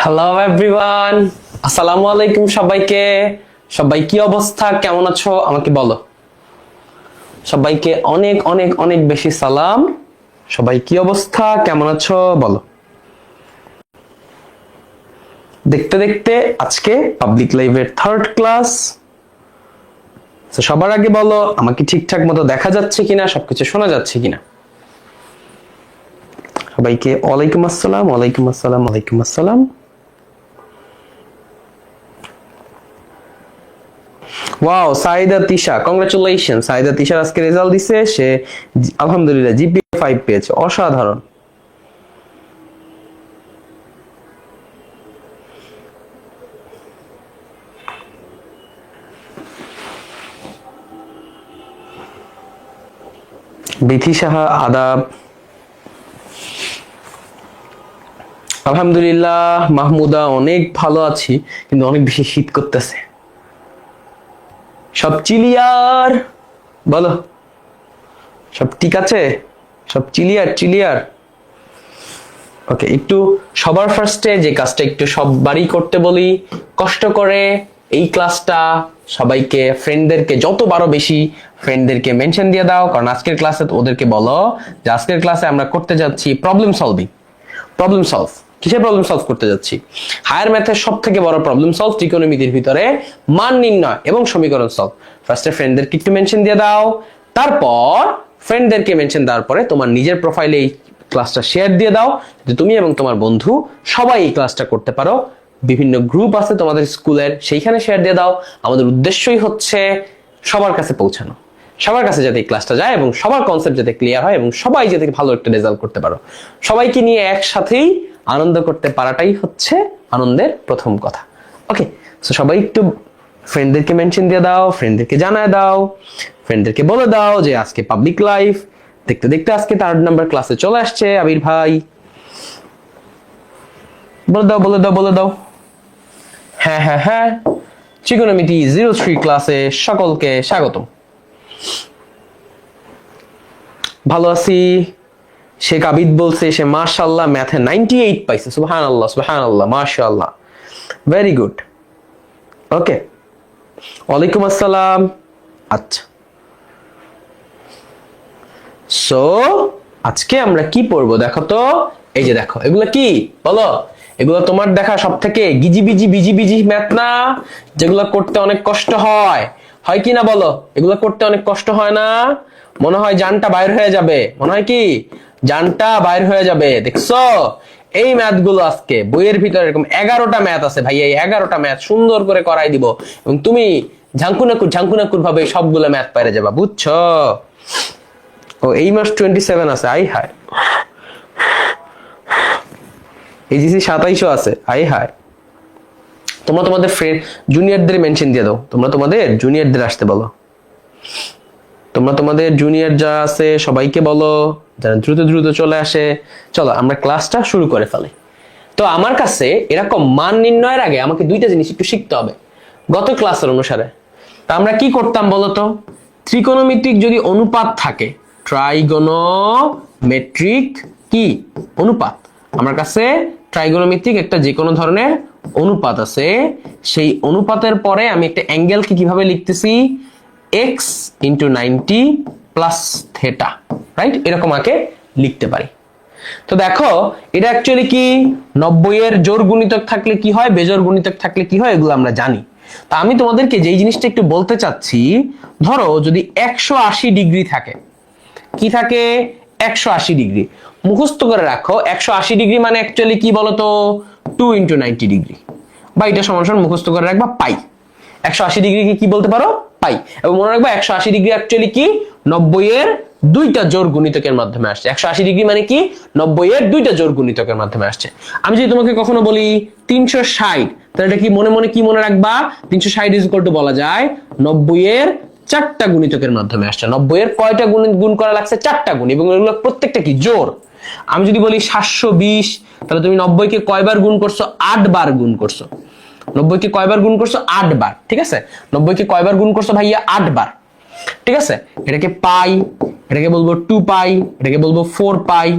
Hello everyone, আসসালামু আলাইকুম সবাইকে। সবাই কি অবস্থা, কেমন আছো আমাকে বলো। সবাইকে অনেক অনেক অনেক বেশি সালাম। সবাই কি অবস্থা, কেমন আছো বলো। দেখতে দেখতে আজকে পাবলিক লাইভের থার্ড ক্লাস। সবার আগে বলো আমাকে ঠিকঠাক মতো দেখা যাচ্ছে কিনা, সবকিছু শোনা যাচ্ছে কিনা। সবাইকে ওয়ালাইকুম আসসালাম, ওয়ালাইকুম আসসালাম, ওয়ালাইকুম আসসালাম। Wow, Saida Tisha, congratulation. সাইদা তিশার আজকে রেজাল্ট দিছে, সে আলহামদুলিল্লাহ জিপিএ 5 পেয়েছে, অসাধারণ। বিথি সাহা আদাব। আলহামদুলিল্লাহ মাহমুদা, অনেক ভালো আছি, কিন্তু অনেক বেশি শীত করতেছে। সব চিলিয়ার বলো, সব ঠিক আছে, সব চিলিয়ার চিলিয়ার। ওকে, একটু সবার ফার্স্টে যে কাজটা একটু সববারই করতে বলি, কষ্ট করে এই ক্লাসটা সবাইকে, ফ্রেন্ডদেরকে যত বারো বেশি ফ্রেন্ডদেরকে মেনশন দিয়ে দাও। কারণ আজকের ক্লাসে ওদেরকে বলো যে আজকের ক্লাসে আমরা করতে যাচ্ছি প্রবলেম সলভিং। প্রবলেম সলভ, কিসের প্রবলেম সলভ করতে যাচ্ছি? হায়ার ম্যাথের সব থেকে বড় প্রবলেম সলভ, ত্রিকোণমিতির ভিতরে মান নির্ণয় এবং সমীকরণ সলভ। ফার্স্টে ফ্রেন্ডদেরকে একটু মেনশন দিয়ে দাও, তারপর ফ্রেন্ডদেরকে মেনশন দেওয়ার পরে তোমার নিজের প্রোফাইলে এই ক্লাসটা শেয়ার দিয়ে দাও, যে তুমি এবং তোমার বন্ধু সবাই এই ক্লাসটা করতে পারো। বিভিন্ন গ্রুপ আছে তোমাদের স্কুলের, সেইখানে শেয়ার দিয়ে দাও। আমাদের উদ্দেশ্যই হচ্ছে সবার কাছে পৌঁছানো, সবার কাছে যাতে এই ক্লাসটা যায় এবং সবার কনসেপ্ট যাতে ক্লিয়ার হয় এবং সবাই যাতে ভালো একটা রেজাল্ট করতে পারো। সবাইকে নিয়ে একসাথেই আনন্দ করতে পারাটাই হচ্ছে আনন্দের প্রথম কথা। ওকে, সো সবাই একটু ফ্রেন্ডদেরকে মেনশন দিয়ে দাও, ফ্রেন্ডদেরকে জানায় দাও, ফ্রেন্ডদেরকে বলে দাও যে আজকে পাবলিক লাইফ। দেখতে দেখতে আজকে 3rd নাম্বার ক্লাসে চলে আসছে আবির ভাই। বলে দাও বলে দাও বলে দাও। হ্যাঁ হ্যাঁ হ্যাঁ, ত্রিকোণমিতি 03 ক্লাসে সকলকে স্বাগতম। ভালো আছি। শেখ আবিদ বলছে সে মাশাআল্লাহ ম্যাথে 98 পাইছে। সুবহানাল্লাহ সুবহানাল্লাহ, মাশাআল্লাহ, ভেরি গুড। ওকে, ওয়ালাইকুম আসসালাম। আচ্ছা, সো আজকে আমরা কি পড়বো দেখো তো। এই যে দেখো, এগুলো কি বলো। এগুলো তোমার দেখা সব থেকে বিজি ম্যাথ না, যেগুলো করতে অনেক কষ্ট হয়, হয় কি না বলো। এগুলো করতে অনেক কষ্ট হয় না? মনে হয় জানটা বাইর হয়ে যাবে, মনে হয় কি জানটা বাইর হয়ে যাবে। দেখছো এই ম্যাথ গুলো আজকে বইয়ের ভিতরে এরকম 11টা ম্যাথ আছে ভাই। এই 11টা ম্যাথ সুন্দর করে করাই দিব এবং তুমি ঝাঙ্কুনাকুর ভাবে সবগুলো ম্যাথ পাইরে যাবা, বুঝছো? ও এই মাস 27 আছে, আই হায়। এইজিসি 2700 আছে, আই হায়। তোমরা তোমাদের ফ্রেন্ড জুনিয়রদের মেনশন দিয়ে দাও, তোমরা তোমাদের জুনিয়রদের আসতে বলো। তোমরা তোমাদের জুনিয়র যা আছে সবাইকে বলো যেন দ্রুত দ্রুত চলে আসে। চলো আমরা ক্লাসটা শুরু করে ফেলি। তো আমার কাছে এরকম মান নির্ণয়ের আগে আমাকে দুইটা জিনিস একটু শিখতে হবে গত ক্লাসের অনুসারে। তা আমরা কি করতাম বলতো? ত্রিকোণমিতিক যদি অনুপাত থাকে, ট্রাইগোনোমেট্রিক কি অনুপাত, আমার কাছে ট্রাইগোনোমেট্রিক একটা যে কোনো ধরনের অনুপাত আছে, সেই অনুপাতের পরে আমি একটা অ্যাঙ্গেলকে কিভাবে লিখতেছি, x into 90 plus theta, right? এরকম আগে লিখতে পারি। তো দেখো এটা অ্যাকচুয়ালি কি, 90 এর জোড় গুণিতক থাকলে কি হয়, বেজোড় গুণিতক থাকলে কি হয়, এগুলো আমরা জানি। তা আমি তোমাদেরকে যেই জিনিসটা একটু বলতে চাচ্ছি, ধরো যদি 180 ডিগ্রি থাকে, কি থাকে 180 ডিগ্রি, মুখস্থ করে রাখো 180 ডিগ্রি মানে অ্যাকচুয়ালি কি বলতো, 2 ইন্টু 90 ডিগ্রি, বা এটা সমান সমান মুখস্থ করে রাখবা পাই। 180 ডিগ্রিকে কি বলতে পারো, পাই। এবং মনে রাখবা 180 ডিগ্রি অ্যাকচুয়ালি কি 90 এর দুইটা জোড় গুণিতকের মাধ্যমে আসছে। 180 ডিগ্রি মানে কি 90 এর দুইটা জোড় গুণিতকের মাধ্যমে আসছে। আমি যদি তোমাকে কখনো বলি 360, তাহলে এটা কি মনে মনে কি মনে রাখবা, 360 ইজ ইকুয়াল টু বলা যায় 90 এর 4টা গুণিতকের মাধ্যমে আসছে। 90 এর কয়টা গুণ করা লাগছে, 4টা গুণ, এবং এগুলো প্রত্যেকটা কি জোড়। আমি যদি বলি 720, তাহলে তুমি 90 কে কয়বার গুণ করছো, 8 বার গুণ করছো। 90 কে কয়বার গুণ করছো, 8 বার, ঠিক আছে? 90 কে কয়বার গুণ করছো ভাইয়া, 8 বার, ঠিক আছে? এটাকে পাই, এটাকে বলবো 2 পাই, এটাকে বলবো 4 পাই,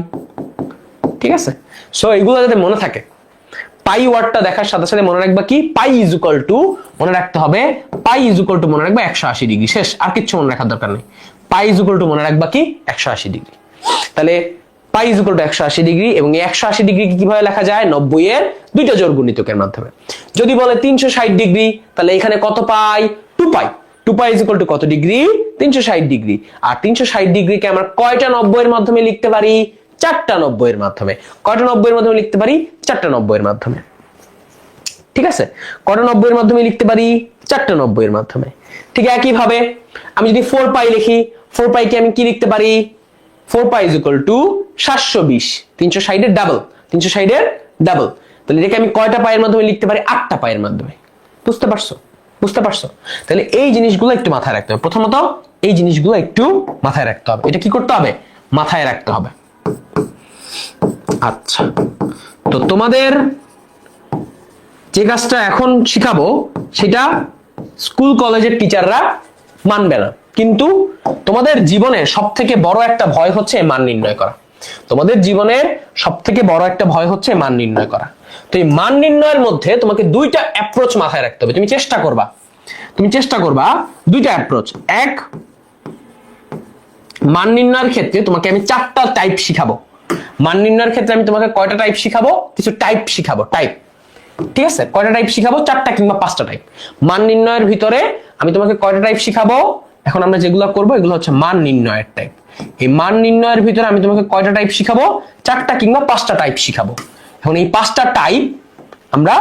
ঠিক আছে? সো এগুলো যাতে মনে থাকে, পাই ওয়ার্ডটা দেখার সাথে সাথে মনে রাখবা কি, পাই ইজ ইকুয়াল টু, মনে রাখতে হবে পাই ইজ ইকুয়াল টু, মনে রাখবা 180 ডিগ্রি, শেষ, আর কিচ্ছু মনে রাখার দরকার নেই। পাই ইজ ইকুয়াল টু মনে রাখবা কি 180 ডিগ্রি। তাহলে পাই ইজ ইকুয়াল টু 180 ডিগ্রি, এবং এই 180 ডিগ্রি কিভাবে লেখা যায়, 90 এর দুইটা জোড় গুণিতকের মাধ্যমে। যদি বলে 360 ডিগ্রি, তাহলে এখানে কত পাই, 2 পাই। 2 পাই ইজ ইকুয়াল টু কত ডিগ্রি, 360 ডিগ্রি। আর 360 ডিগ্রিকে আমরা কয়টা 90 এর মাধ্যমে লিখতে পারি, 4টা 90 এর মাধ্যমে। কয়টা 90 এর মাধ্যমে লিখতে পারি, 4টা 90 এর মাধ্যমে। ঠিক আছে, কয়টা 90 এর মাধ্যমে লিখতে পারি, 4টা 90 এর মাধ্যমে। ঠিক একই ভাবে আমি যদি 4 পাই লিখি, 4 পাই কে আমি কি লিখতে পারি, 4 পাই ইজ ইকুয়াল টু 720, 360 এর ডাবল, 360 এর ডাবল। তাহলে এটাকে আমি কয়টা পায়ের মাধ্যমে লিখতে পারি, 8টা পায়ের মাধ্যমে। বুঝতে পারছো, বুঝতে পারছো? তাহলে এই জিনিসগুলো একটু মাথায় রাখতে হবে। প্রথমত এই জিনিসগুলো একটু মাথায় রাখতে হবে। এটা কি করতে হবে, মাথায় রাখতে হবে। আচ্ছা, তো তোমাদের যে কাজটা এখন শিখাবো সেটা স্কুল কলেজের টিচাররা মানবে না, কিন্তু তোমাদের জীবনের সব থেকে বড় একটা ভয় হচ্ছে মান নির্ণয় করা। তোমাদের জীবনের সব থেকে বড় একটা ভয় হচ্ছে মান নির্ণয় করা। তো এই মান নির্ণয়ের মধ্যে তোমাকে দুইটা অ্যাপ্রোচ মাথায় রাখতে হবে। তুমি চেষ্টা করবা দুইটা অ্যাপ্রোচ। এক, মান নির্ণয়ের ক্ষেত্রে তোমাকে আমি 4টা টাইপ শিখাবো। মান নির্ণয়ের ক্ষেত্রে আমি তোমাকে কয়টা টাইপ শিখাবো, কিছু টাইপ শিখাবো, টাইপ। ঠিক আছে, কয়টা টাইপ শিখাবো, 4টা কিংবা 5টা টাইপ। মান নির্ণয়ের ভিতরে আমি তোমাকে কয়টা টাইপ শিখাবো, এখন আমরা যেগুলো করবো এগুলো হচ্ছে মান নির্ণয়ের টাইপ। এই মান নির্ণয়ের ভিতরে আমি তোমাকে কয়টা টাইপ শিখাবো, 4টা কিংবা 5টা টাইপ শিখাবো। এখন এই 5টা টাইপ আমরা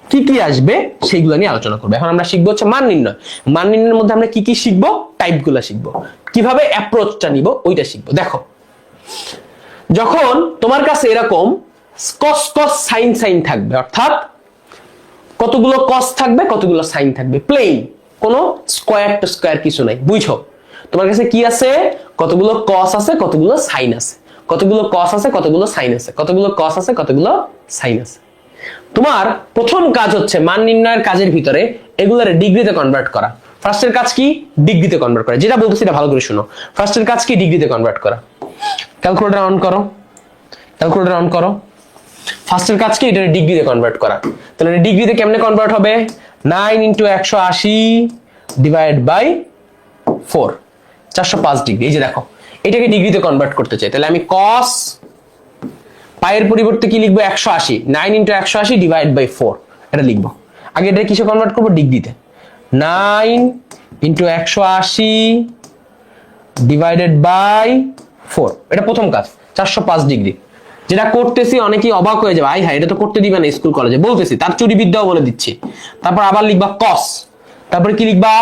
কি কি আসবে সেইগুলো নিয়ে আলোচনা করবো। এখন আমরা শিখবো হচ্ছে মান নির্ণয়। মান নির্ণয়ের মধ্যে আমরা কি কি শিখবো, টাইপগুলো শিখবো, কিভাবে অ্যাপ্রোচটা নিব ওইটা শিখবো। দেখো, যখন তোমার কাছে এরকম কস কস সাইন সাইন থাকবে, অর্থাৎ কতগুলো কস থাকবে, কতগুলো সাইন থাকবে, প্লেন, কোনো স্কোয়ার টু স্কোয়ার কিছু নাই। বুঝছো, তোমার কাছে কি আছে, কতগুলো কস আছে, কতগুলো সাইন আছে, কতগুলো কস আছে, কতগুলো সাইন আছে, কতগুলো কস আছে, কতগুলো সাইন আছে। তোমার প্রথম কাজ হচ্ছে মান নির্ণয়ের কাজের ভিতরে এগুলোর ডিগ্রিতে কনভার্ট করা। ফার্স্টের কাজ কি, ডিগ্রিতে কনভার্ট করা। যেটা বলতেছি এটা ভালো করে শুনো। ফার্স্টের কাজ কি, ডিগ্রিতে কনভার্ট করা। ক্যালকুলেটর অন করো, ক্যালকুলেটর অন করো। ফার্স্টের কাজ কি, এটা ডিগ্রিতে কনভার্ট করা। তাহলে ডিগ্রিতে কেমনে কনভার্ট হবে, 9 × 180 ডিভাইড বাই 4, 405 ডিগ্রি। এই যে দেখো, এটাকে ডিগ্রিতে কনভার্ট করতে চাই, তাহলে আমি cos পায়ের পরিবর্তে কি লিখবো, 180, 9 × 180 ডিভাইড বাই 4 এটা লিখবো। আগে এটা কিসে কনভার্ট করবো, ডিগ্রিতে। 9 × 180 ডিভাইডেড বাই 4, এটা প্রথম কাজ, 405 ডিগ্রি। যেটা করতেছি অনেকেই অবাক হয়ে যাবে, আই হ্যাঁ এটা তো করতে দিবে না স্কুল কলেজে, বলতেছি তার চুরি বিদ্যাও বলে দিচ্ছি। তারপর আবার লিখবা cos, তারপরে কি লিখবা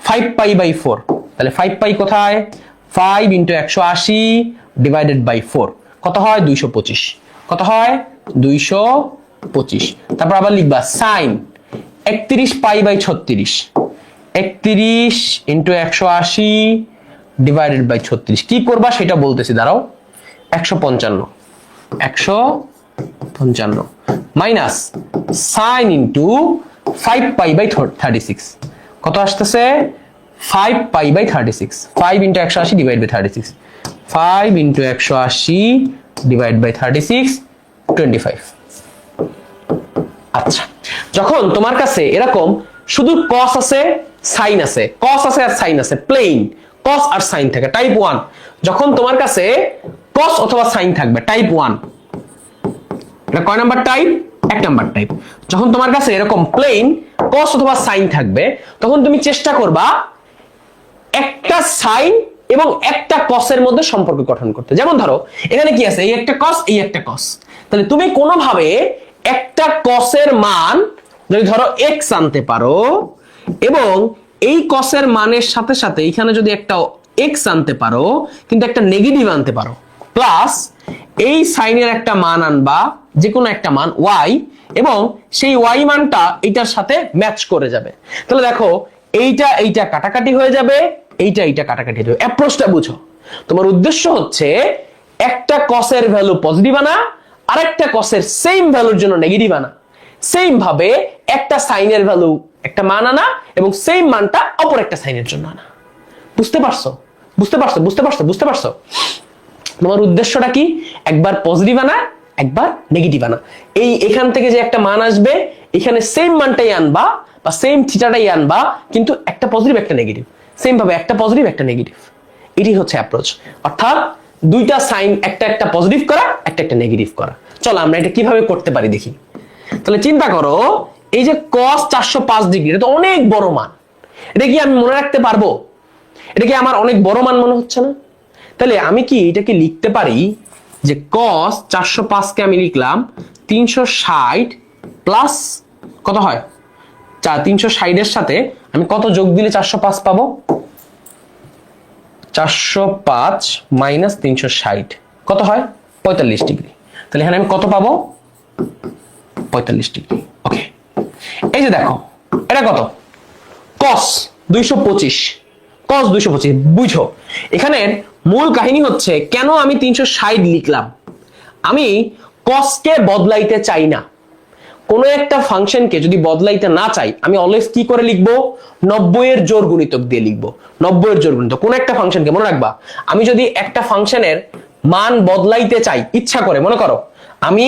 5 পাই বাই 4, তাহলে 5 পাই কোথায়, 5 × 180 ডিভাইডেড বাই 4 কত হয়, 225। কত হয়, 225। তারপর আবার লিখবা sin 31 pi by 36, 31 × 180 divided by 36। কি করবা সেটা বলতেছি, দাঁড়াও। 155 minus sine into 5 pi by 36 কত আসতেছে, 5 pi by 36, 5 × 180 divide by 36, 5 × 180 divide by 36, 25। আচ্ছা, যখন তোমার কাছে এরকম শুধু cos আছে, সাইন আছে, cos আছে আর সাইন আছে, প্লেন cos আর সাইন থাকে, টাইপ 1। যখন তোমার কাছে cos অথবা সাইন থাকবে, টাইপ 1, এটা কয় নাম্বার টাইপ, 1 নাম্বার টাইপ। যখন তোমার কাছে এরকম প্লেন cos অথবা সাইন থাকবে, তখন তুমি চেষ্টা করবা একটা সাইন এবং একটা cos এর মধ্যে সম্পর্ক গঠন করতে। যেমন ধরো এখানে কি আছে, এই একটা cos, এই একটা cos, তাহলে তুমি কোনোভাবে একটা cos এর মান যদি ধরো x আনতে পারো, এবং এই cos এর মানের সাথে সাথে এখানে যদি একটা x আনতে পারো, কিন্তু একটা নেগেটিভ আনতে পারো, প্লাস এই সাইনের একটা মান আনবা, যে কোনো একটা মান y, এবং সেই y মানটা এইটার সাথে ম্যাচ করে যাবে। তাহলে দেখো এইটা এইটা কাটাকাটি হয়ে যাবে, এইটা এইটা কাটাকাটি হয়ে যাবে। অ্যাপ্রোচটা বুঝো। তোমার উদ্দেশ্য হচ্ছে একটা cos এর ভ্যালু পজিটিভ আনা, আর একটা cos এর সেম ভ্যালুর জন্য নেগেটিভ আনা। সেম ভাবে একটা সাইনের ভ্যালু একটা মান আনা, এবং সেম মানটা অপর একটা সাইনের জন্য আনা। বুঝতে পারছো, বুঝতে পারছো, বুঝতে পারছো, বুঝতে পারছো? তোমার উদ্দেশ্যটা কি, একবার পজিটিভ আনা, একবার নেগেটিভ আনা। এখান থেকে যে একটা মান আসবে এখানে সেম মানটাই আনবা বা সেম থিটাটাই আনবা, কিন্তু একটা পজিটিভ একটা নেগেটিভ, সেম ভাবে একটা পজিটিভ একটা নেগেটিভ। এটি হচ্ছে অ্যাপ্রোচ, অর্থাৎ দুইটা সাইন একটা একটা পজিটিভ করা একটা একটা নেগেটিভ করা। চলো আমরা এটা কিভাবে করতে পারি দেখি। তাহলে চিন্তা করো, এই যে cos 405 ডিগ্রি, এটা তো অনেক বড় মান, এটা কি আমি মনে রাখতে পারবো? এটা কি আমার অনেক বড় মান মনে হচ্ছে না? তাহলে আমি কি এটাকে লিখতে পারি যে cos 405 কে আমি লিখলাম 360 প্লাস কত হয় 360 এর সাথে আমি কত যোগ দিলে 405 পাবো? 405 মাইনাস 360 কত হয়? 45 ডিগ্রি। তাহলে এখানে আমি কত পাবো? 45 ডিগ্রি। ওকে, এই যে দেখো এটা কত? cos 225, cos 225। বুঝো এখানে মূল কাহিনী হচ্ছে কেন আমি 360 লিখলাম। আমি cos কে বদলাইতে চাই না। কোনো একটা ফাংশনকে যদি বদলাইতে না চাই আমি অলওয়েজ কি করে লিখবো? 90 এর জোড় গুণিতক দিয়ে লিখবো। 90 এর জোড় গুণিতক কোনো একটা ফাংশনকে, মনে রাখবা আমি যদি একটা ফাংশনের মান বদলাইতে চাই ইচ্ছা করে, মনে করো আমি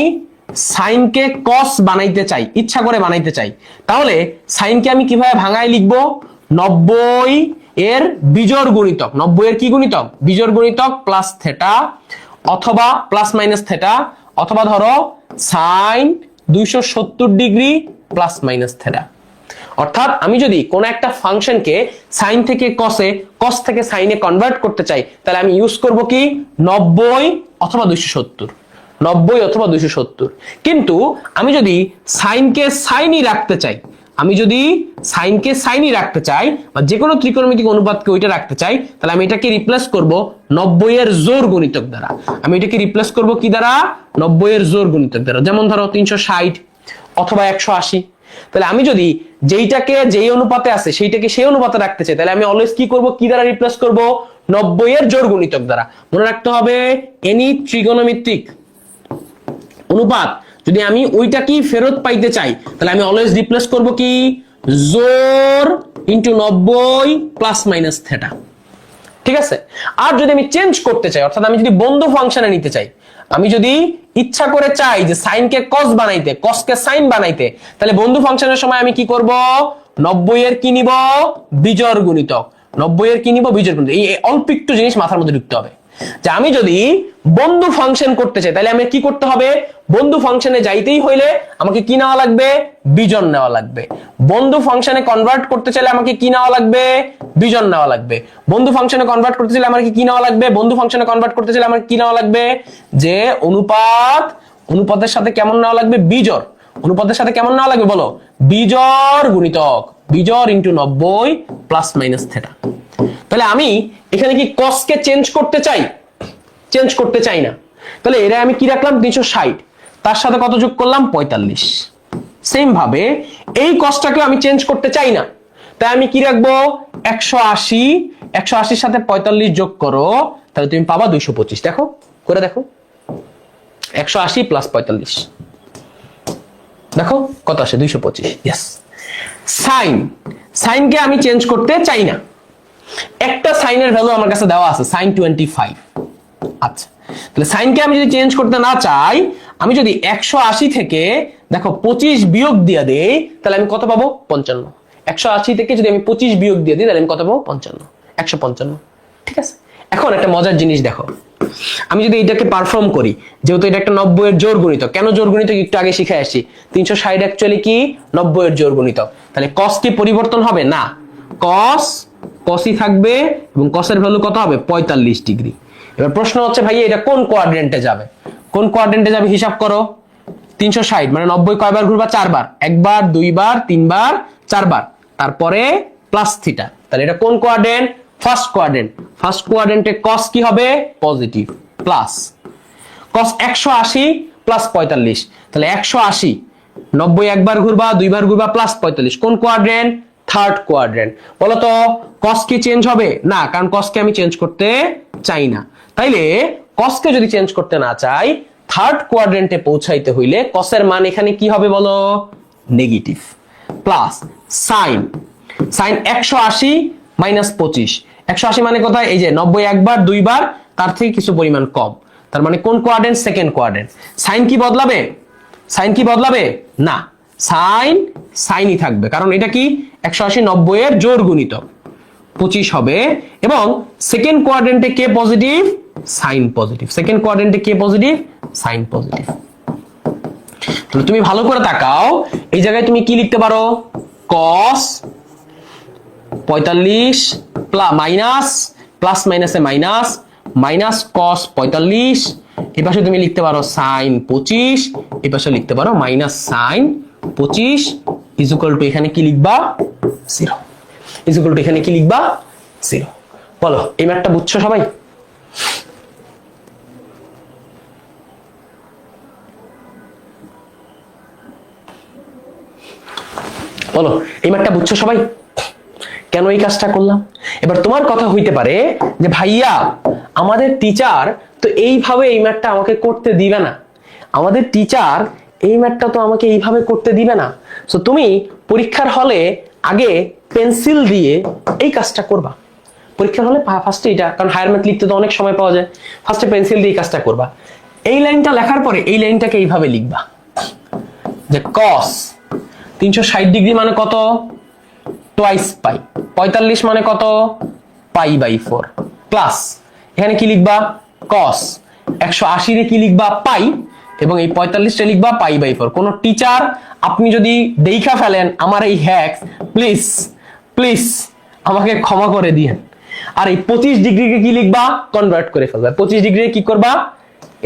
সাইনকে কস বানাইতে চাই, ইচ্ছা করে বানাইতে চাই, তাহলে সাইনকে আমি কিভাবে ভাঙায় লিখবো? 90 এর বিজোড় গুণিতক। 90 এর কি গুণিতক? বিজোড় গুণিতক প্লাস থেটা অথবা প্লাস মাইনাস থেটা, অথবা ধরো sine 270 degree plus minus theta. অর্থাৎ আমি যদি কোন একটা ফাংশনকে সাইন থেকে কসে, কস থেকে সাইনে কনভার্ট করতে চাই, তাহলে আমি ইউজ করব কি? 90 অথবা 270, 90 অথবা 270। কিন্তু আমি যদি সাইনকে সাইনই রাখতে চাই, আমি যদি সাইনকে সাইনই রাখতে চাই বা যে কোনো ত্রিকোণমিতিক অনুপাতকে ওইটা রাখতে চাই, তাহলে আমি এটাকে রিপ্লেস করব 90 এর জোড় গুণিতক দ্বারা। আমি এটাকে রিপ্লেস করব কি দ্বারা? 90 এর জোড় গুণিতক দ্বারা। যেমন ধরো 360 অথবা 180। তাহলে আমি যদি যেইটাকে যেই অনুপাতে আছে সেইটাকে সেই অনুপাতে রাখতে চাই, তাহলে আমি অলওয়েজ কি করব? কি দ্বারা রিপ্লেস করব? 90 এর জোড় গুণিতক দ্বারা। মনে রাখতে হবে এনি ত্রিকোণমিতিক অনুপাত যদি আমি ওইটাকেই ফেরত পাইতে চাই, তাহলে আমি অলওয়েজ রিপ্লেস করব কি? জোড় ইনটু 90 প্লাস মাইনাস থেটা। ঠিক আছে? আর যদি আমি চেঞ্জ করতে চাই, অর্থাৎ আমি যদি বন্ধু ফাংশনে নিতে চাই, আমি যদি ইচ্ছা করে চাই যে সাইনকে কস বানাইতে, কসকে সাইন বানাইতে, তাহলে বন্ধু ফাংশনের সময় আমি কি করব? 90 এর কি নিব? বিজোড় গুণিতক। 90 এর কি নিব? বিজোড় গুণিতক। এই অল্প একটু জিনিস মাথার মধ্যে ঢুকতে হবে যে আমি যদি বন্ধু ফাংশন করতে চাই, তাহলে আমি কি করতে হবে? বন্ধু ফাংশনে যাইতেই হইলে আমাকে কি নেওয়া লাগবে? বিজোড় নেওয়া লাগবে। বন্ধু ফাংশনে কনভার্ট করতে চাইলে আমাকে কি নেওয়া লাগবে? বিজোড় নেওয়া লাগবে। বন্ধু ফাংশনে কনভার্ট করতে চাইলে আমাকে কি নেওয়া লাগবে? বন্ধু ফাংশনে কনভার্ট করতে চাইলে আমাকে কি নেওয়া লাগবে? যে অনুপাত, অনুপাতের সাথে কেমন নেওয়া লাগবে? বিজোড়। অনুপাতের সাথে কেমন নেওয়া লাগবে বলো? বিজোড় গুণিতক। বিজোড় ইনটু 90 প্লাস মাইনাস থেটা। তাহলে আমি এখানে কি cos কে চেঞ্জ করতে চাই? চেঞ্জ করতে চাই না। তাহলে এরা আমি কি রাখলাম? 360, তার সাথে কত যোগ করলাম? 45। সেম ভাবে এই cosটাকে আমি চেঞ্জ করতে চাই না, তাই আমি কি রাখবো? 180, 180 সাথে 45 যোগ করো, তাহলে তুমি পাবা 225। দেখো করে দেখো, 180 প্লাস 45 দেখো কত আসে? 225। ইয়েস। সাইন, সাইনকে আমি চেঞ্জ করতে চাই না। একটা সাইনের ভ্যালু আমার কাছে দেওয়া আছে sin 25। আচ্ছা, তাহলে সাইনকে আমি যদি চেঞ্জ করতে না চাই, আমি যদি 180 থেকে দেখো 25 বিয়োগ দিয়ে দেই, তাহলে আমি কত পাবো? 55। 180 থেকে যদি আমি 25 বিয়োগ দিয়ে দিই, তাহলে আমি কত পাবো? 55, 155। ঠিক আছে? এখন একটা মজার জিনিস দেখো, আমি যদি এটাকে পারফর্ম করি, যেহেতু এটা একটা 90 এর জোড় গুণিতক, কেন জোড় গুণিতক একটু আগে শিখে আসছি, 360 অ্যাকচুয়ালি কি 90 এর জোড় গুণিতক, তাহলে cos কি পরিবর্তন হবে না? cos cosই থাকবে এবং cos এর ভ্যালু কত হবে? 45 ডিগ্রি। এবার প্রশ্ন হচ্ছে ভাই এটা কোন কোয়াড্রেন্টে যাবে? কোন কোয়াড্রেন্টে যাবে হিসাব করো। 360 মানে 90 কয়বার ঘুরবা? 4 বার। একবার, দুইবার, তিনবার, 4 বার, তারপরে প্লাস থিটা। তাহলে এটা কোন কোয়াড্রেন্ট? First quadrant. ফার্স্ট কোয়াড্রেন্টে cos কি হবে? পজিটিভ। প্লাস cos 180 প্লাস 45, তাহলে 180, 90 একবার ঘুরবা, দুইবার ঘুরবা, প্লাস 45। কোন কোয়াড্রেন্ট? Third quadrant. বলতো cos কি চেঞ্জ হবে? না, কারণ cos কে আমি চেঞ্জ করতে চাই না। তাইলে cos কে যদি চেঞ্জ করতে না চাই, থার্ড কোয়াড্রেন্টে পৌঁছাইতে হইলে cos এর মান এখানে কি হবে বলো? Negative. Plus sine, sine 180 minus 25। 180 মানে কোথায়? এই যে 90 একবার, দুইবার, তার থেকে কিছু পরিমাণ কম, তার মানে কোন কোয়াড্রেন্ট? Second quadrant. সাইন কি বদলাবে? সাইন কি বদলাবে? না, সাইন সাইনই থাকবে, কারণ এটা কি 180 90 এর জোড় গুণিতক 25 হবে। এবং সেকেন্ড কোয়াড্রেন্টে কে পজিটিভ? Sine positive. সেকেন্ড কোয়াড্রেন্টে কে পজিটিভ? Sine positive. তাহলে তুমি ভালো করে তাকাও, এই জায়গায় তুমি কি লিখতে পারো? cos 45 মাইনাস প্লাস মাইনাসে মাইনাস মাইনাস cos 45, এই পাশে তুমি লিখতে পারো sin 25, এই পাশে লিখতে পারো minus sin 25 is equal two এখানে কি লিখবা? 0। ইজ ইকুয়াল টু এখানে কি লিখবা? 0। বলো এই ম্যাথটা বুঝছো সবাই? বলো এই ম্যাথটা বুঝছো সবাই? কেন এই কাজটা করলাম? এবার তোমার কথা হইতে পারে যে ভাইয়া আমাদের টিচার তো এইভাবে এই ম্যাথটা আমাকে করতে দিবে না, আমাদের টিচার এই ম্যাথটা তো আমাকে এইভাবে করতে দিবে না, সো তুমি পরীক্ষার হলে আগে পেন্সিল দিয়ে এই কাজটা করবা। পরীক্ষার হলে ফার্স্টে এটা, কারণ হায়ার ম্যাথ লিখতে তো অনেক সময় পাওয়া যায়, ফার্স্টে পেন্সিল দিয়ে এই কাজটা করবা। এই লাইনটা লেখার পরে এই লাইনটাকে এইভাবে লিখবা যে cos 360 ডিগ্রি মানে কত? টোয়াইস পাই। 45 মানে কত? পাই বাই 4 প্লাস এখানে কি লিখবা? cos 180 রে কি লিখবা? পাই, এবং এই 45 টা লিখবা পাই বাই 4। কোন টিচার আপনি যদি দেখা ফেলেন আমার এই হ্যাক্স, প্লিজ প্লিজ আমাকে ক্ষমা করে দিয়েন। আর এই 25 ডিগ্রিকে কি লিখবা? কনভার্ট করে ফেলবা। 25 ডিগ্রি কি করবা?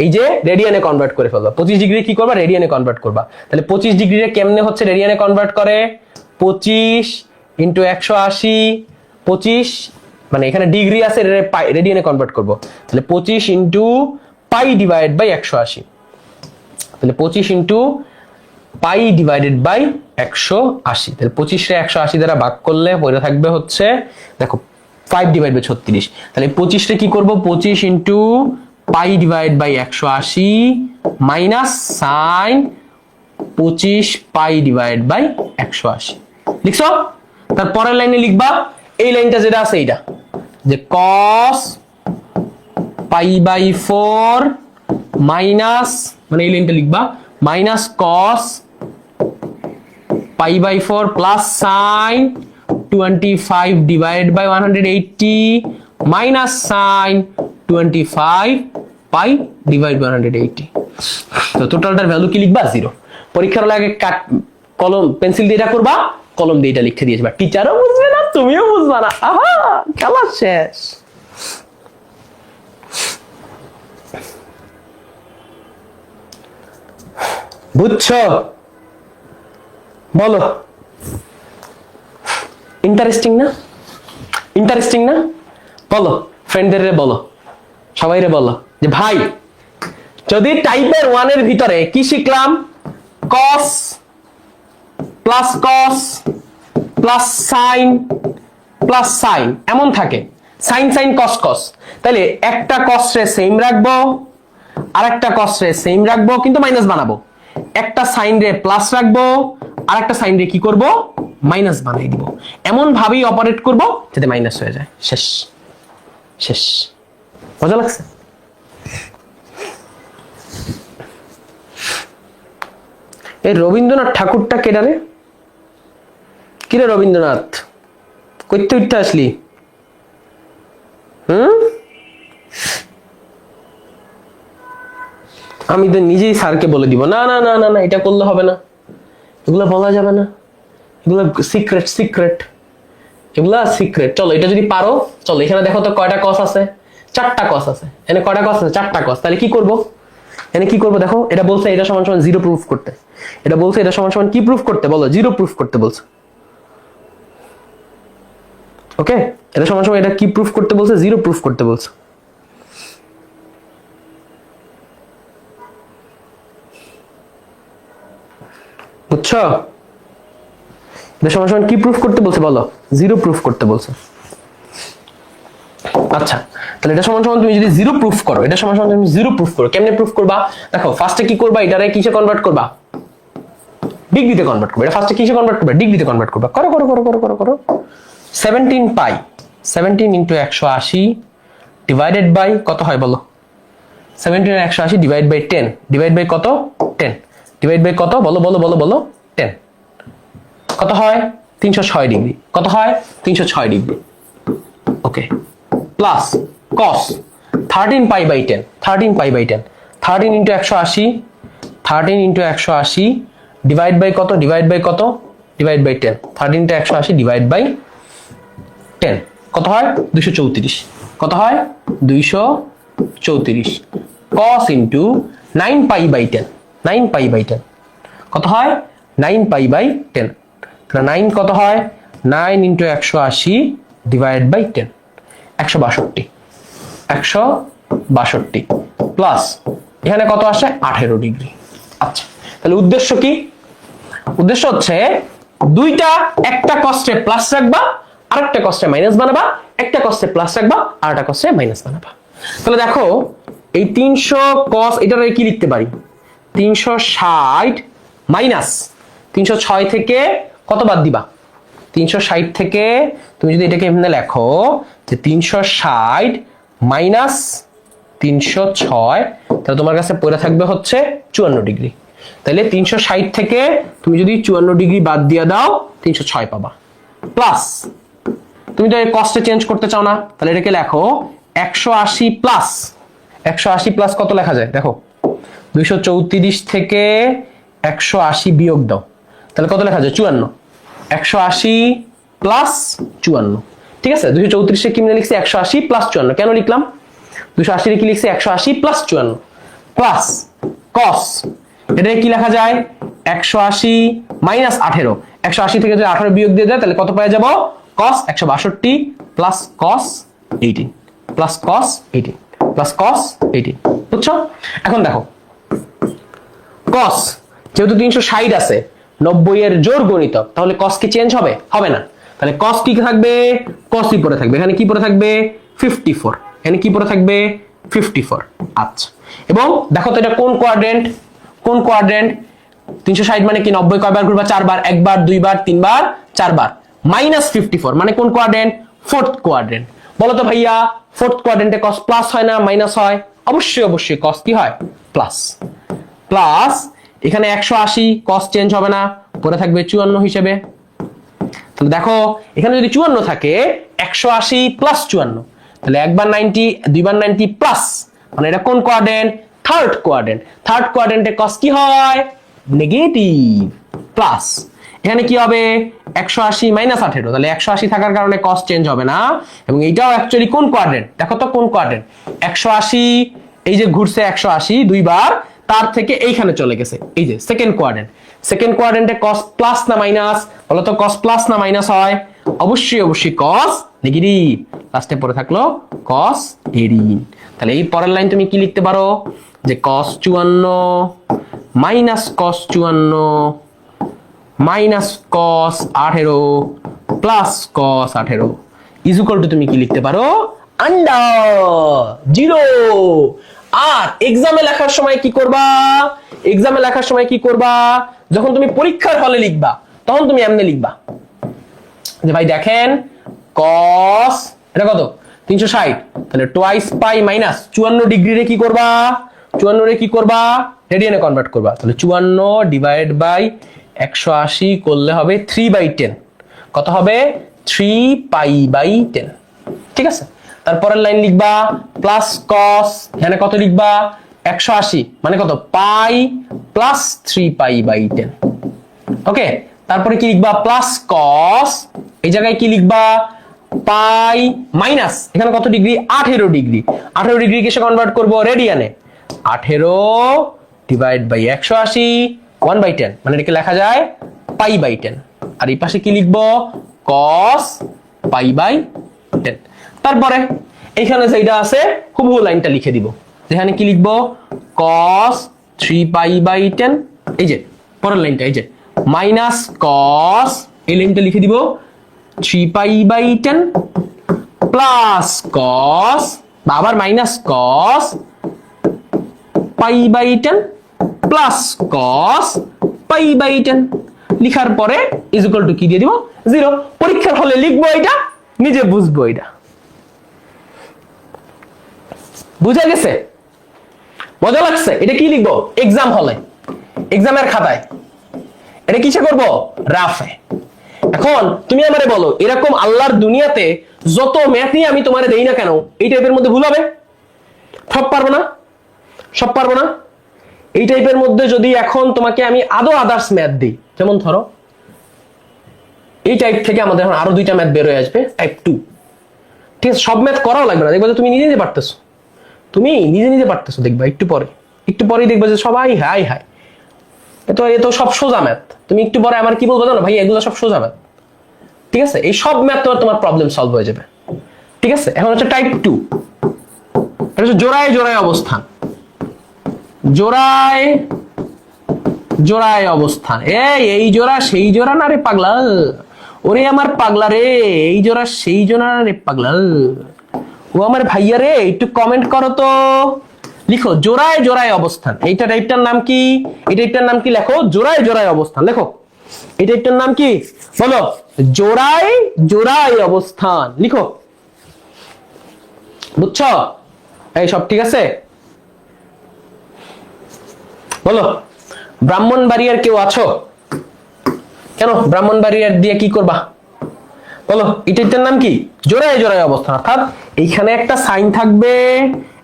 এই যে রেডিয়ানে কনভার্ট করে ফেলবা। 25 ডিগ্রি কি করবা? রেডিয়ানে কনভার্ট করবা। তাহলে 25 ডিগ্রি কেমনে হচ্ছে রেডিয়ানে কনভার্ট করে? 25 ইনটু 180, 25 মানে এখানে ডিগ্রি আছে, রেডিয়ানে কনভার্ট করব। তাহলে 25 ইনটু পাই ডিভাইড বাই 180। তাহলে 25 ইনটু পাই ডিভাইডেড বাই 180। তাহলে 25 রে 180 দ্বারা ভাগ করলে পড়ে থাকবে হচ্ছে দেখো 5 ডিভাইড বাই 36। তাহলে 25 রে কি করব? 25 into pi divide by 180 minus sine 25 pi divide by 180 লিখছো। তারপরের লাইনে লিখবা এই লাইনটা যেটা আছে এইটা, যে cos পাই বাই 4 মাইনাস, মানে এই লাইনটা লিখবা minus cos pi by 4 plus sine 25 divide by 180 minus sine 25 pi divide by 180। তো টোটালটার ভ্যালু কি লিখবা? 0। পরীক্ষার আগে কলম পেন্সিল দিয়ে এটা করবা, কলম দিয়ে এটা লিখে দিয়ে যাবা। টিচারও বুঝবে না, তুমিও বুঝবা না। আহা, খেলা শেষ। বুঝছো? বলো ইন্টারেস্টিং না? ইন্টারেস্টিং না? বলো ফ্রেন্ডদের বলো, সবাই রে বলো যে ভাই যদি টাইপের 1 এর ভিতরে কি শিখলাম? cos plus cos plus sign plus sign এমন থাকে, সাইন সাইন cos cos, তাহলে একটা cos রে সেম রাখবো আর একটা cos রে সেম রাখবো কিন্তু মাইনাস বানাবো, একটা সাইন রে প্লাস রাখবো আর একটা সাইন রে কি করব? মাইনাস বানাই দিব। এমন ভাবেই অপারেট করব যাতে মাইনাস হয়ে যায়। শেষ শেষ। মজা লাগছে? এই রবীন্দ্রনাথ ঠাকুরটা কেডা রে? কিরে রবীন্দ্রনাথ, কইতে উঠতে আসলি? আমি তো নিজেই স্যারকে বলে দিব না না না না না এটা করলে হবে না, এগুলো বলা যাবে না, এগুলো সিক্রেট সিক্রেট, এগুলা সিক্রেট। চলো এটা যদি পারো, চলো এখানে দেখো তো কয়টা কস আছে? 4টা কস আছে। এখানে কয়টা কস আছে? 4টা কস। তাহলে কি করব? এখানে কি করব? দেখো এটা বলছে এটা সমান সমান 0 প্রুফ করতে, এটা বলছে এটা সমান সমান কি প্রুফ করতে? বলো 0 প্রুফ করতে বলছে। ওকে, এটা সমান সমান এটা কি প্রুফ করতে বলছে? 0 প্রুফ করতে বলছে। বুঝছো? এটা সমান সমান কি প্রুফ করতে বলছে? বলো 0 প্রুফ করতে বলছে। আচ্ছা, তাহলে এটা সমান সমান তুমি যদি 0 প্রুফ করো, এটা সমান সমান তুমি 0 প্রুফ করো, কেমনে প্রুফ করবা? দেখো ফার্স্টে কি করবা? এটারে কিসে কনভার্ট করবা? ডিগ্রিতে কনভার্ট করবা। এটা ফার্স্টে কিসে কনভার্ট করবা? ডিগ্রিতে কনভার্ট করবা। করো করো করো করো করো করো। 17 পাই 17 ইনটু 180 ডিভাইডেড বাই কত হয় বলো? 17 এর 180 ডিভাইড বাই 10, ডিভাইড বাই কত 10, ডিভাইড বাই কত বলো বলো বলো বলো 10, কত হয় 306 ডিগ্রি, কত হয় 306 degree. Okay, plus cos 13 pi by 10, 13 pi by 10, 13 into 180, 13 into 180 divide by কত, ডিভাইড বাই কত, divide by 10, 13 into 180 divide by 10, কত হয় 234, কত হয় 234, cos into 9 pi by 10, 9 pi by 10, কত হয় 9 পাই বাই 10, তাহলে 9 কত হয় 9 ইন্টু 180 ডিভাইড বাই 10, 162, 162 প্লাস এখানে কত আসে 18 ডিগ্রি। আচ্ছা, তাহলে উদ্দেশ্য কি? উদ্দেশ্য হচ্ছে দুইটা, একটা কস্টে প্লাস রাখবা, আরেকটা কস্টে মাইনাস বানাবা, একটা কস্টে প্লাস রাখবা, আরেকটা কস্টে মাইনাস বানাবা। তাহলে দেখো এই 300 cos, এটার কি লিখতে পারি 360 মাইনাস 306 থেকে কত বাদ দিবা, 360 থেকে তুমি যদি এটাকে এমনি লেখো যে 360 মাইনাস 306, তাহলে তোমার কাছে পড়ে থাকবে হচ্ছে 54 ডিগ্রি। তাহলে 360 থেকে তুমি যদি 54 ডিগ্রি বাদ দিয়ে দাও 306 পাবা। প্লাস তুমি তো এই কস্টে চেঞ্জ করতে চাও না, তাহলে এটাকে লেখো 180 প্লাস, 180 প্লাস কত লেখা যায় দেখো, 234 থেকে 180 বিয়োগ দাও, তাহলে কত লেখা যায় 54, 180 প্লাস 54, ঠিক আছে। 234 এ কি লিখছি 180 প্লাস 54, কেন লিখলাম 280 এ কি লিখছি 180 প্লাস 54 প্লাস cos, এটা কি লেখা যায় 180 মাইনাস 18, 180 থেকে যদি 18 বিয়োগ দিয়ে দেয় তাহলে কত পাওয়া যাব cos 162 plus cos 18 plus cos 18 plus cos 18, বুঝছো? এখন দেখো cos যেহেতু 360 আছে 90 এর জোড় গণিতক, তাহলে cos কি চেঞ্জ হবে? হবে না। তাহলে cos কি থাকবে, cos ই পড়ে থাকবে, এখানে কি পড়ে থাকবে 54, এখানে কি পড়ে থাকবে 54। আচ্ছা, এবং দেখো তো এটা কোন কোয়াড্রেন্ট, কোন কোয়াড্রেন্ট 360 মানে কি 90 কয়বার ঘুরবা, 4 বার, একবার, দুইবার, তিনবার, 4 বার, মাইনাস 54 মানে কোন কোয়াড্রেন্ট, ফোর্থ কোয়াড্রেন্ট। বলো তো ভাইয়া ফোর্থ কোয়াড্রেন্টে cos প্লাস হয় না মাইনাস হয়? অবশ্যই অবশ্যই cos কি হয় প্লাস। প্লাস এখানে 180 cos চেঞ্জ হবে না, পড়ে থাকবে 54 হিসেবে। তাহলে দেখো এখানে যদি 54 থাকে 180 প্লাস 54, তাহলে একবার 90, দুইবার 90 প্লাস, মানে এটা কোন কোয়াড্রেন্ট, থার্ড কোয়াড্রেন্ট। থার্ড কোয়াড্রেন্টে cos কি হয় নেগেটিভ। প্লাস এখানে কি হবে 180 মাইনাস 18, তাহলে 180 থাকার কারণে cos চেঞ্জ হবে না, এবং এইটাও অ্যাকচুয়ালি কোন কোয়াড্রেন্ট দেখো তো কোন কোয়াড্রেন্ট, 180 এই যে ঘুরছে 180 দুইবার, তার থেকে এইখানে চলে গেছে, এই যে সেকেন্ড কোয়াড্রেন্ট। সেকেন্ড কোয়াড্রেন্টে cos প্লাস না মাইনাস, বলো তো cos প্লাস না মাইনাস হয়? অবশ্যই অবশ্যই cos নেগেটিভ, লাস্টে পড়ে থাকলো cos 18। তাহলে এই পরের লাইন তুমি কি লিখতে পারো যে cos 54 minus cos 54 minus cos 18 plus cos 18 is equal two তুমি কি লিখতে পারো আন্ডার 0। আর এক্সামে লেখার সময় কি করবা, এক্সামে লেখার সময় কি করবা, যখন তুমি পরীক্ষার হলে লিখবা তখন তুমি এমনি লিখবা যে ভাই দেখেন cos এটা কত 360, তাহলে টোয়াইস পাই মাইনাস 54 ডিগ্রি রে কি করবা, 54 রে কি করবা রেডিয়ানে কনভার্ট করবা, তাহলে 54 ডিভাইড বাই 180 করলে হবে 3/10, কত হবে 3π/10, ঠিক আছে। তারপরের লাইন লিখবা প্লাস cos, এখানে কত লিখবা 180 মানে কত পাই প্লাস 3π/10, ওকে। তারপরে কি লিখবা প্লাস cos, এই জায়গায় কি লিখবা পাই মাইনাস এখানে কত ডিগ্রি 18 ডিগ্রি, 18 ডিগ্রি কিসে কনভার্ট করব রেডিয়ানে, 18 ডিভাইড বাই 180 1/10, মানে এটাকে লেখা যায় π/10। আর এই পাশে কি লিখবো cos π/10। তারপরে এখানে যেটা আছে হুবহু লাইনটা লিখে দিব, যেখানে কি লিখবো cos 3π/10, এই যে পরের লাইনটা এই যে মাইনাস cos, এই লাইনটা লিখে দিব 3π/10 প্লাস cos, আবার মাইনাস cos π/10 প্লাস cos π/10 লিখার পরে ইজ ইকুয়াল টু কি দিয়ে দিব 0। পরীক্ষার হলে লিখবো এটা, নিজে বুঝবো এটা। বুঝা গেছে? মজা লাগছে? এটা কি লিখবো এক্সাম হলে, এক্সামের খাতায়। এটা কিসে করবো? রাফে। এখন তুমি আমারে বলো, এরকম আল্লাহর দুনিয়াতে যত ম্যাথই আমি তোমারে দেই না কেন, এই টাইপের মধ্যে ভুল হবে? সব পারবো না, সব পারবো না। এই টাইপের মধ্যে যদি এখন তোমাকে আমি আদৌ আদার্স ম্যাথ দিই, যেমন ধরো এই টাইপ থেকে আমাদের এখন আরো 2টা ম্যাথ বের হয়ে আসবে, টাইপ 2। ঠিক আছে, সব ম্যাথ করাও লাগবে না, দেখবা যে তুমি নিজে নিজে পারতেছো, তুমি নিজে নিজে পারতেছো। দেখবা একটু পরে, একটু পরেই দেখবা যে সবাই হাই হাই, এ তো সব সোজা ম্যাথ। তুমি একটু পরে আমার কি বলবো জানো, ভাই এগুলো সব সোজা ম্যাথ। ঠিক আছে, এই সব ম্যাথ তোমার প্রবলেম সলভ হয়ে যাবে। ঠিক আছে, এখন হচ্ছে টাইপ 2, এটা হচ্ছে জোড়ায় জোড়ায় অবস্থান, জোড়ায় জোড়ায় অবস্থান। এই জোড়া সেই জোড়া না রে পাগলা, ওরে আমার পাগলা রে, এই জোড়া সেই জোড়া না রে পাগলা, ও আমার ভাইয়া রে, একটু কমেন্ট করো তো, লিখো জোড়ায় জোড়ায় অবস্থান। এইটা টাইপটার নাম কি? এই টাইপটার নাম কি? লেখো জোড়ায় জোড়ায় অবস্থান, লেখো এই টাইপটার নাম কি? বলো জোড়ায় জোড়ায় অবস্থান, লিখো। বুঝছো? এই সব ঠিক আছে? বলো ব্রাহ্মণবাড়িয়ার কেউ আছো? কেন ব্রাহ্মণবাড়িয়ার দিয়ে কি করবা? বলো এটার নাম কি? জোড়ায় জোড়ায় অবস্থান। অর্থাৎ এইখানে একটা সাইন থাকবে,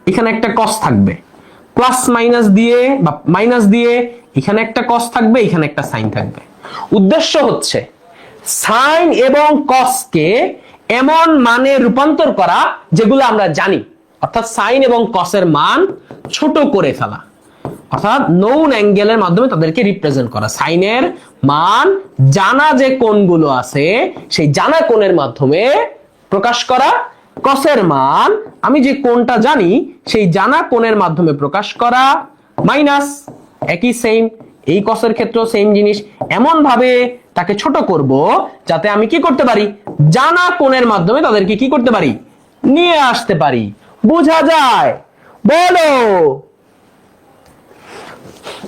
এখানে একটা কস থাকবে, প্লাস মাইনাস দিয়ে বা মাইনাস দিয়ে, এখানে একটা কস থাকবে, এখানে একটা সাইন থাকবে। উদ্দেশ্য হচ্ছে সাইন এবং কসকে এমন মানে রূপান্তর করা যেগুলো আমরা জানি, অর্থাৎ সাইন এবং কসের মান ছোট করে ফেলা, অর্থাৎ নৌন অ্যাঙ্গেলের মাধ্যমে তাদেরকে রিপ্রেজেন্ট করা। সাইনের মান জানা যে কোণগুলো আছে সেই জানা কোণের মাধ্যমে প্রকাশ করা, কসের মান আমি যে কোণটা জানি সেই জানা কোণের মাধ্যমে প্রকাশ করা, মাইনাস একই সেম এই কসের ক্ষেত্রেও সেম জিনিস, এমন ভাবে তাকে ছোট করব যাতে আমি কি করতে পারি, জানা কোণের মাধ্যমে তাদেরকে কি করতে পারি, নিয়ে আসতে পারি। বোঝা যায়? বলো।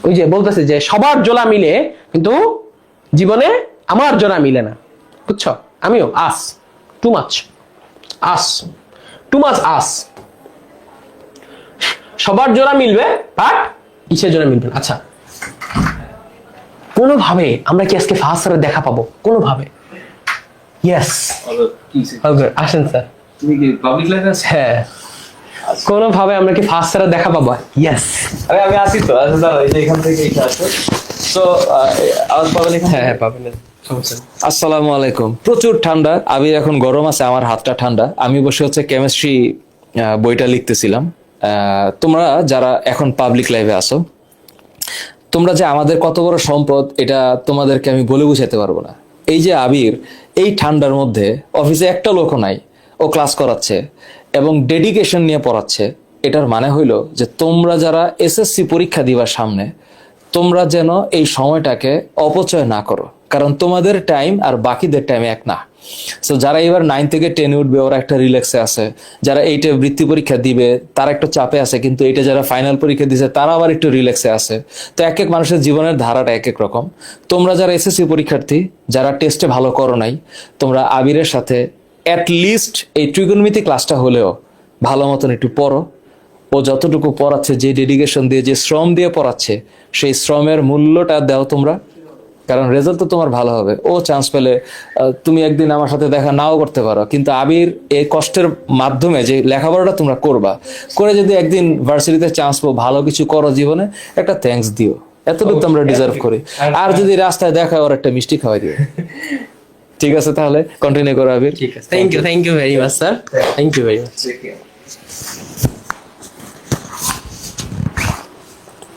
ওই যে বলতেছে যে সবার জোড়া মিলে কিন্তু জীবনে আমার জোড়া মিলে না, বুঝছো? আমিও as too much, as too much, as সবার জোড়া মিলবে বাট কিসের জোড়া মিলবে? আচ্ছা, কোনোভাবে আমরা কি আজকে ফাহাদ স্যারের দেখা পাবো? কোনোভাবে? ইয়েস, আসেন স্যার। তুমি কি পাবলিক লাইফে আছো? হ্যাঁ, কোনোভাবে আমরা কি ফাহাদ স্যারের দেখা পাবো? ইয়েস। আরে আমি আসি তো, আচ্ছা দাঁড়াও, এই যে এখান থেকে এটা আসো তো, আওয়াজ পাবেন এখানে? হ্যাঁ হ্যাঁ পাবেন, সমস্যা নেই। আসসালামু আলাইকুম। প্রচুর ঠান্ডা, আবির এখন গরম আছে, আমার হাতটা ঠান্ডা। আমি বসে হচ্ছে কেমিস্ট্রি বইটা লিখতেছিলাম। তোমরা যারা এখন পাবলিক লাইভে আসো, তোমরা যে আমাদের কত বড় সম্পদ এটা তোমাদেরকে আমি বলে বুঝাতে পারবো না। এই যে আবির এই ঠান্ডার মধ্যে অফিসে একটা লোকও নাই, ও ক্লাস করাচ্ছে এবং ডেডিকেশন নিয়ে পড়াচ্ছে। এটার মানে হইলো যে তোমরা যারা এসএসসি পরীক্ষা দিবার সামনে, তোমরা যেন এই সময়টাকে অপচয় না করো, কারণ তোমাদের টাইম আর বাকিদের টাইম এক না। সো যারা এবার 9 থেকে 10 উঠবে ওরা একটা রিল্যাক্সে আছে, যারা এইটা বৃত্তি পরীক্ষা দিবে তারা একটু চাপে আছে, কিন্তু এটা যারা ফাইনাল পরীক্ষা দিছে তারা আবার একটু রিল্যাক্সে আছে। তো এক এক মানুষের জীবনের ধারাটা এক এক রকম। তোমরা যারা এসএসসি পরীক্ষার্থী, যারা টেস্টে ভালো করো নাই, তোমরা আবিরের সাথে অ্যাটলিস্ট এই ট্রিগোনোমেট্রি ক্লাসটা হলেও ভালো মতন একটু পড়ো। ও যতটুকু পড়াচ্ছে, যে ডেডিকেশন দিয়ে, যে শ্রম দিয়ে পড়াচ্ছে, সেই শ্রমের মূল্যটা দাও তোমরা, কারণ রেজাল্ট তো তোমার ভালো হবে। ও চান্স পেলে তুমি একদিন আমার সাথে দেখা নাও করতে পারো, কিন্তু আবির এই কষ্টের মাধ্যমে যে লেখাপড়াটা তোমরা করবা, করে যদি একদিন ভার্সিটিতে চান্স পাও, ভালো কিছু করো জীবনে, একটা থ্যাঙ্কস দিও। এতটুকু আমরা ডিজার্ভ করি। আর যদি রাস্তায় দেখা, ওর একটা মিষ্টি খাওয়াই দিও। ঠিক আছে, তাহলে কন্টিনিউ করো আবির। ঠিক আছে, thank you very much sir, thank you very much.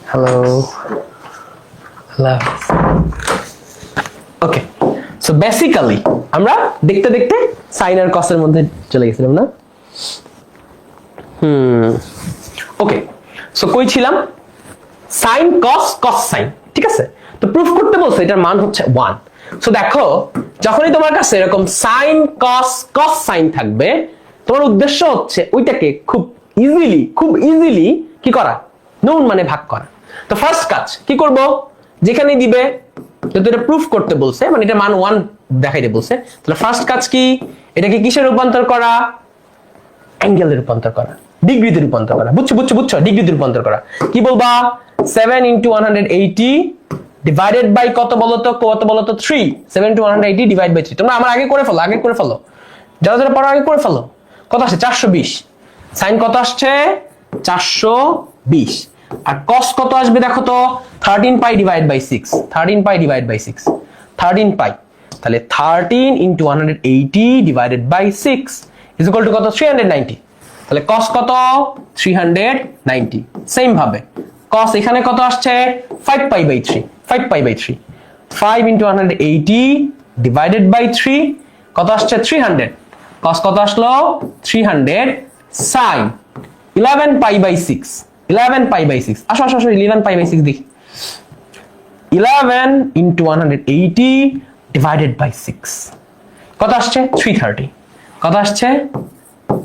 Hello, okay. So basically আমরা দেখতে দেখতে সাইন আর কসের মধ্যে চলে গেছিলাম না? ওকে, সো কই ছিলাম? সাইন কস, কস সাইন, ঠিক আছে? তো প্রুফ করতে বলছে এটার মান হচ্ছে 1। সো দেখো, যখনই তোমার কাছে এরকম সাইন কস, কস সাইন থাকবে, তোমার উদ্দেশ্য হচ্ছে ওইটাকে খুব ইজিলি কি করা, নৌন মানে ভাগ করা। তো ফার্স্ট কাজ কি করব, যেখানে দিবে, যেহেতু এটা প্রুফ করতে বলছে, মানে এটা মান 1 দেখাইতে বলছে, তাহলে ফার্স্ট কাজ কি, এটাকে কিসে রূপান্তর করা, অ্যাঙ্গেলে রূপান্তর করা। ডিগ্রিতে রূপান্তর করা। বুঝছো ডিগ্রিতে রূপান্তর করা। কি বলবা 7 × 180 ডিভাইডেড বাই কত বলতো 3। 7 × 180 ডিভাইড বাই 3। তোমরা আমার আগে করে ফেলো যারা যারা পড়ো আগে করে ফেলো। কত আসছে 420। সাইন কত আসছে 420। আর কস কত আসবে দেখো তো 13 pi divide by 6। 13 pi divide by 6 13 pi. তাহলে 13 × 180 divided by 6 is equal to কত 390। তাহলে cos কত 390। সেম ভাবে cos এখানে কত আসছে 5 pi by 3। 5 pi by 3 5 × 180 divided by 3 কত আসছে 300। cos কত আসলো 300। sin 11 pi by 6। 11 pi by 6 আসো 11 পাই বাই 6 দেখি। 11 × 180 ডিভাইডেড বাই 6 কত আসছে 330। কত আসছে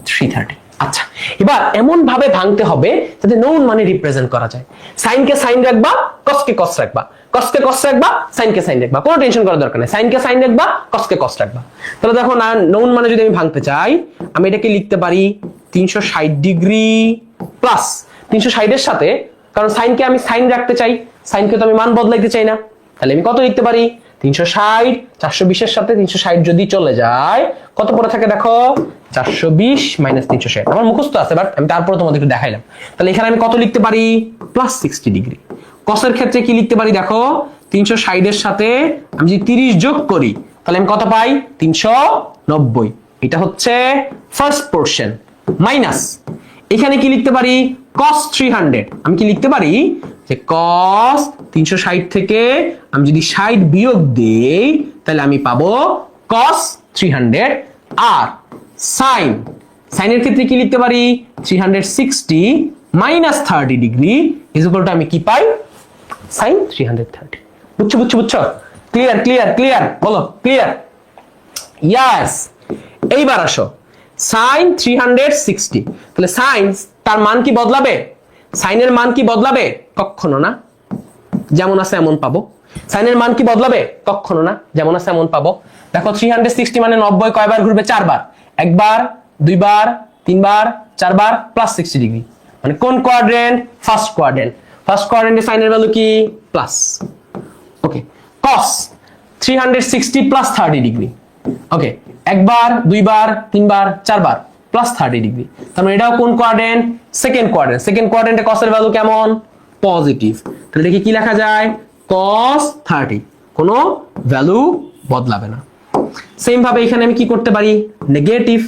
330। আচ্ছা, এবার এমন ভাবে ভাঙতে হবে যাতে নৌন মানে রিপ্রেজেন্ট করা যায়। সাইন কে সাইন রাখবা, কস কে কস রাখবা, কস কে কস রাখবা, সাইন কে সাইন রাখবা, কোনো টেনশন করার দরকার নেই। সাইন কে সাইন রাখবা, কস কে কস রাখবা। তাহলে দেখো না নৌন মানে যদি আমি ভাঙতে চাই আমি এটাকে লিখতে পারি 360 ডিগ্রি প্লাস 360 এর সাথে, কারণ সাইনকে আমি সাইন রাখতে চাই, সাইনকে তো আমি মান বদলাইতে চাই না। তাহলে আমি কত লিখতে পারি 360 420 এর সাথে 360 যদি চলে যায় কত পড়ে থাকে দেখো 420 মাইনাস 360। আমার মুখস্থ আছে বাট আমি তারপরে তোমাদের একটু দেখাইলাম। তাহলে এখানে আমি কত লিখতে পারি প্লাস 60 ডিগ্রি। কসের ক্ষেত্রে কি লিখতে পারি দেখো 360 এর সাথে আমি যদি 30 যোগ করি তাহলে আমি কত পাই 390। এটা হচ্ছে ফার্স্ট পোরশন মাইনাস এখানে কি লিখতে পারি cos 300। আমি কি লিখতে পারি যে cos 360 থেকে আমি যদি 60 বিয়োগ দেই তাহলে আমি পাবো cos 300। আর sin এর ক্ষেত্রে কি লিখতে পারি 360 minus 30 degree is equal two আমি কি পাই sin 330। বুঝছো ক্লিয়ার বলো ক্লিয়ার। ইয়েস। এইবার আসো sin 360। তাহলে sin তার মান কি বদলাবে? সাইনের মান কি বদলাবে? কখনো না, যেমন আছে এমন পাবো। সাইনের মান কি বদলাবে? কখনো না, যেমন আছে এমন পাবো। দেখো 360 মানে 90 কয়বার ঘুরবে? 4 বার। একবার, দুইবার, তিনবার, 4 বার প্লাস 60 ডিগ্রি। মানে কোন কোয়াড্রেন্ট? First quadrant. ফার্স্ট কোয়াড্রেন্টে সাইনের ভ্যালু কি প্লাস। ওকে, cos 360 প্লাস 30 ডিগ্রি। ওকে, একবার, দুইবার, তিনবার, 4 বার প্লাস 30 ডিগ্রি। তার মানে এটাও কোন কোয়াড্রেন্ট? Second quadrant. সেকেন্ড কোয়াড্রেন্টে cos এর ভ্যালু কেমন? পজিটিভ। তাহলে দেখি কি লেখা যায় cos 30, কোনো ভ্যালু বদলাবে না। সেম ভাবে এখানে আমি কি করতে পারি নেগেটিভ।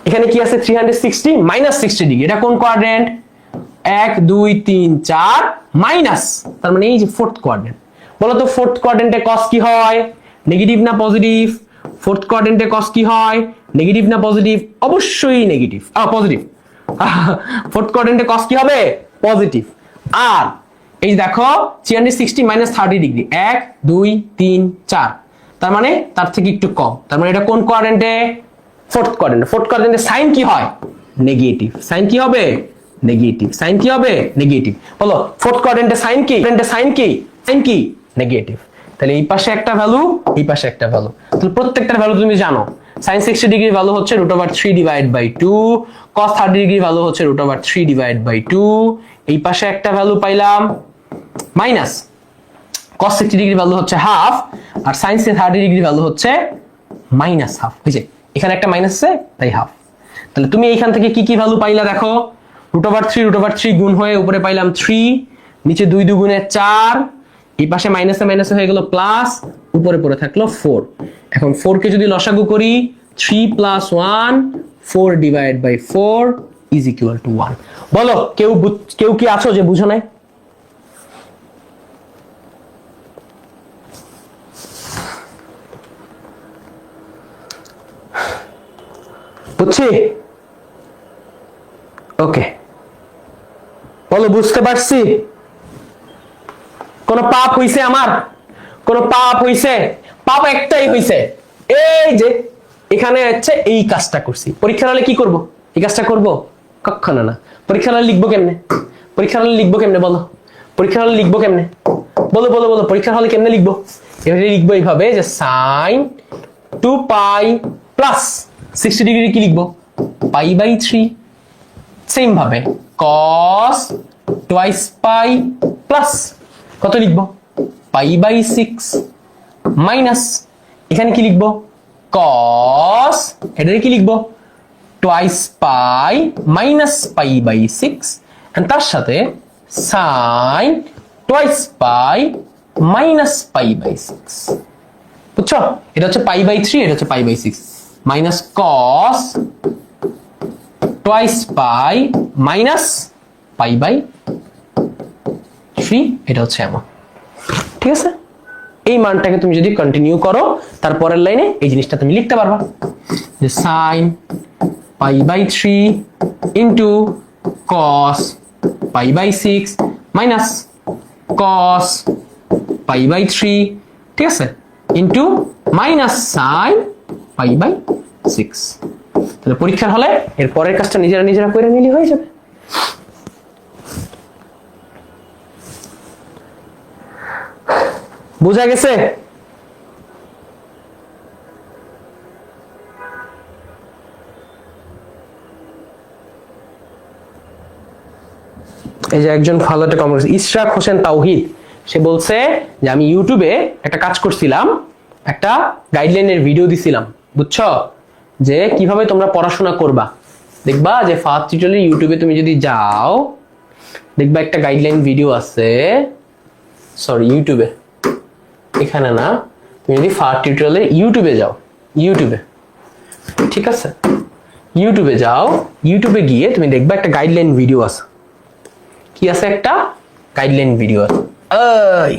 এখানে কি আছে 360 মাইনাস 60 ডিগ্রি। এটা কোন কোয়াড্রেন্ট? 1 2 3 4 মাইনাস, তার মানে এই যে ফোর্থ কোয়াড্রেন্ট। বলো তো ফোর্থ কোয়াড্রেন্টে cos কি হয়? নেগেটিভ না পজিটিভ? ফোর্থ কোয়াড্রেন্টে cos কি হয়? নেগেটিভ না পজিটিভ? অবশ্যই নেগেটিভ, পজিটিভ। ফোর্থ কোয়াড্রেন্টে cos কি হবে? পজিটিভ। আর এই দেখো 360 মাইনাস 30 ডিগ্রি 1 2 3 4, তার মানে তার থেকে একটু কম। তার মানে এটা কোন কোয়াড্রেন্টে? ফোর্থ কোয়াড্রেন্টে। ফোর্থ কোয়াড্রেন্টে সাইন কি হয়? নেগেটিভ। সাইন কি হবে? নেগেটিভ। সাইন কি হবে? নেগেটিভ। বলো ফোর্থ কোয়াড্রেন্টে সাইন কি? সাইন কি? সাইন কি? নেগেটিভ। তাহলে এই পাশে একটা ভ্যালু, এই পাশে একটা ভ্যালু। তাহলে প্রত্যেকটার ভ্যালু তুমি জানো। sin 60 ডিগ্রি ভ্যালু হচ্ছে √3 divide by 2, cos 30 degree value হচ্ছে √3 ডিভাইড বাই 2। এই পাশে একটা ভ্যালু পাইলাম মাইনাস cos 60 ডিগ্রি ভ্যালু হচ্ছে হাফ, আর sin 30 ডিগ্রি ভ্যালু হচ্ছে মাইনাস হাফ। এই যে এখানে একটা মাইনাস আছে তাই হাফ। তাহলে তুমি এইখান থেকে কি কি ভ্যালু পাইলা দেখো, √3 গুণ হয়ে উপরে পাইলাম 3, নিচে 2 2 4, এই পাশে মাইনাসে মাইনাসে হয়ে গেল প্লাস, উপরে পড়ে থাকলো 4। এখন 4 কে যদি লসাগু করি 3 + 1 4 divide by 4 is equal to 1। বলো কেউ কি আছো যে বুঝো নাই? বুঝছি? ওকে, বলো বুঝতে পারছি? কোন পাপ হইছে আমার? কোন পাপ হইছে? পাপ একটাই হইছে, এই যে এখানে হচ্ছে এই কাজটা করছি। পরীক্ষার হলে কি করব? এই কাজটা করব? কখনো না। পরীক্ষার হলে লিখবো কেমনে? পরীক্ষার হলে লিখবো কেমনে বলো? পরীক্ষার হলে লিখবো কেমনে? বলো বলো বলো, পরীক্ষার হলে কেমনে লিখবো? এভাবে লিখবো, এইভাবে যে sin 2π প্লাস 60 ডিগ্রি কি লিখবো? π/3 সেম ভাবে cos twice পাই প্লাস কত লিখবো π/6 মাইনাস এখানে কি লিখবো cos এটারে কি লিখবো twice পাই মাইনাস π/6 এন্ড তার সাথে sin twice পাই মাইনাস π/6 বুঝছো এটা হচ্ছে π/3 এটা হচ্ছে π/6 মাইনাস cos twice পাই মাইনাস π/3 এটা হচ্ছে এমন ঠিক আছে এই মানটাকে তুমি যদি কন্টিনিউ করো তারপরের লাইনে এই জিনিসটা তুমি লিখতে পারবা যে sin π/3 into cos π/6 minus cos π/3 ঠিক আছে ইনটু মাইনাস sin π/6 তাহলে পরীক্ষার হলে এর পরের কাজটা নিজেরা নিজেরা করে নিলে হয়ে যাবে বুঝা গেছে এই যে একজন ফলোতে কমেন্ট ইশরাক হোসেন তাওহীদ সে বলছে যে আমি ইউটিউবে একটা কাজ করছিলাম একটা গাইডলাইনের ভিডিও দিছিলাম বুঝছো যে কিভাবে তোমরা পড়াশোনা করবা দেখবা যে ফার্স্ট টিউটোরিয়াল ইউটিউবে তুমি যদি যাও দেখবা একটা গাইডলাইন ভিডিও আছে সরি ইউটিউবে এখানে না তুমি যদি ফার্স্ট টিউটোরিয়ালে ইউটিউবে যাও ইউটিউবে ঠিক আছে ইউটিউবে যাও ইউটিউবে গিয়ে তুমি দেখবা একটা গাইডলাইন ভিডিও আছে কি আছে একটা গাইডলাইন ভিডিও আছে এই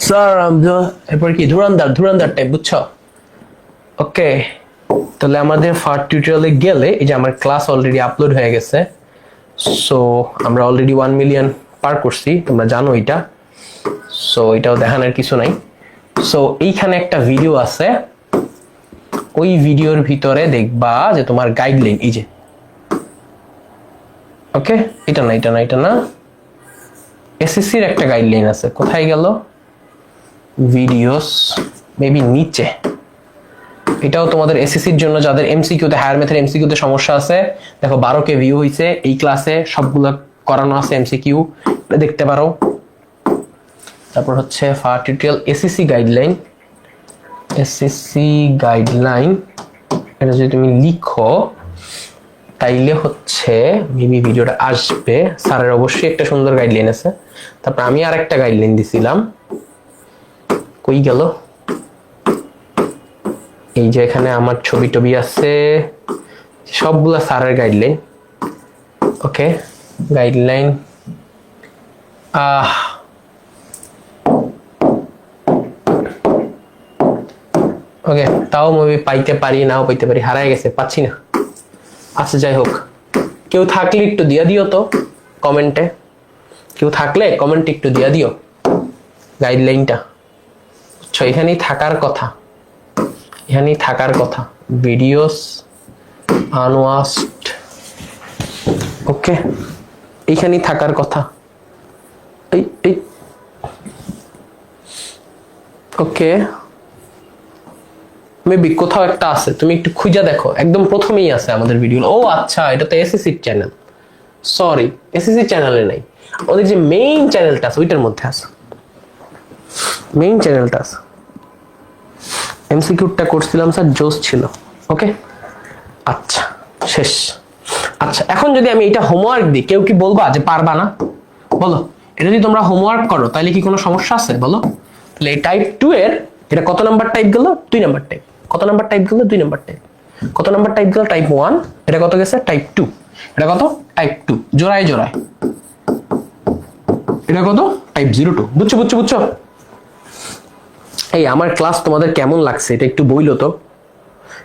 স্যার এরপর কি ধুরন্ধর টাইপ বুঝছো ওকে তাহলে আমাদের ফার্স্ট টিউটোরিয়ালে গেলে এই যে আমার ক্লাস অলরেডি আপলোড হয়ে গেছে সো আমরা অলরেডি 1 মিলিয়ন পার করছি তোমরা জানো এটা সো এটাও দেখানোর কিছু নাই সো এইখানে একটা ভিডিও আছে ওই ভিডিওর ভিতরে দেখবা যে তোমার গাইডলাইন এই যে ওকে এটা না এসএসসির একটা গাইডলাইন আছে কোথায় গেল ভিডিওস মেবি নিচে এটাও তোমাদের এসএসসির জন্য যাদের এমসিকিউ তে হায়ার ম্যাথের এমসিকিউ তে সমস্যা আছে দেখো 12 কে ভিউ হইছে এই ক্লাসে সবগুলো করানো আছে এমসিকিউ দেখতে পারো তারপর হচ্ছে ফার্স্ট টিউটোরিয়াল এসএসসি গাইডলাইন এটা যদি তুমি লিখো তাইলে হচ্ছে মেবি ভিডিওটা আসবে স্যারের অবশ্যই একটা সুন্দর গাইডলাইন আছে তারপর আমি আরেকটা গাইডলাইন দিছিলাম কই গেল এই যে এখানে আমার ছবি টবি আছে সবগুলা স্যারের গাইডলাইন ওকে গাইডলাইন ওকে তাও মুভি পাইতে পারি নাও পাইতে পারি হারাই গেছে পাচ্ছি না আচ্ছা যাই হোক কেউ থাকলে একটু দিয়া দিও তো কমেন্টে কেউ থাকলে কমেন্টে একটু দিয়া দিও গাইডলাইনটা আচ্ছা এখানেই থাকার কথা ভিডিওস আনওয়াচড ওকে এইখানেই থাকার কথা এই ওকে মেবি কোথাও একটা আছে তুমি একটু খুঁজে দেখো একদম প্রথমেই আছে আমাদের ভিডিও ও আচ্ছা এটা তো এসএসসি চ্যানেল সরি এসএসসি চ্যানেলে নাই ওদের যে মেইন চ্যানেলটা আছে ওইটার মধ্যে আছে মেইন চ্যানেলটা আছে এমসিকিউটা করছিলাম স্যার জোস ছিল ওকে আচ্ছা শেষ আচ্ছা এখন যদি আমি এটা হোমওয়ার্ক দিই কেউ কি বলবা যে পারবা না বলো এটা যদি তোমরা হোমওয়ার্ক করো তাহলে কি কোনো সমস্যা আছে বলো তাহলে এই টাইপ 2 এর এটা কত নাম্বার টাইপ গেল 2 নাম্বার টাইপ কত নাম্বার টাইপ গেল 2 নাম্বার টাইপ কত নাম্বার টাইপ গেল টাইপ 1 এটা কত গেছে টাইপ 2 এটা কত টাইপ 2 জোড়ায় এটা কত টাইপ 02 বুঝছো এই আমার ক্লাস তোমাদের কেমন লাগছে এটা একটু বইলো তো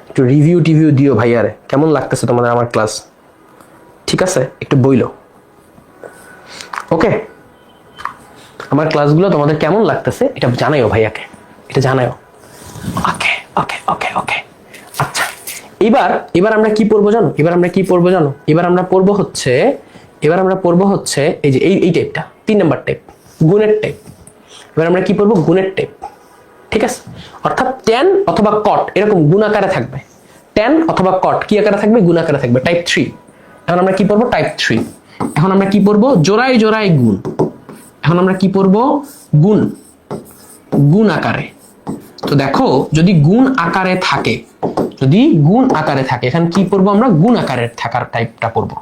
একটু রিভিউ দিও ভাইয়ারে কেমন লাগতেছে তোমাদের আমার ক্লাস ঠিক আছে একটু বইলো ওকে আমার ক্লাসগুলো তোমাদের কেমন লাগতেছে এটা জানাইও ভাইয়াকে এটা জানাইও ওকে আচ্ছা এবার আমরা কি পড়বো জানো এবার আমরা পড়বো হচ্ছে এই যে এই টাইপটা 3 নাম্বার টাইপ গুণের টাইপ এবার আমরা কি পড়বো গুণের টাইপ ঠিক আছে অর্থাৎ tan অথবা cot এরকম গুণ আকারে থাকবে tan অথবা cot কি আকারে থাকবে গুণ আকারে থাকবে টাইপ 3 এখন আমরা কি পড়বো? টাইপ 3। এখন আমরা কি পড়বো? জোড়ায় জোড়ায় গুণ। এখন আমরা কি পড়বো? গুণ, গুণ আকারে। তো দেখো যদি গুণ আকারে থাকে, যদি গুণ আকারে থাকে, এখানে কি পড়বো আমরা? গুণ আকারে থাকার টাইপটা পড়বো।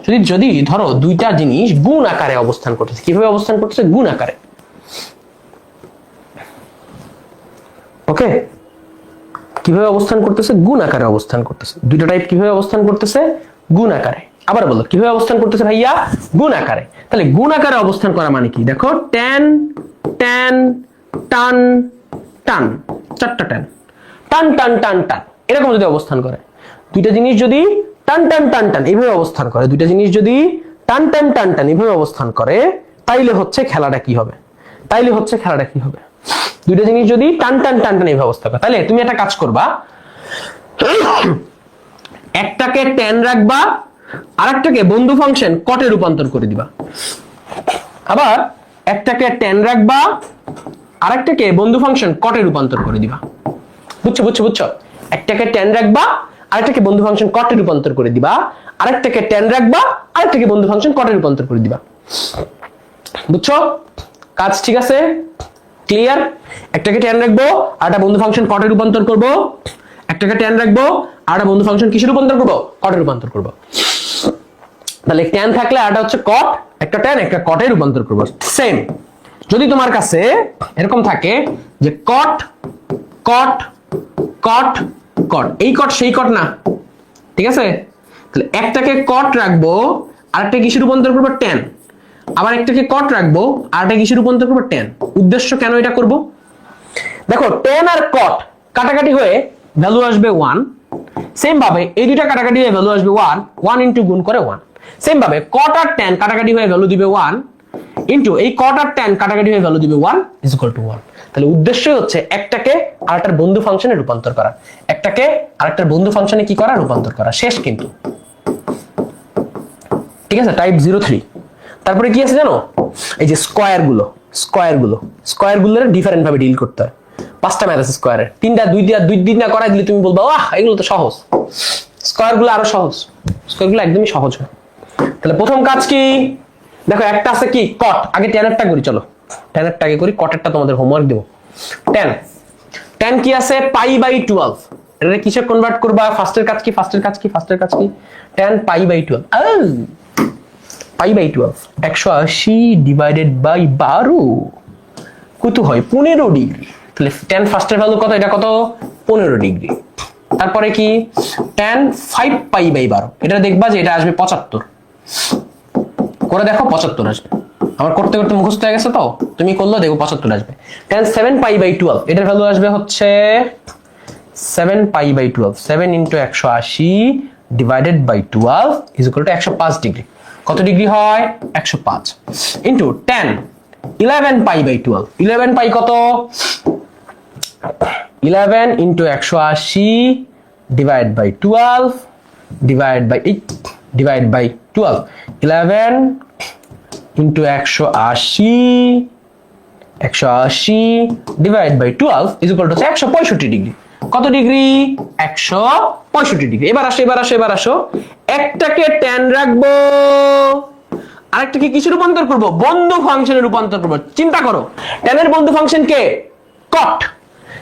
যদি যদি ধরো দুইটা জিনিস গুণ আকারে অবস্থান করতেছে, কিভাবে অবস্থান করতেছে? গুণ আকারে। ওকে, কিভাবে অবস্থান করতেছে? গুণ আকারে অবস্থান করতেছে। দুইটা টাইপ কিভাবে অবস্থান করতেছে? গুণ আকারে। আবার বলো কিভাবে অবস্থান করতেছে ভাইয়া? গুণ আকারে। তাহলে গুণ আকারে অবস্থান করা মানে কি? দেখো ট্যান ট্যান টান টান, চারটা ট্যান, টান টান টান টান, এরকম যদি অবস্থান করে, দুইটা জিনিস যদি টান টান টান টান এইভাবে অবস্থান করে, দুইটা জিনিস যদি টান টান টান টান এইভাবে অবস্থান করে, তাইলে হচ্ছে খেলাটা কি হবে? তাইলে হচ্ছে খেলাটা কি হবে? দুইটা জিনিস যদি টান টান টান টান এইভাবে অবস্থা করে, তাহলে তুমি একটা কাজ করবা, একটাকে ট্যান রাখবা, আরেকটাকে বন্ধু ফাংশন কটে রূপান্তর করে দিবা। আবার একটাকে ট্যান রাখবা, আরেকটাকে বন্ধু ফাংশন কটে রূপান্তর করে দিবা। বুঝছো বুঝছো বুঝছো? একটাকে ট্যান রাখবা, আরেকটাকে বন্ধু ফাংশন কটে রূপান্তর করে দিবা, আরেকটাকে ট্যান রাখবা, আরেকটাকে বন্ধু ফাংশন কটে রূপান্তর করে দিবা। বুঝছো? কাজ ঠিক আছে? ক্লিয়ার? একটাকে ট্যান রাখবো, আরেকটা বন্ধু ফাংশন কটে রূপান্তর করব, একটাকে ট্যান রাখবো, আরেকটা বন্ধু ফাংশন কিসে রূপান্তর করব? কটে রূপান্তর করব। তাহলে ট্যান থাকলে আরেকটা হচ্ছে কট, একটা ট্যান একটা কটে রূপান্তর করব। সেম যদি তোমার কাছে এরকম থাকে যে কট কট কট কট, এই কট সেই কট না, ঠিক আছে? তাহলে একটাকে কট রাখবো, আরেকটা কিসে রূপান্তর করবো? ট্যান। আবার একটাকে কট রাখবো, আরেকটা কিসে রূপান্তর করবো? ট্যান। উদ্দেশ্য কেন এটা করব? দেখো ট্যান আর কট কাটাকাটি হয়ে ভ্যালু আসবে 1, সেম ভাবে এই দুইটা কাটাকাটি হয়ে ভ্যালু আসবে 1, 1 ইনটু গুণ করে 1। সেম ভাবে কট আর ট্যান কাটাকাটি হয়ে ভ্যালু দিবে 1 ইনটু এই কট আর ট্যান কাটাকাটি হয়ে ভ্যালু দিবে 1 ইজ ইকুয়াল টু 1। তাহলে উদ্দেশ্য হচ্ছে একটাকে আরেকটার বন্ধু ফাংশনে রূপান্তর করা, একটাকে আরেকটার বন্ধু ফাংশনে কি করা? রূপান্তর করা। শেষ কিন্তু, ঠিক আছে? টাইপ 03। তারপরে কি আছে জানো? এই যে স্কয়ার গুলো, স্কয়ার গুলো, স্কয়ার গুলোর ডিফারেন্ট ভাবে ডিল করতে হয়। 5টা ম্যাথ আছে স্কয়ারের, 3টা 2 দিন না করাই দিলে তুমি বলবা ওয়াহ এগুলো তো সহজ। স্কয়ার গুলো আরো সহজ, স্কয়ার গুলো একদমই সহজ হয়। তাহলে প্রথম কাজ কি? দেখো একটা আছে কি? কট। আগে ট্যানেরটা করি, চলো ট্যানেরটা আগে করি, কটেরটা তোমাদের হোমওয়ার্ক দেবো। ট্যান, ট্যান কি আছে? Pi by 12। এটা কিসে কনভার্ট করবা? ফার্স্টের কাজ কি? ফার্স্টের কাজ কি? ফার্স্টের কাজ কি? Tan pi by 12। Pi by 12 180 divided by 12 কত হয়? 15 ডিগ্রি। তাহলে ট্যান ফার্স্টের ভ্যালু কত? এটা কত? 15 ডিগ্রি। তারপরে কি? ট্যান 5 পাই বাই 12, এটা দেখবা যে এটা আসবে 75। করে দেখো 75 আসবে। আমার করতে করতে মুখস্থ হয়ে গেছে, তো তুমি করলো দেখো 75 আসবে। ট্যান 7 পাই বাই 12, এটার ভ্যালু আসবে হচ্ছে 7 pi by 12, 7 into 180 divided by 12 is equal to 105 degree. কত ডিগ্রি হয়? 105 into tan 11 pi by 12, 11 pi কত? 11 into 180 divide by 12 divide by 8 divide by 12, 11 into 180 divide by 12 is equal to 165 degree. কত degree? 165 degree. এবার আসো এবার আসো এবার আসো, একটাকে ট্যান রাখবো, আরেকটাকে কিসে রূপান্তর করব? বন্ধু ফাংশনে রূপান্তর করব। চিন্তা করো ট্যানের বন্ধু ফাংশন কে? কট।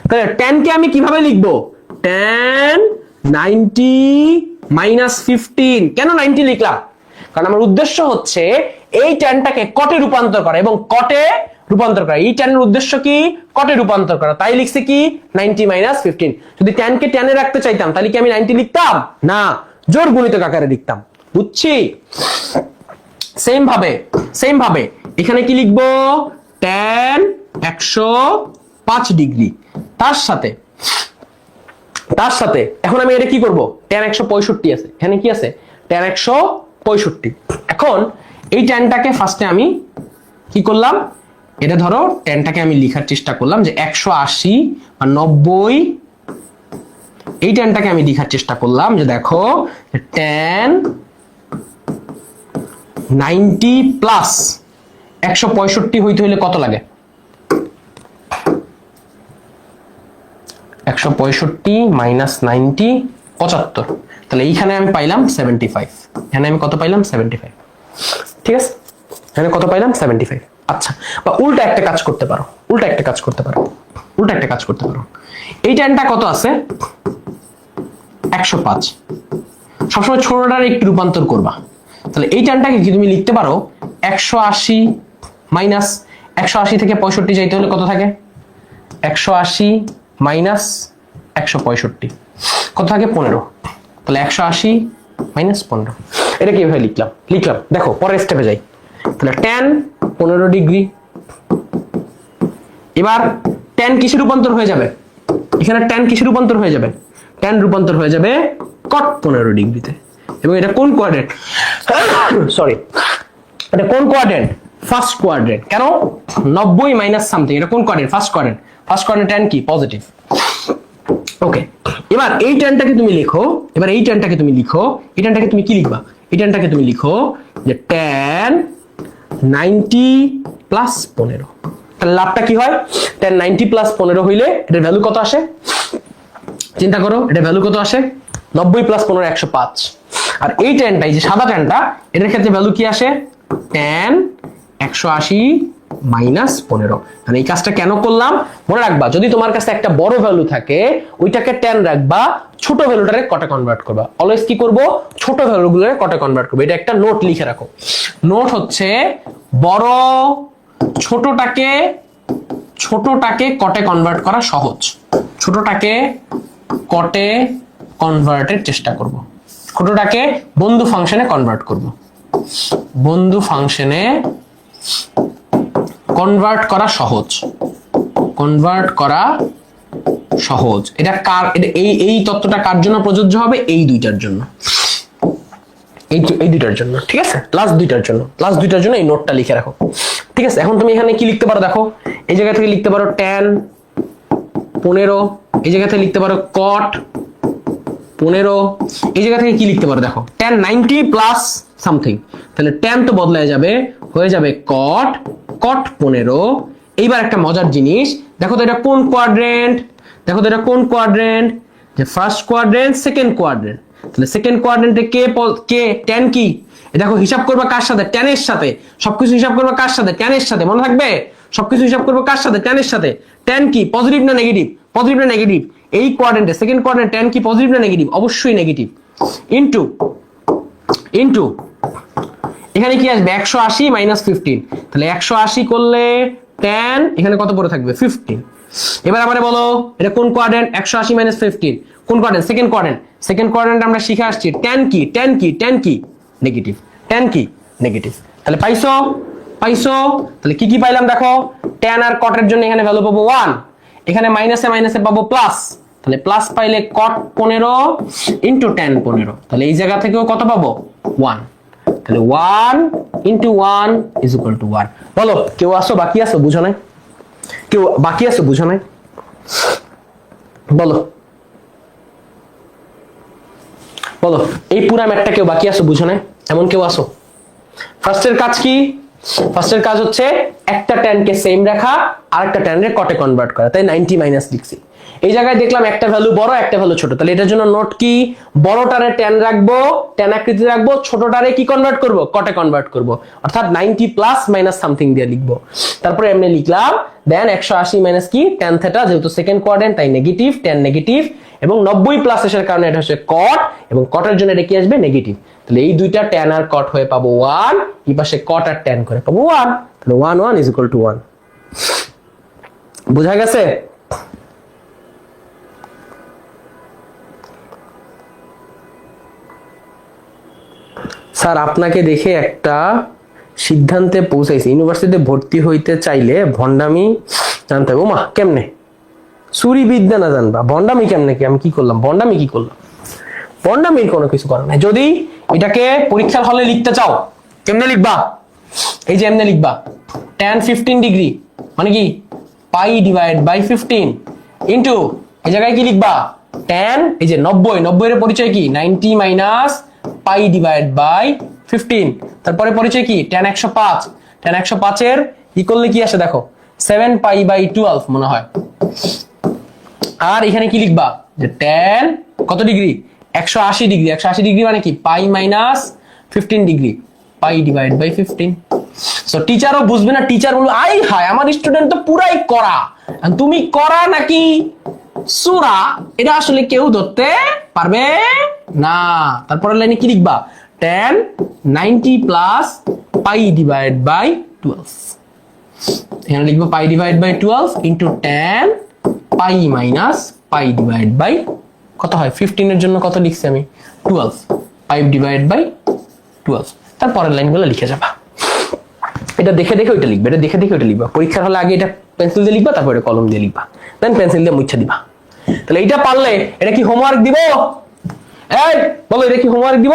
তাহলে ট্যান কে আমি কিভাবে লিখবো? Tan 90 minus 15। কেন 90 লিখলাম? কারণ আমার উদ্দেশ্য হচ্ছে এই ট্যানটাকে কটে রূপান্তর করা, এবং কটে রূপান্তর করা। এই ট্যানের উদ্দেশ্য কি? কটে রূপান্তর করা। তাই লিখছি কি 90 মাইনাস 15। যদি ট্যানকে ট্যানে রাখতে চাইতাম তাহলে কি আমি 90 লিখতাম? না, জোর গুণিতক আকারে লিখতাম। বুঝছি? সেম ভাবে এখানে কি লিখবো? ট্যান 105 ডিগ্রি, তার সাথে এখন আমি এটা কি করব? ট্যান 165 আছে, এখানে কি আছে? ট্যান 165। এখন এই ট্যানটাকে ফার্স্টে আমি কি করলাম? এটা ধরো ট্যানটাকে আমি লেখার চেষ্টা করলাম যে 180 বা 90, এই ট্যানটাকে আমি লেখার চেষ্টা করলাম যে দেখো ট্যান 90 প্লাস 165 হইতে হইলে কত লাগে? 165 মাইনাস 90 75। তাহলে এইখানে আমি পাইলাম 75, এখানে আমি কত পাইলাম 75, ঠিক আছে, এখানে কত পাইলাম 75। আচ্ছা, বা উল্টা একটা কাজ করতে পারো, এই ট্যানটা কত আছে 105, সবসময় ছোটটার একটু রূপান্তর করবা। তাহলে এই ট্যানটাকে কি তুমি লিখতে পারো 180 মাইনাস 180 থেকে 65 যাইতে হলে কত থাকে 180 মাইনাস 165 কত থাকে 15, তাহলে 180 মাইনাস 15, এটা কিভাবে লিখলাম দেখো পরের স্টেপে যাই। তাহলে tan 15 ডিগ্রি, এবার tan কিসে রূপান্তর হয়ে যাবে, এখানে tan কিসে রূপান্তর হয়ে যাবে, tan রূপান্তর হয়ে যাবে cot 15 ডিগ্রিতে। এবং এটা কোন কোয়াড্রেন্ট, সরি এটা কোন কোয়াড্রেন্ট, ফার্স্ট কোয়াড্রেন্ট। কেন 90 মাইনাস সামথিং, এটা কোন কোয়াড্রেন্ট, ফার্স্ট কোয়াড্রেন্ট tan কি পজিটিভ। ওকে, এবার এই ট্যানটাকে তুমি লিখো, এই ট্যানটাকে তুমি কি লিখবা, এই ট্যানটাকে তুমি লিখো যে tan 90 প্লাস 15, তাহলে লাভটা কি হয়, tan 90 প্লাস 15 হইলে এটার ভ্যালু কত আসে, চিন্তা করো এটার ভ্যালু কত আসে, 90 প্লাস 15 105। আর এই ট্যানটা, এই যে সাদা ট্যানটা, এটার ক্ষেত্রে ভ্যালু কি আসে tan 180 মাইনাস 15। মানে এই কাজটা কেন করলাম মনে রাখবা, যদি তোমার কাছে একটা বড় ভ্যালু থাকে ওইটাকে tan রাখবা, ছোট ভ্যালুটারে কটে কনভার্ট করবা। অলওয়েজ কি করব, ছোট ভ্যালুগুলোরে কটে কনভার্ট করবে। এটা একটা নোট লিখে রাখো, নোট হচ্ছে বড় ছোটটাকে কটে কনভার্ট করা সহজ, ছোটটাকে কটে কনভার্টের চেষ্টা করব, ছোটটাকে বন্ধু ফাংশনে কনভার্ট করব, বন্ধু ফাংশনে কনভার্ট করা সহজ, এটা কার, এটা এই তত্ত্বটা কার জন্য প্রযোজ্য হবে, এই দুইটার জন্য, এই দুইটার জন্য, ঠিক আছে, লাস্ট দুইটার জন্য এই নোটটা লিখে রাখো। ঠিক আছে, এখন তুমি এখানে কি লিখতে পারো দেখো, এই জায়গা থেকে লিখতে পারো tan 15, এই জায়গা থেকে লিখতে পারো cot 15, এই জায়গা থেকে কি লিখতে পারো দেখো tan 90 প্লাস সামথিং, তাহলে tan তো বদলায় যাবে, হয়ে যাবে cot 15। এইবার একটা মজার জিনিস দেখো তো, এটা কোন কোয়াড্রেন্ট, যে ফার্স্ট কোয়াড্রেন্ট সেকেন্ড কোয়াড্রেন্ট, তাহলে সেকেন্ড কোয়াড্রেন্টে কে tan কি, দেখো হিসাব করবা কার সাথে, tan এর সাথে, সবকিছু হিসাব করবা কার সাথে, tan এর সাথে, মনে থাকবে সবকিছু হিসাব করবা কার সাথে, tan এর সাথে। tan কি পজিটিভ না নেগেটিভ, এই কোয়াড্রেন্টে সেকেন্ড কোয়াড্রেন্ট tan কি পজিটিভ না নেগেটিভ, অবশ্যই নেগেটিভ, ইনটু এখানে কি আসবে 180 মাইনাস 15, তাহলে 180 করলে tan এখানে কত পড়ে থাকবে 15। এবার আমারে বলো এটা কোন কোয়াড্রেন্ট, 180 মাইনাস 15 কোন কোয়াড্রেন্ট, সেকেন্ড কোয়াড্রেন্ট আমরা শিখে আসছি tan কি নেগেটিভ, তাহলে পাইছো, তাহলে কি পাইলাম দেখো, tan আর cot এর জন্য এখানে ভ্যালু পাবো 1, এখানে মাইনাসে পাবো প্লাস, তাহলে প্লাস পাইলে cot 15 ইনটু tan 15, তাহলে এই জায়গা থেকেও কত পাবো 1, তাহলে 1 ইনটু 1 ইজ ইকুয়াল টু 1। বলো কেউ বাকি আছো বুঝো নাই, বলো এই পুরা ম্যাথটা কেউ বাকি আছো বুঝো নাই, এমন কেউ আসো? ফার্স্টের কাজ কি, ফার্স্টের কাজ হচ্ছে একটা tan কে সেম রাখা আর একটা tan রে কটে কনভার্ট করা, তাই 90 মাইনাস লিখছি। এই জায়গায় দেখলাম একটা ভ্যালু বড় একটা ভ্যালু ছোট, তাহলে এটার জন্য নোট কি, বড়টারে tan রাখবো, tan আকৃতি রাখবো, ছোটটারে কি কনভার্ট করব, কটে কনভার্ট করব, অর্থাৎ 90 প্লাস মাইনাস সামথিং দিয়ে লিখবো। তারপরে এমনি লিখলাম দেন 180 মাইনাস কি tan থিটা, যেহেতু সেকেন্ড কোয়াড্রেন্ট তাই নেগেটিভ, tan নেগেটিভ, এবং 90 প্লাস এর কারণে এটা হচ্ছে cot, এবং cot এর জন্য এটা কি আসবে নেগেটিভ, তাহলে এই দুইটা tan আর cot হয়ে পাবো 1, এই পাশে cot আর tan করে পাবো 1, তাহলে 1 ইজ ইকুয়াল টু 1। বুঝা গেছে? স্যার আপনাকে দেখে একটা সিদ্ধান্তে পৌঁছাইছি, ইউনিভার্সিটিতে ভর্তি হইতে চাইলে ভন্ডামি জানতে হবে। ওমা কেমনে, চুরি বিদ্যা না জানবা, ভন্ডামি কেমনে, কি আমি কি করলাম, ভন্ডামির কোনো কিছু করার নাই। যদি এটাকে পরীক্ষার হলে লিখতে চাও কেমনে লিখবা, এই যে এমনি লিখবা tan 15 ডিগ্রি মানে কি পাই ডিভাইড বাই 15 ইনটু এই জায়গায় কি লিখবা tan, এই যে 90 এর পরিচয় কি 90 মাইনাস পাই ডিভাইড বাই 15, তারপরে পরিচয় কি tan 105 এর কি করলে কি আসে দেখো 7 পাই বাই 12 মনে হয়। আর এখানে কি লিখবা যে tan কত ডিগ্রি 180 ডিগ্রি, 180 ডিগ্রি মানে কি pi minus 15 degree, pi divide by 15। So টিচারও বুঝবে না, টিচার বলবে আই হায় আমার স্টুডেন্ট তো পুরাই করা, আর তুমি করা নাকি সুরা এটা আসলে কেউ ধরতে পারবে না। তারপরের লাইনে কি লিখবা, tan 90 plus pi divide by 12, এখানে লিখবো pi divide by 12 into tan pi minus pi divide by কত হয় 15 এর জন্য কত লিখছি আমি 12, 5 ডিভাইড বাই 12। তারপরের লাইনগুলো লিখে যাবা, এটা দেখে দেখে ওইটা লিখবে, এটা দেখে দেখে ওইটা লিখবা। পরীক্ষার হলে আগে এটা পেন্সিল দিয়ে লিখবা, তারপরে কলম দিয়ে লিখবা, দেন পেন্সিল দিয়ে মুছে দিবা। তাহলে এইটা পারলে এটা কি হোমওয়ার্ক দিব? এই বলো এটা কি হোমওয়ার্ক দিব?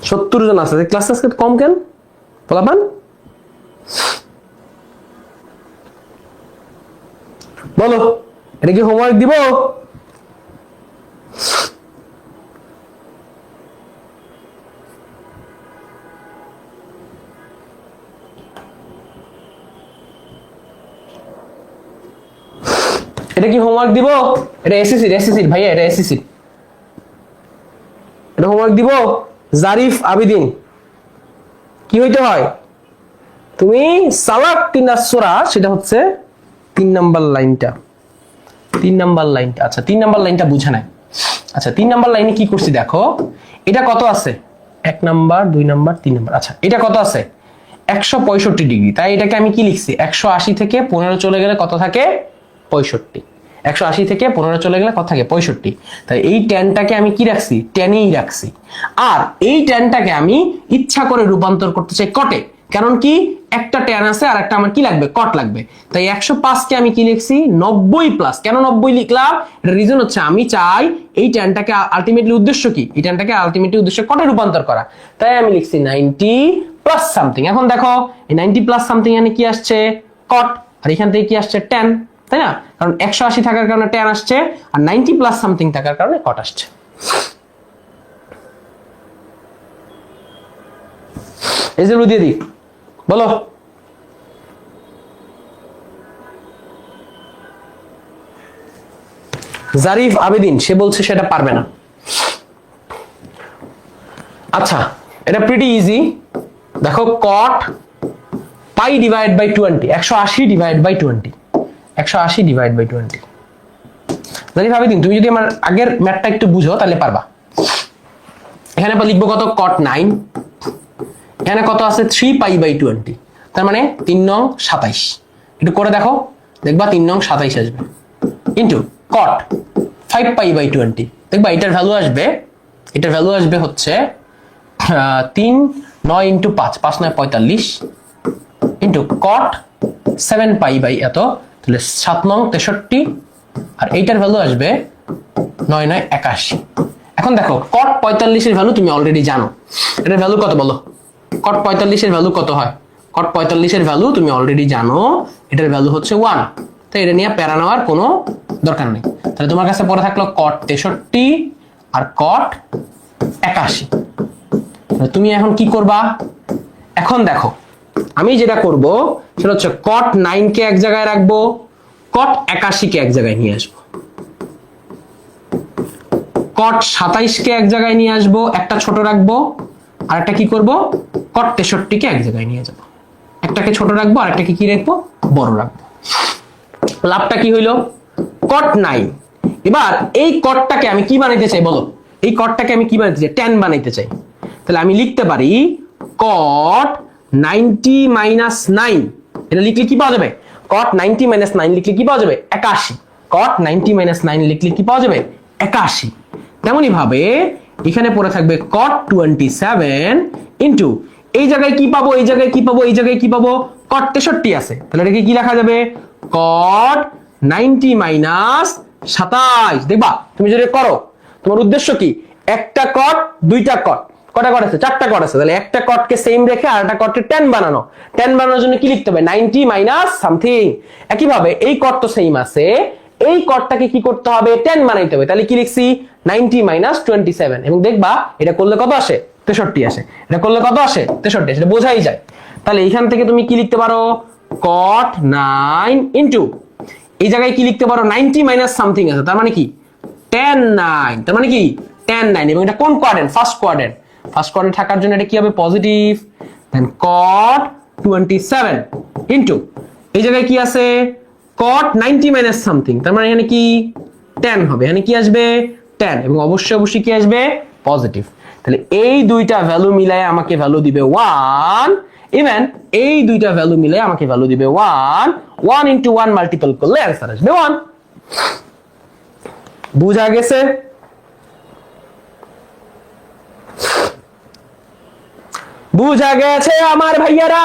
70 জন আছে, ক্লাস আজকে কম কেন বলাবান? বলো এটা কি হোমওয়ার্ক দিব? এটা কি হোমওয়ার্ক দিব? এটা এসএসসি ভাইয়া, এটা এসএসসি, এটা হোমওয়ার্ক দিব। জারিফ আবিদিন কি হইতে হয়, তুমি সালাক তিনাস সূরা, সেটা হচ্ছে 3 নাম্বার লাইনটা, 3 নাম্বার লাইনটা। আচ্ছা 3 নাম্বার লাইনটা বুঝে নাই। আচ্ছা 3 নাম্বার লাইনে কি করছি দেখো, এটা কত আছে 1 নাম্বার 2 নাম্বার 3 নাম্বার। আচ্ছা এটা কত আছে 165 ডিগ্রি, তাই এটাকে আমি কি লিখছি 180 থেকে 15 চলে গেলে কত থাকে 65, 180 থেকে 15 চলে গেলে কত থাকে 65। তাই এই ট্যানটাকে আমি কি রাখছি ট্যানেই রাখছি, আর এই ট্যানটাকে আমি ইচ্ছা করে রূপান্তর করতে চাই কটে, কারণ কি একটা ট্যান আছে আর একটা আমার কি লাগবে কট লাগবে। তাই 105 কে আমি কি লিখছি 90 প্লাস। কেন 90 লিখলাম, এটা রিজন হচ্ছে আমি চাই এই ট্যানটাকে আলটিমেটলি উদ্দেশ্য কি, এই ট্যানটাকে আলটিমেটলি উদ্দেশ্য কটে রূপান্তর করা, তাই আমি লিখছি 90 প্লাস সামথিং। এখন দেখো এই 90 প্লাস সামথিং এখানে কি আসছে কট, আর এখান থেকে কি আসছে ট্যান, তাই না? কারণ 180 থাকার কারণে ট্যান আসছে, আর 90 প্লাস সামথিং থাকার কারণে কট আসছে। এই যে দিয়ে দিই, বলো জারিফ আবেদিন সে বলছে সেটা পারবে না। আচ্ছা এটা প্রিটি ইজি, দেখো cot pi divide by 20, 180 divide by 20, 180 divide by 20। Zarif Abedin তুমি যদি আমার আগের ম্যাথটা একটু বুঝো তাহলে পারবা। এখানে লিখবো কত কট 9, এখানে কত আছে 3 পাই বাই 20, তার মানে 3 নং 27। একটু করে দেখো, দেখবা 3 নং 27 আসবে, ইন্টু কট 5 পাই বাই 20, দেখবা এটার ভ্যালু আসবে, এটার ভ্যালু আসবে হচ্ছে 3 9 into 5, 5 9 45, into cot 7 pi by এত, তাহলে 7 নং 63, আর এইটার ভ্যালু আসবে 9 9 81। এখন দেখো কট 45 এর ভ্যালু তুমি অলরেডি জানো, এটার ভ্যালু কত বলো, কট 45 এর ভ্যালু কত হয়, কট 45 এর ভ্যালু তুমি অলরেডি জানো, এটার ভ্যালু হচ্ছে 1, তাই এটা নিয়ে প্যারা নেওয়ার কোনো দরকার নেই। তাহলে তোমার কাছে পড়ে থাকলো কট 63 আর কট 81। তুমি এখন কি করবা, এখন দেখো আমি যেটা করব সেটা হচ্ছে কট 9 কে এক জায়গায় রাখবো, কট 81 কে এক জায়গায় নিয়ে আসবো, কট 27 কে এক জায়গায় নিয়ে আসবো, একটা ছোট রাখবো, আর একটা কি করব কট 63 কে এক জায়গায় নিয়ে যাব, একটাকে ছোট রাখবো আর একটাকে কি রাখবো বড় রাখবো। লাভটা কি হইলো কট 9। এবার এই কটটাকে আমি কি বানাইতে চাই বলো, এই কটটাকে আমি কি বানাইতে চাই ট্যান বানাইতে চাই, তাহলে আমি লিখতে পারি কট 90 মাইনাস 9, এটা লিখলে কি পাওয়া যাবে কট 90 মাইনাস 9 লিখলে কি পাওয়া যাবে 81, কট 90 মাইনাস 9 লিখলে কি পাওয়া যাবে 81। তেমনি ভাবে এখানে পড়ে থাকবে cot 27 ইনটু এই জায়গায় কি পাবো, এই জায়গায় কি পাবো, এই জায়গায় কি পাবো cot 63 আছে, তাহলে এটাকে কি লেখা যাবে cot 90 মাইনাস 27। দেখবা তুমি যদি করো তোমার উদ্দেশ্য কি, একটা cot দুইটা cot, কটা cot আছে চারটা cot আছে, তাহলে একটা cot কে সেম রেখে আর একটা cot কে 10 বানানো, 10 বানানোর জন্য কি লিখতে হবে 90 মাইনাস সামথিং। একই ভাবে এই cot তো সেম আছে, এই কটটাকে কি করতে হবে 10 বানাইতে হবে, তাহলে কি লিখছি 90 মাইনাস 27, এবং দেখবা এটা করলে কত আসে 63 আসে, এটা করলে কত আসে 63 আসে, এটা বোঝাই যায়। তাহলে এখান থেকে তুমি কি লিখতে পারো cot 9 ইনটু এই জায়গায় কি লিখতে পারো 90 মাইনাস সামথিং আছে, তার মানে কি tan 9, তার মানে কি tan 9, এবং এটা কোন quadrant? First quadrant. First quadrant থাকার জন্য এটা কি হবে? পজিটিভ। দেন cot 27 ইনটু এই জায়গায় কি আছে? cot 90 মাইনাস সামথিং, তার মানে এখানে কি tan হবে, এখানে কি আসবে? tan, এবং অবশ্যই অবশ্যই কি আসবে? পজিটিভ। তাহলে এই দুইটা ভ্যালু মিলায় আমাকে ভ্যালু দিবে 1, ইভেন এই দুইটা ভ্যালু মিলে আমাকে ভ্যালু দিবে 1, 1 ইনটু 1 মাল্টিপল করলে অ্যান্সার আসবে 1। বুঝা গেছে? বুঝা গেছে আমার ভাইয়ারা?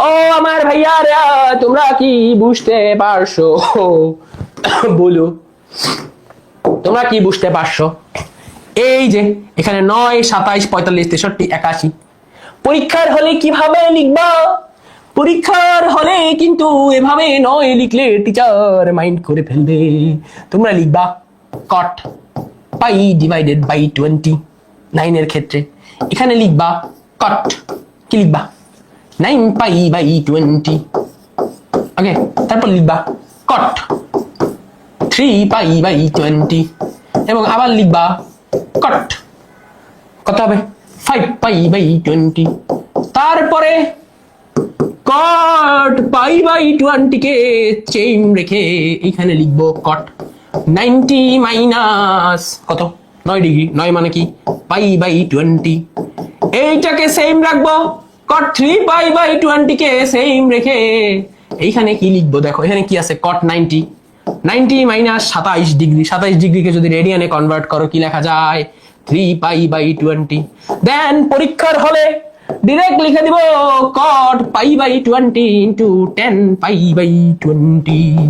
ও আমার ভাইয়ারা, তোমরা কি বুঝতে পারছো? বলো, তোমরা কি বুঝতে পারছো? এই যে এখানে 9, 27, 45, 63, 81 পরীক্ষার হলে কিভাবে লিখবা? পরীক্ষার হলে কিন্তু এভাবে নয় লিখলে টিচার মাইন্ড করে ফেলবে। তোমরা লিখবা cot পাই ডিভাইডেড বাই 29 এর ক্ষেত্রে এখানে লিখবা cot, কি লিখবা? 9 পাই বাই 20। ওকে, তারপর লিখবা cot 3 পাই বাই 20, এবং আবার লিখবা cot কত হবে? 5 পাই বাই 20। তারপরে cot পাই বাই 20 কে চেইন রেখে এখানে লিখবো cot 90 মাইনাস কত? 9 ডিগ্রি। 9 মানে কি? Pi by 20। এইটাকে সেম রাখবো, cot 3 পাই বাই 20 কে সেম রেখে এইখানে কি লিখবো? দেখো এখানে কি আছে? cot 90 minus 27 degree. 27 ডিগ্রিকে যদি রেডিয়ানে কনভার্ট করো কি লেখা যায়? 3 পাই বাই 20। দেন পরীক্ষার হলে ডিরেক্ট লিখে দিব cot pi by 20 into 10 pi by 20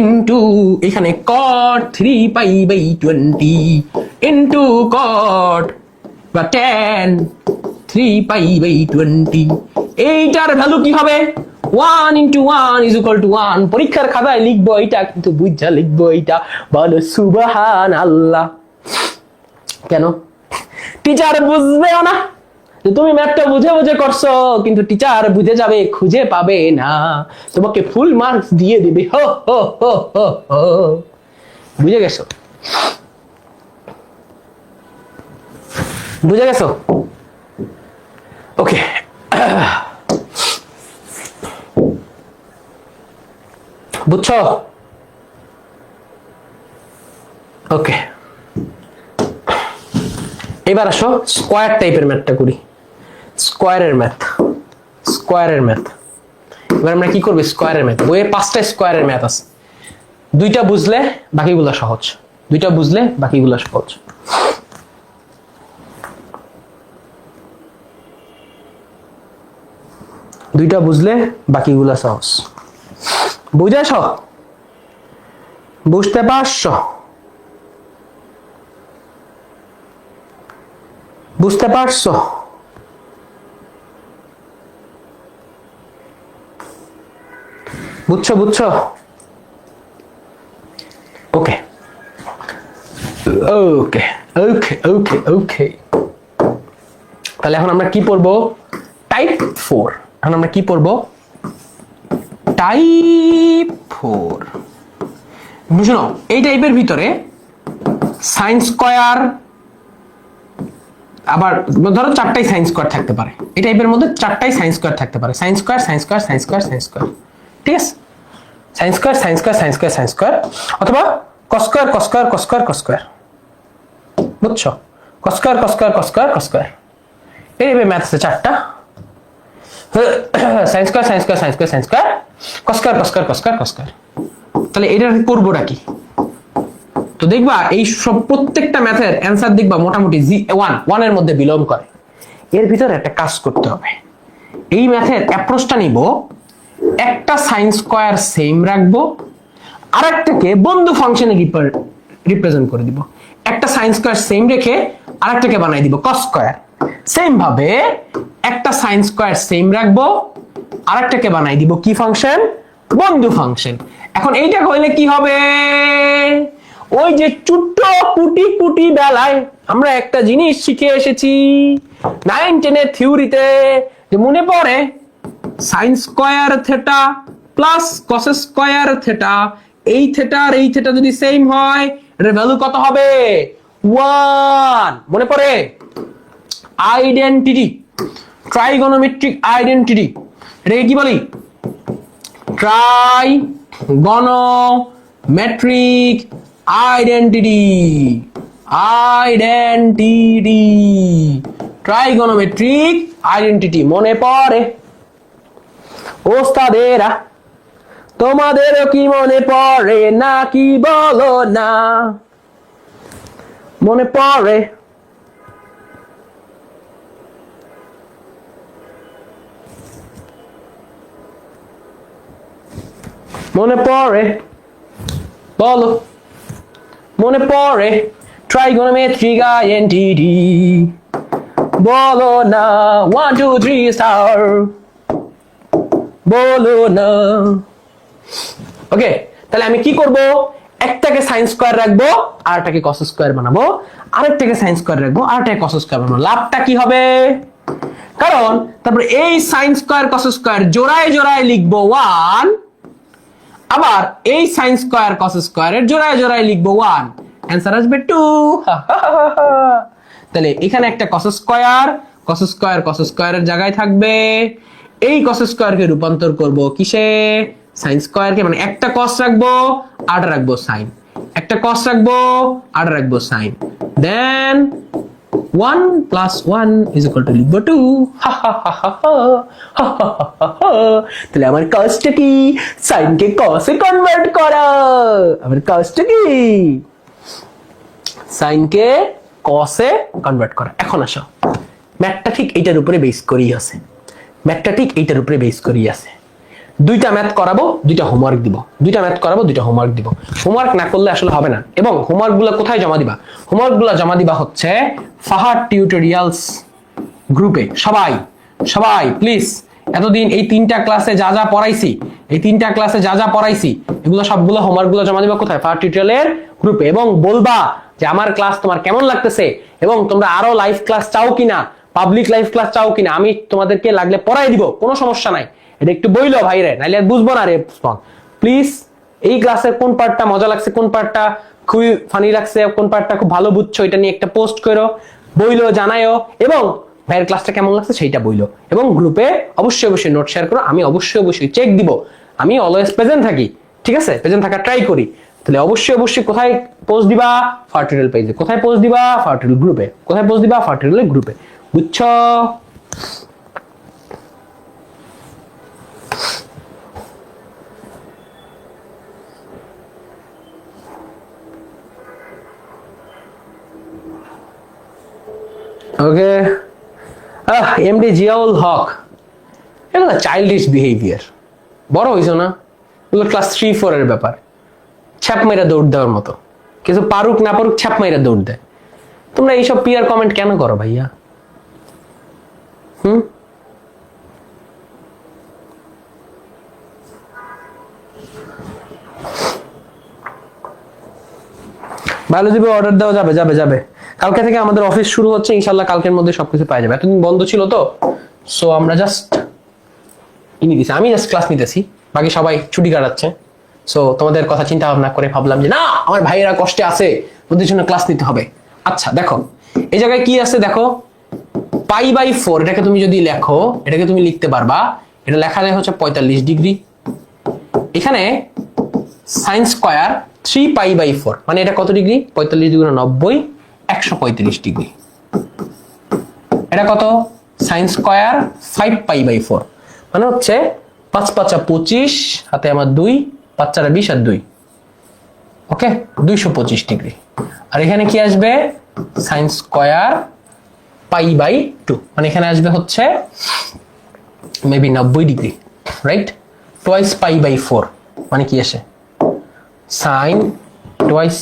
into এখানে cot 3 pi by 20 into cot বা 10 3 পাই বাই 20। এইটার ভ্যালু কি হবে? 1 ইনটু 1 ইজ ইকুয়াল টু 1। পরীক্ষার খাতায় লিখবো এটা, কিন্তু বুঝা লিখবো এটা। বলো সুবহানাল্লাহ। কেন? টিচার বুঝবেও না যে তুমি ম্যাথটা বুঝে বুঝে করছো, কিন্তু টিচার বুঝে যাবে, খুঁজে পাবে না, তোমাকে ফুল মার্কস দিয়ে দিবে। হো হো হো হো হো। বুঝে গেছো? বুঝে গেছো? ওকে, বুঝছো? ওকে, এবার আসো স্কোয়ার টাইপের ম্যাথটা করি। স্কোয়ারের ম্যাথ, স্কোয়ারের ম্যাথ। এবার আমরা কি করবো? স্কোয়ারের ম্যাথ। বইয়ে 5টা স্কোয়ারের ম্যাথ আছে, 2টা বুঝলে বাকিগুলো সহজ। 2টা বুঝলে বাকিগুলো সহজ। দুইটা বুঝলে বাকিগুলো সহজ। বুঝেছ? বুঝতে পারছো? বুঝতে পারছো? বুঝছো? বুঝছো? ওকে ওকে ওকে ওকে ওকে। তাহলে এখন আমরা কি পড়বো? টাইপ 4। এখন আমরা কি পড়বো? টাইপ 4। বুঝলো? এই টাইপের ভিতরে সাইন স্কয়ার, আবার ধরো 4টাই সাইন স্কয়ার থাকতে পারে। এই টাইপের মধ্যে 4টাই সাইন স্কয়ার থাকতে পারে। Sine square, sine square, sine square, sine square. ঠিক আছে? Sine square, sine square, sine square, sine square, অথবা cos square, cos square, cos square, cos square. বুঝছো? Cos square, cos square, cos square, cos square. এই math আছে 4টা। Sine square, sine square, sine square, sine square, cos square, cos square, cos square, cos square. তাহলে এটা করবোটা কি? তো দেখবা এই সব প্রত্যেকটা ম্যাথের অ্যান্সার দেখবা মোটামুটি G1 এর মধ্যে বিলং করে। এর ভিতরে একটা কাজ করতে হবে। এই ম্যাথের অ্যাপ্রোচটা নিব, একটা সাইন স্কয়ার সেম রাখবো, আরেকটাকে বন্ধু ফাংশনে রিপ্রেজেন্ট করে দিব। একটা সাইন স্কয়ার সেম রেখে আরেকটাকে বানাই দিব কস স্কয়ার। সেম ভাবে একটা সাইন স্কয়ার সেম রাখবো, আরেকটাকে বানাই দিব কি ফাংশন? বন্ধু ফাংশন। এখন এইটা কইলে কি হবে? ওই যে ছোট্ট কুটি কুটি বেলায় আমরা একটা জিনিস শিখে এসেছি 9, 10 এর থিওরিতে, যে মনে পড়ে sine square theta plus cos square theta, এই থেটা আর এই থেটা যদি সেম হয়, এটার ভ্যালু কত হবে 1 মনে পড়ে আইডেন্টিটি ট্রাইগোনোমেট্রিক আইডেন্টিটি এটাকে কি বলি ট্রাইগোনোমেট্রিক আইডেন্টিটি ট্রাইগোনোমেট্রিক আইডেন্টিটি মনে পড়ে ওস্তাদেরা তোমাদেরও কি মনে পড়ে না কি বলো না মনে পড়ে মনে পড়ে বলো মনে পড়ে ট্রাইগোনোমেট্রিক আইডেন্টিটি বলো না 1 2 3 স্টার বলো না ওকে তাহলে আমি কি করব একটাকে সাইন স্কয়ার রাখবো আরটাকে কস স্কয়ার বানাবো আরেকটাকে সাইন স্কয়ার রাখবো আরটাকে কস স্কয়ার বানাবো লাভটা কি হবে কারণ তারপরে এই সাইন স্কয়ার কস স্কয়ার জোড়ায় জোড়ায় লিখবো 1 আবার এই সাইন স্কয়ার কস স্কয়ারের জোড়ায় জোড়ায় লিখবো 1 অ্যানসার আসবে 2 তাহলে এখানে একটা কস স্কয়ারের জায়গায় থাকবে এই কস স্কয়ারকে রূপান্তর করব কিসে সাইন স্কয়ারকে মানে একটা কস রাখবো আর রাখবো সাইন একটা কস রাখবো আর রাখবো sign then 1 plus 1 is equal to লিখবো 2 তাহলে আমার কাজটা কি সাইনকে কসে কনভার্ট করা আমার কাজটা কি সাইনকে কসে কনভার্ট করা এখন আসো ম্যাথটা ঠিক এইটার উপরে বেস করেই আছে দুইটা ম্যাথ করাবো দুইটা হোমওয়ার্ক দিব হোমওয়ার্ক না করলে আসলে হবে না এবং হোমওয়ার্কগুলো কোথায় জমা দিবা হোমওয়ার্কগুলো জমা দিবা হচ্ছে ফাহাদ টিউটোরিয়ালস গ্রুপে সবাই প্লিজ এতদিন এই তিনটা ক্লাসে যা যা পড়াইছি এগুলো সবগুলো হোমওয়ার্কগুলো জমা দিবা কোথায় ফাহাদ টিউটোরিয়ালের গ্রুপে এবং বলবা যে আমার ক্লাস তোমার কেমন লাগতেছে এবং তোমরা আরো লাইভ ক্লাস চাও কিনা পাবলিক লাইভ ক্লাস চাও কিনা আমি তোমাদেরকে লাগলে পড়াই দিব কোনো সমস্যা নাই এটা একটু বইলো ভাইরে নাইলে বুঝবো না রে প্লিজ এই ক্লাসের কোন পার্টটা মজা লাগছে কোন পার্টটা খুবই ফানি লাগছে কোন পার্টটা খুব ভালো বুঝছো এটা নিয়ে একটা পোস্ট করো বইলো জানায়ও এবং ভাইয়ের ক্লাসটা কেমন লাগছে সেইটা বইলো এবং গ্রুপে অবশ্যই নোট শেয়ার করো আমি অবশ্যই চেক দিব আমি অলওয়েজ প্রেজেন্ট থাকি ঠিক আছে প্রেজেন্ট থাকা ট্রাই করি তাহলে অবশ্যই কোথায় পোস্ট দিবা ফার্টিউটোরিয়াল পেজে কোথায় পোস্ট দিবা ফার্টিউটোরিয়াল গ্রুপে কোথায় পোস্ট দিবা ফার্টিউটোরিয়াল গ্রুপে বুঝছো ওকে এমডি জিয়াউল হক এগুলো চাইল্ডিশ বিহেভিয়ার বড় হইছো না এগুলো ক্লাস 3-4 এর ব্যাপার ছ্যাপ মাইরা দৌড় দেওয়ার মতো কিছু পারুক না পারুক ছ্যাপ মাইরা দৌড় দেয় তোমরা এইসব পিয়ার কমেন্ট কেন করো ভাইয়া বায়োলজি বই অর্ডার দেওয়া যাবে কালকে থেকে আমাদের অফিস শুরু হচ্ছে ইনশাআল্লাহ কালকের মধ্যে সবকিছু পাওয়া যাবে এতদিন বন্ধ ছিল তো সো আমরা জাস্ট আমি জাস্ট ক্লাস নিতেছি বাকি সবাই ছুটি কাটাচ্ছে সো তোমাদের কথা চিন্তা ভাবনা করে ভাবলাম যে না আমার ভাইয়েরা কষ্টে আছে ওদের জন্য ক্লাস নিতে হবে আচ্ছা দেখো এই জায়গায় কি আছে দেখো π/4 এটাকে তুমি যদি লেখো এটাকে তুমি লিখতে পারবা এটা লেখা যায় হচ্ছে 45 ডিগ্রি এখানে sin স্কয়ার 3π/4 মানে এটা কত ডিগ্রি 45 ডিগ্রি 90 135 ডিগ্রি এটা কত sin স্কয়ার 5π/4 মানে হচ্ছে 5 5 25 হাতে আমার 2 5 4 20 আর 2 ওকে 225 ডিগ্রি আর এখানে কি আসবে sin স্কয়ার π/2 মানে এখানে আসবে হচ্ছে মেবি 90 ডিগ্রি রাইট টুয়াইস π/4 মানে কি আসে sin twice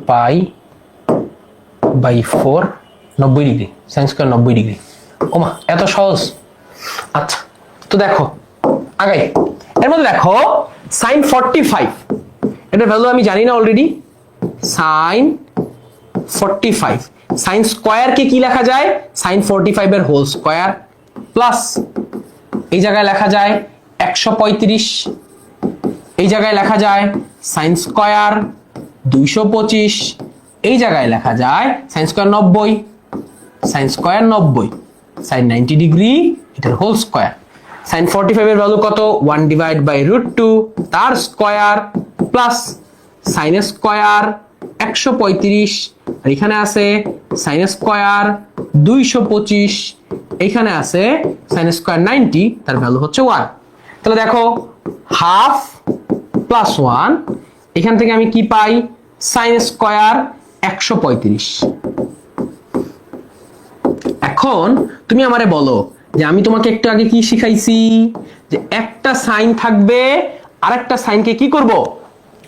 π/4 90 degree sin square 90 degree ওমা এত সহজ আচ্ছা তো দেখো আগে এর মধ্যে দেখো sin 45 এটার ভ্যালু আমি জানি না অলরেডি sin 45 sin স্কয়ার কে কি লেখা যায় sin 45 এর হোল স্কয়ার প্লাস এই জায়গায় লেখা যায় 135 এই জায়গায় লেখা যায় sin স্কয়ার 225, এই জায়গায় লেখা যায় sin square 90, sin square 90, sin 90 degree এটার হোল স্কয়ার। sin 45 এর ভ্যালু কত? 1 ডিভাইড বাই √2 তার স্কয়ার প্লাস sin স্কয়ার 135, আর এখানে আছে sin স্কয়ার 225, এখানে আছে sin স্কয়ার 90 তার ভ্যালু হচ্ছে 1। তাহলে দেখো হাফ প্লাস 1, এখান থেকে আমি কি পাই? sin square 135। এখন তুমি আমারে বলো যে আমি তোমাকে একটু আগে কি শিখাইছি, যে একটা সাইন থাকবে আর একটা সাইনকে কি করব?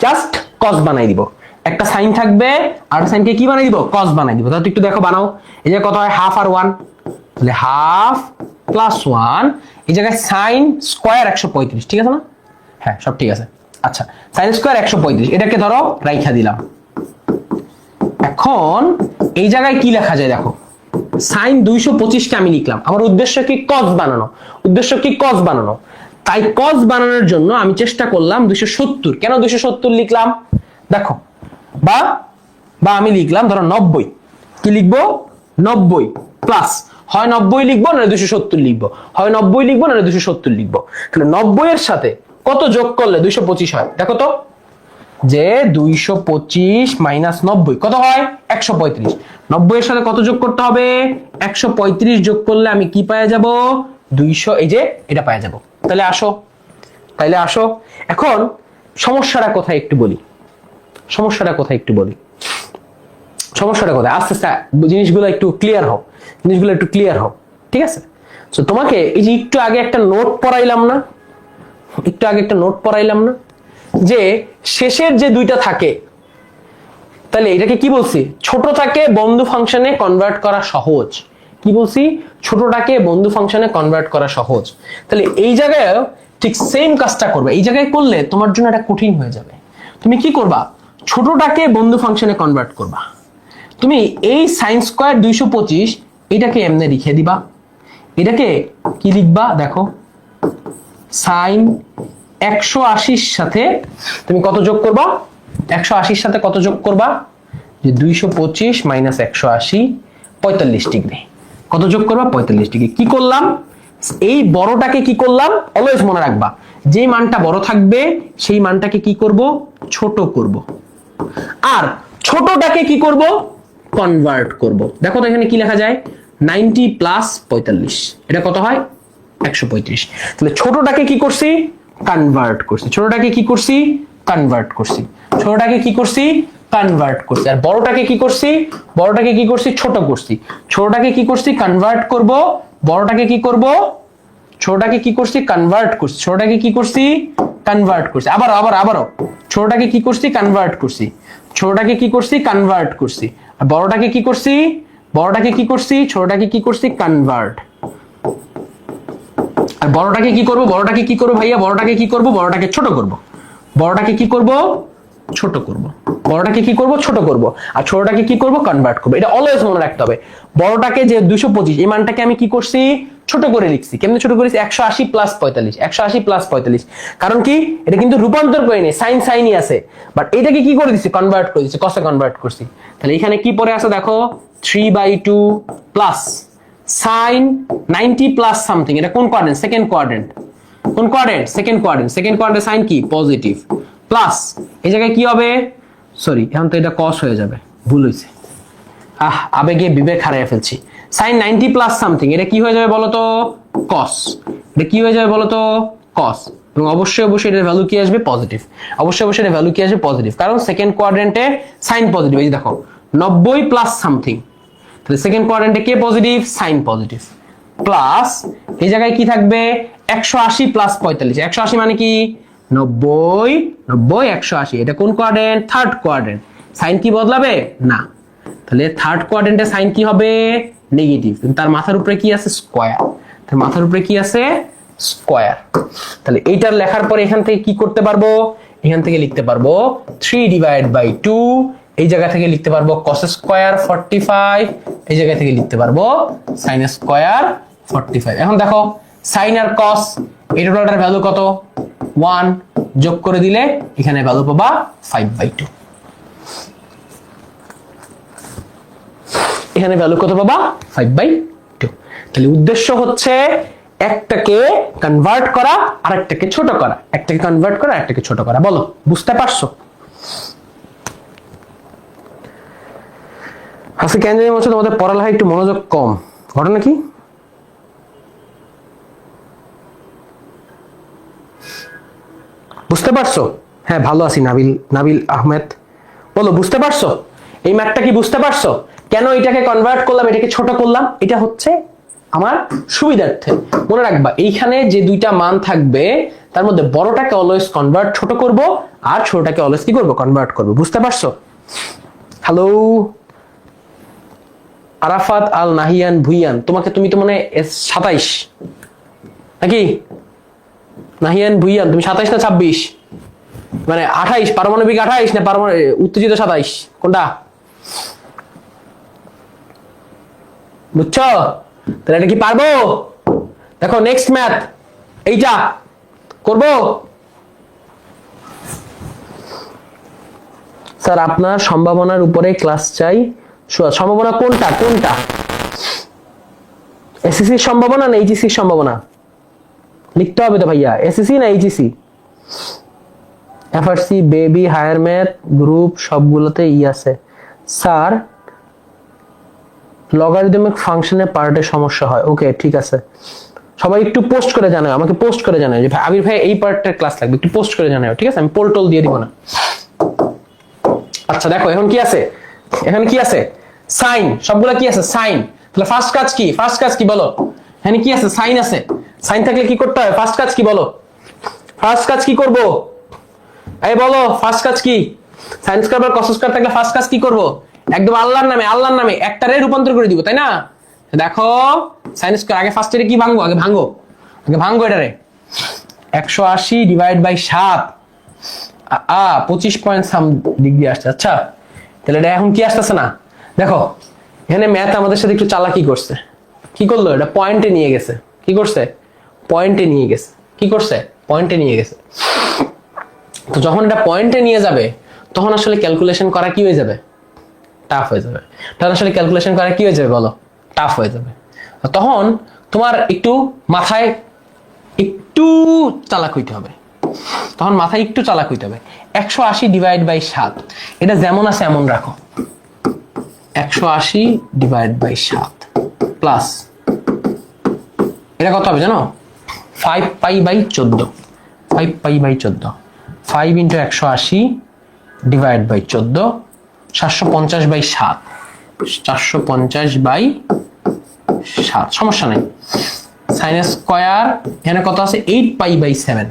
জাস্ট কস বানাই দিব। একটা সাইন থাকবে আর একটা সাইনকে কি বানাই দিব? কস বানাই দিব। তাহলে একটু দেখো বানাও। এই যে কত হয়? হাফ আর 1, তাহলে হাফ প্লাস 1, এই জায়গায় সাইন স্কয়ার 135, ঠিক আছে না? হ্যাঁ, সব ঠিক আছে। আচ্ছা, সাইন স্কয়ার 135 এটাকে ধরো রাইখা দিলাম। এখন এই জায়গায় কি লেখা যায় দেখো, সাইন 225 কে আমি লিখলাম। আমার উদ্দেশ্য কি? কস বানানো। উদ্দেশ্য কি? কস বানানো। তাই কস বানানোর জন্য আমি চেষ্টা করলাম 270। কেন 270 লিখলাম দেখো, বা আমি লিখলাম ধরো 90। কি লিখবো? 90 প্লাস, হয় 90 লিখবো না 270 লিখবো, হয় 90 লিখবো না 270 লিখবো। তাহলে 90 এর সাথে কত যোগ করলে 225 হয়? দেখো তো, যে 225 মাইনাস 90 কত হয়? 135। 90 এর সাথে কত যোগ করতে হবে? 135 যোগ করলে আমি কি পাওয়া যাব? 200, এই যে এটা পাওয়া যাব। তাহলে আসো এখন সমস্যাটা কোথায় একটু বলি। সমস্যাটা কোথায় আস্তে আস্তে জিনিসগুলো একটু ক্লিয়ার হোক, ঠিক আছে? তো তোমাকে এই যে একটু আগে একটা নোট পড়াইলাম না, যে শেষের যে দুইটা থাকে, তাহলে এটাকে কি বলছি? ছোট থাকে বন্ধু ফাংশনে কনভার্ট করা সহজ। কি বলছি? ছোটটাকে বন্ধু ফাংশনে কনভার্ট করা সহজ। তাহলে এই জায়গায় ঠিক সেম কাজটা করবে। এই জায়গায় করলে তোমার জন্য এটা কঠিন হয়ে যাবে। তুমি কি করবা? ছোটটাকে বন্ধু ফাংশনে কনভার্ট করবা। তুমি এই sin স্কয়ার 225 এটাকে এমনি লিখে দিবা। এটাকে কি লিখবা দেখো, sin 180 সাথে তুমি কত যোগ করবা? 180 সাথে কত যোগ করবা? যে 225 মাইনাস 180, 45 ডিগ্রি। কত যোগ করবা? 45 ডিগ্রি। কি করলাম? এই বড়টাকে কি করলাম? অলওয়েজ মনে রাখবা, যে মানটা বড় থাকবে সেই মানটাকে কি করব? ছোট করব। আর ছোটটাকে কি করব? কনভার্ট করব। দেখো তো এখানে কি লেখা যায়? 90 প্লাস 45, এটা কত হয়? 135। তাহলে ছোটটাকে কি করছি? কনভার্ট করছি। ছোটটাকে কি করছি? কনভার্ট করছি। আর বড়টাকে কি করছি? ছোট করছি। ছোটটাকে কি করছি? কনভার্ট করব। বড়টাকে কি করব? ছোটটাকে কি করছি? কনভার্ট করছি। আবারও ছোটটাকে কি করছি? কনভার্ট করছি। আর বড়টাকে কি করছি? ছোটটাকে কি করছি? কনভার্ট। আর বড়টাকে কি করব? ভাইয়া বড়টাকে কি করব? ছোট করব। আর ছোটটাকে কি করব? কনভার্ট করব। এটা অলওয়েজ মনে রাখতে হবে। বড়টাকে যে 225 এই মানটাকে আমি কি করছি? ছোট করে লিখছি। কেমনে ছোট করেছি? 180 প্লাস 45। কারণ কি? এটা কিন্তু রূপান্তর করে নেই, সাইনই আছে, বাট এটাকে কি করে দিছি? কনভার্ট করে দিছি, কসে কনভার্ট করছি। তাহলে এখানে কি পড়ে আছে দেখো, 3/2 প্লাস sin 90 প্লাস সামথিং। এটা কোন quadrant? Second quadrant. Second quadrant sine কি? পজিটিভ। প্লাস এই জায়গায় কি হবে? সরি, এখন তো এটা cos হয়ে যাবে, ভুল হয়েছে। আবেগে বিবেক হারিয়ে ফেলছি। sin 90 প্লাস সামথিং, এটা কি হয়ে যাবে বলো তো? cos। এটা কি হয়ে যাবে বলো তো? cos। এবং অবশ্যই এটার ভ্যালু কি আসবে? পজিটিভ। কারণ সেকেন্ড কোয়াড্রেন্টে সাইন পজিটিভ। এই যে দেখো 90 প্লাস সামথিং, তাহলে সেকেন্ড কোয়াড্রেন্টে কে পজিটিভ? Sine positive. প্লাস এই জায়গায় কি থাকবে? 180 প্লাস 45। 180 মানে কি? 90 180। এটা কোন কোয়াড্রেন্ট? Third quadrant. সাইন কি বদলাবে? না। তাহলে থার্ড কোয়াড্রেন্টে সাইন কি হবে? নেগেটিভ। তার মাথার উপরে কি আছে? স্কয়ার। তাহলে এইটার লেখার পরে এখান থেকে কি করতে পারবো? এখান থেকে লিখতে পারবো 3/2। এই জায়গা থেকে লিখতে পারবো cos স্কয়ার 45। এই জায়গা থেকে লিখতে পারবো sin স্কয়ার 45। এখন দেখো sin আর cos এই টোটালটার ভ্যালু কত? 1। যোগ করে দিলে এখানে ভ্যালু পাবা 5/2। এখানে ভ্যালু কত পাবা 5/2। তাহলে উদ্দেশ্য হচ্ছে একটাকে কনভার্ট করা আর একটাকে ছোট করা, একটাকে কনভার্ট করা একটাকে ছোট করা। বলো বুঝতে পারছো? আজকে কেন জানি মনে তোমাদের পড়ালেখা একটু মনোযোগ কম, ঘটনা কি? বুঝতে পারছো? হ্যাঁ ভালো আছি। নাবিল আহমেদ বলো বুঝতে পারছো? এই ম্যাথটা কি বুঝতে পারছো? কেন এটাকে কনভার্ট করলাম, এটাকে ছোট করলাম? এটা হচ্ছে আমার সুবিধার্থে। মনে রাখবা এইখানে যে দুইটা মান থাকবে তার মধ্যে বড়টাকে অলওয়েজ কনভার্ট ছোট করব, আর ছোটটাকে অলওয়েজ কি করব কনভার্ট করব। বুঝতে পারছো? হ্যালো আরাফাত আল নাহিয়ান ভুইয়ান, তুমি তো মানে 27 নাকি? নাহিয়ান ভুইয়ান তুমি 27 না 26? মানে 28, পারমাণবিক 28 না উত্তেজিত 27, কোনটা? বুঝছো? তাহলে এটা কি পারবো? দেখো নেক্সট ম্যাথ এইটা করব। স্যার আপনার সম্ভাবনার উপরে ক্লাস চাই। সম্ভাবনা কোনটা কোনটা? এসএসসি সম্ভাবনা না এইচএসসি সম্ভাবনা? লিখতে হবে তো ভাইয়া, এসএসসি না এইচএসসি? এফআরসি, বেবি, হায়ার ম্যাথ, গ্রুপ সবগুলোতে আছে স্যার। লগারিদমিক ফাংশনে পার্টে সমস্যা হয়। ওকে ঠিক আছে, সবাই একটু পোস্ট করে জানাও, আমাকে পোস্ট করে জানাও যে ভাই আবির ভাই এই পার্টটার ক্লাস লাগবে, একটু পোস্ট করে জানাও, ঠিক আছে? আমি পোল টোল দিয়ে দিব না। আচ্ছা দেখো এখন কি আছে, এখানে কি আছে? সাইন, সবগুলা কি আছে? সাইন। তাহলে ফার্স্ট কাজ কি? ফার্স্ট কাজ কি বলো? এখানে কি আছে? সাইন আছে। সাইন থাকলে কি করতে হয়? ফার্স্ট কাজ কি বলো? ফার্স্ট কাজ কি করব? এই বলো ফার্স্ট কাজ কি? সাইন স্কয়ার বা কস স্কয়ার থাকলে ফার্স্ট কাজ কি করব? একদম আল্লাহর নামে একটারে রূপান্তর করে দিব, তাই না? দেখো সাইন স্কয়ার আগে ফার্স্ট এর কি ভাঙবো? আগে ভাঙবো এটারে। 180 divide by 7 25 point some degree আসছে। আচ্ছা তাহলে এটা এখন কি আসতেছে না? দেখো এখানে ম্যাথ আমাদের সাথে একটু চালাকি করছে। কি করলো? এটা পয়েন্টে নিয়ে গেছে। কি করছে? পয়েন্টে নিয়ে গেছে। কি করছে? পয়েন্টে নিয়ে গেছে। তো যখন এটা পয়েন্টে নিয়ে যাবে তখন আসলে ক্যালকুলেশন করা কি হয়ে যাবে? টাফ হয়ে যাবে। তখন আসলে ক্যালকুলেশন করা কি হয়ে যাবে বলো? টাফ হয়ে যাবে। তখন তোমার একটু মাথায় একটু চালাক হইতে হবে। 180 ডিভাইড বাই 7 এটা যেমন আছে এমন রাখো। 180 ডিভাইড বাই 7 প্লাস এটা কত হবে জানো? 5 pi by 14। 5 pi by 14, 5 into 180 divide by 14, 750 by 7, 450 by 7, সমস্যা নেই। সাইন স্কয়ার এখানে কত আছে? 8 পাই বাই 7,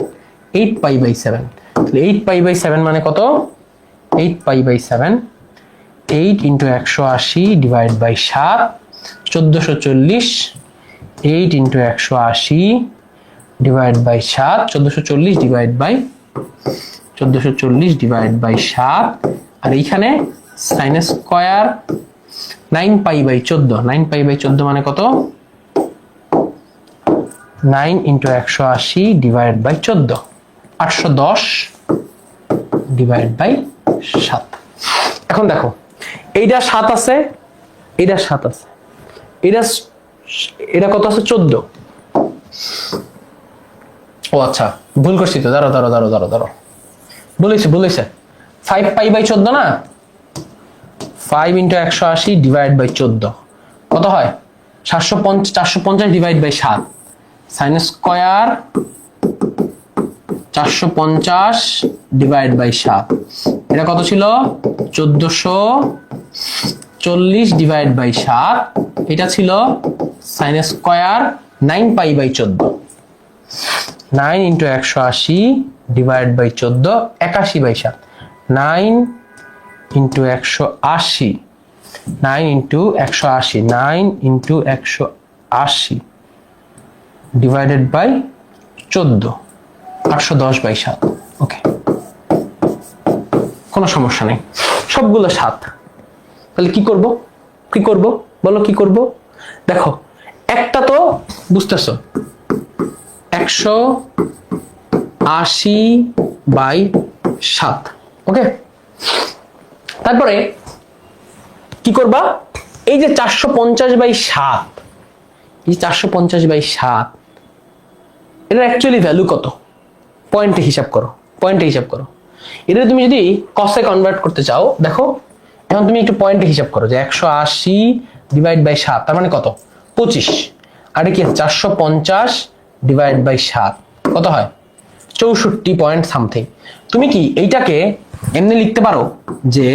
8 পাই বাই 7। তাহলে 8 পাই বাই 7 মানে কত? 8 pi by 7, 8 into 180 divide by 7, 1440, 8 into 180 divide by 7, 1440 divide by 7, আর এইখানে sine square 9 pi by 14, 9 pi by 14 মানে কত? 9 into 180 divide by 14, 810 divide by 7। এখন দেখো এইটা 7 আছে, এইটা 7 আছে, এটা কত আছে? 14। ও আচ্ছা ভুল করছি তো, দাঁড়ো বলেছে 5 পাই বাই 14 না? 5 ইন্টু 180 ডিভাইড বাই 14 কত হয়? 450 divide by 7, sine square 450 divide by 7 এটা কত ছিল? 1440 ডিভাইড বাই 7 এটা ছিল sine square 9 pi by 14, 9 into 180 divide by 14, 81 by 7, 9 into 180, 9 into 180, 9 into 180 divided by 14, 810 by 7। Okay কোনো সমস্যা নেই, সবগুলো 7। তাহলে কি করব বলো? কি করব? দেখো একটা তো বুঝতেছো 180 বাই 7। ওকে তারপরে কি করবা? এই যে 450/7, এই 450/7 এটা অ্যাকচুয়ালি ভ্যালু কত? পয়েন্টে হিসাব করো, পয়েন্টে হিসাব করো। এটা তুমি যদি কসে কনভার্ট করতে চাও, দেখো এখন তুমি একটু পয়েন্টে হিসাব করো যে 180/7 তার মানে কত? 25। আর কি 450/7 কত হয়? 64 পয়েন্ট সামথিং। তুমি কি এইটাকে এমনি লিখতে পারো যে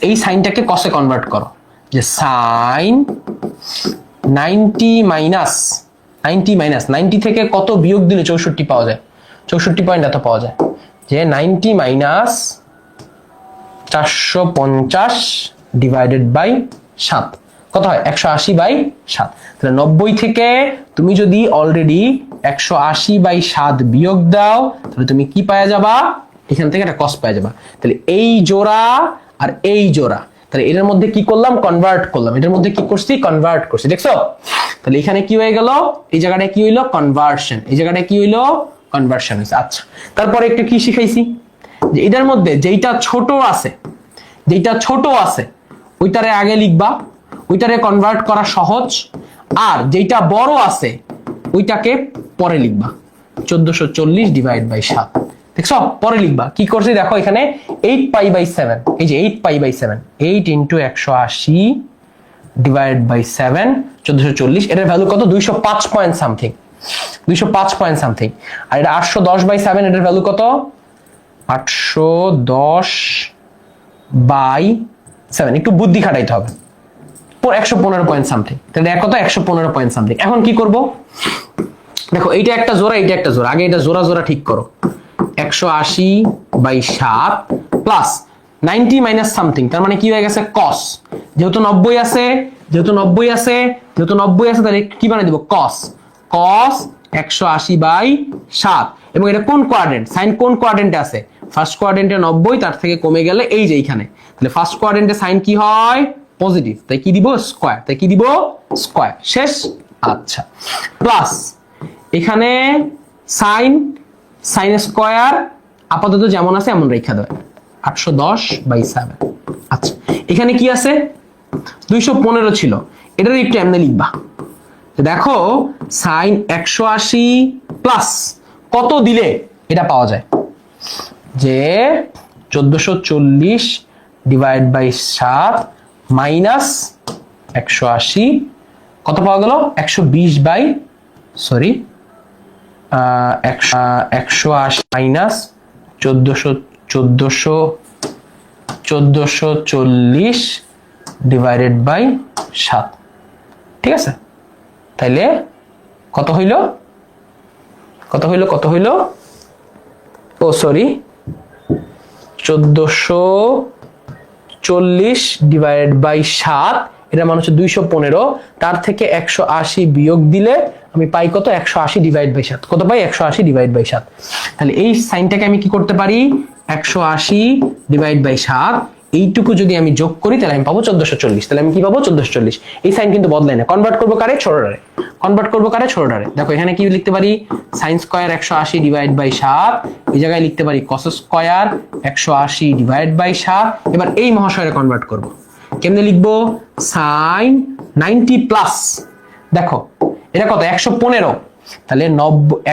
এই সাইনটাকে কসে কনভার্ট করো, যে সাইন 90 থেকে কত বিয়োগ দিলে 64 পাওয়া যায়? 64 পয়েন্ট এত পাওয়া যায়, যে 90 মাইনাস 450/7 কত হয়? 180/7। তাহলে 90 থেকে তুমি যদি অলরেডি 180/7 বিয়োগ দাও, তাহলে তুমি কি পাওয়া যাবা? এখান থেকে একটা কস পাওয়া যাবা। তাহলে এই জোড়া আর এই জোড়া, তাহলে এটার মধ্যে কি করলাম? কনভার্ট করলাম। এটার মধ্যে কি করছি? কনভার্ট করছি। দেখছো? তাহলে এখানে কি হয়ে গেল? এই জায়গাটা কি হইলো? কনভার্সন। এই জায়গাটা কি হইলো? কনভার্সন হয়েছে। আচ্ছা, তারপরে একটু কি শিখাইছি? যে এটার মধ্যে যেইটা ছোট আছে, ওইটারে আগে লিখবা, ওইটারে কনভার্ট করা সহজ। আর যেইটা বড় আছে ওইটাকে পরে লিখবা, 1440/7। দেখছো? পরে লিখবা। কি করছি দেখো এখানে 8π/7, এই যে 8π/7, 8 × 180/7 1440, এটার ভ্যালু কত? 205 পয়েন্ট সামথিং, 205 পয়েন্ট সামথিং। আর এটা 810/7, এটার ভ্যালু কত? 810/7। একটু বুদ্ধি খাটাইতে হবে। 115 পয়েন্ট সামথিং। তাহলে কত? 115 পয়েন্ট সামথিং। এখন কি করব? দেখো এইটা একটা জোড়া, এইটা একটা জোড়া। আগে এটা জোড়া জোড়া ঠিক করো। 180/7 প্লাস 90 মাইনাস সামথিং, তার মানে কি হয়ে গেছে? কস। যেহেতু 90 আছে, তাহলে কি বানিয়ে দিব? কস। 180/7। এবং এটা কোন কোয়াড্রেন্ট? সাইন কোন কোয়াড্রেন্টে আছে? ফার্স্ট কোয়াড্রেন্টে 90, তার থেকে কমে গেলে এই যে এইখানে। তাহলে ফার্স্ট কোয়াড্রেন্টে সাইন কি হয়? পজিটিভ, তাই কি দিব? স্কয়ার। তাই কি দিব? স্কয়ার। শেষ। আচ্ছা, প্লাস এখানে সাইন স্কয়ার আপাতত যেমন আছে এমন রেখা দেয়, 810/7। আচ্ছা, এখানে কি আছে? 215 ছিল, এটার একটু এমনি লিখবা। দেখো সাইন 180 প্লাস কত দিলে এটা পাওয়া যায়? যে 1440/7 মাইনাস 180 কত পাওয়া গেল? 180 মাইনাস 1440/7। ঠিক আছে? তাইলে কত হইল? ও সরি, 1440/7, এটা মানে হচ্ছে 215। তার থেকে 180 বিয়োগ দিলে আমি পাই কত? 180/7। কত পাই? 180/7। তাহলে এই সাইনটাকে আমি কি করতে পারি? 180/7 এইটুকু যদি আমি যোগ করি তাহলে আমি পাবো 1440। তাহলে আমি কি পাবো? 1440। এই সাইন কিন্তু বদলায় না। কনভার্ট করবো কারে? ছোটটারে। দেখো এখানে কি লিখতে পারি? সাইন স্কয়ার 180/7, এই জায়গায় লিখতে পারি কস স্কয়ার 180/7। এবার এই মহাশয়ে কনভার্ট করব। কেমনে লিখবো? সাইন 90 প্লাস, দেখো এটা কত? 115। তাহলে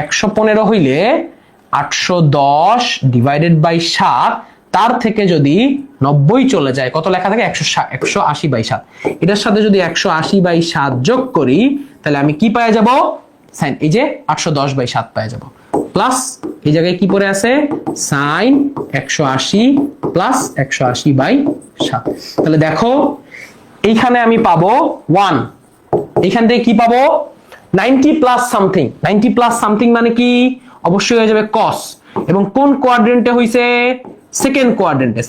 115 হইলে 810/7, তার থেকে যদি 90 চলে যায় কত লেখা থাকে? 180/7। এটার সাথে যদি 180/7 যোগ করি তাহলে আমি কি পাওয়া যাব? সাইন এই যে 810/7 পাওয়া যাব। প্লাস এই জায়গায় কি পড়ে আছে? Sine 180 plus 180/7। তাহলে দেখো এইখানে আমি পাবো 1, এইখান থেকে কি পাবো? 90 প্লাস সামথিং। 90 প্লাস সামথিং মানে কি? অবশ্যই হয়ে যাবে কস। এবং কোন কোয়াড্রেন্টে হইছে? সেকেন্ড কোয়াড্রেন্টে।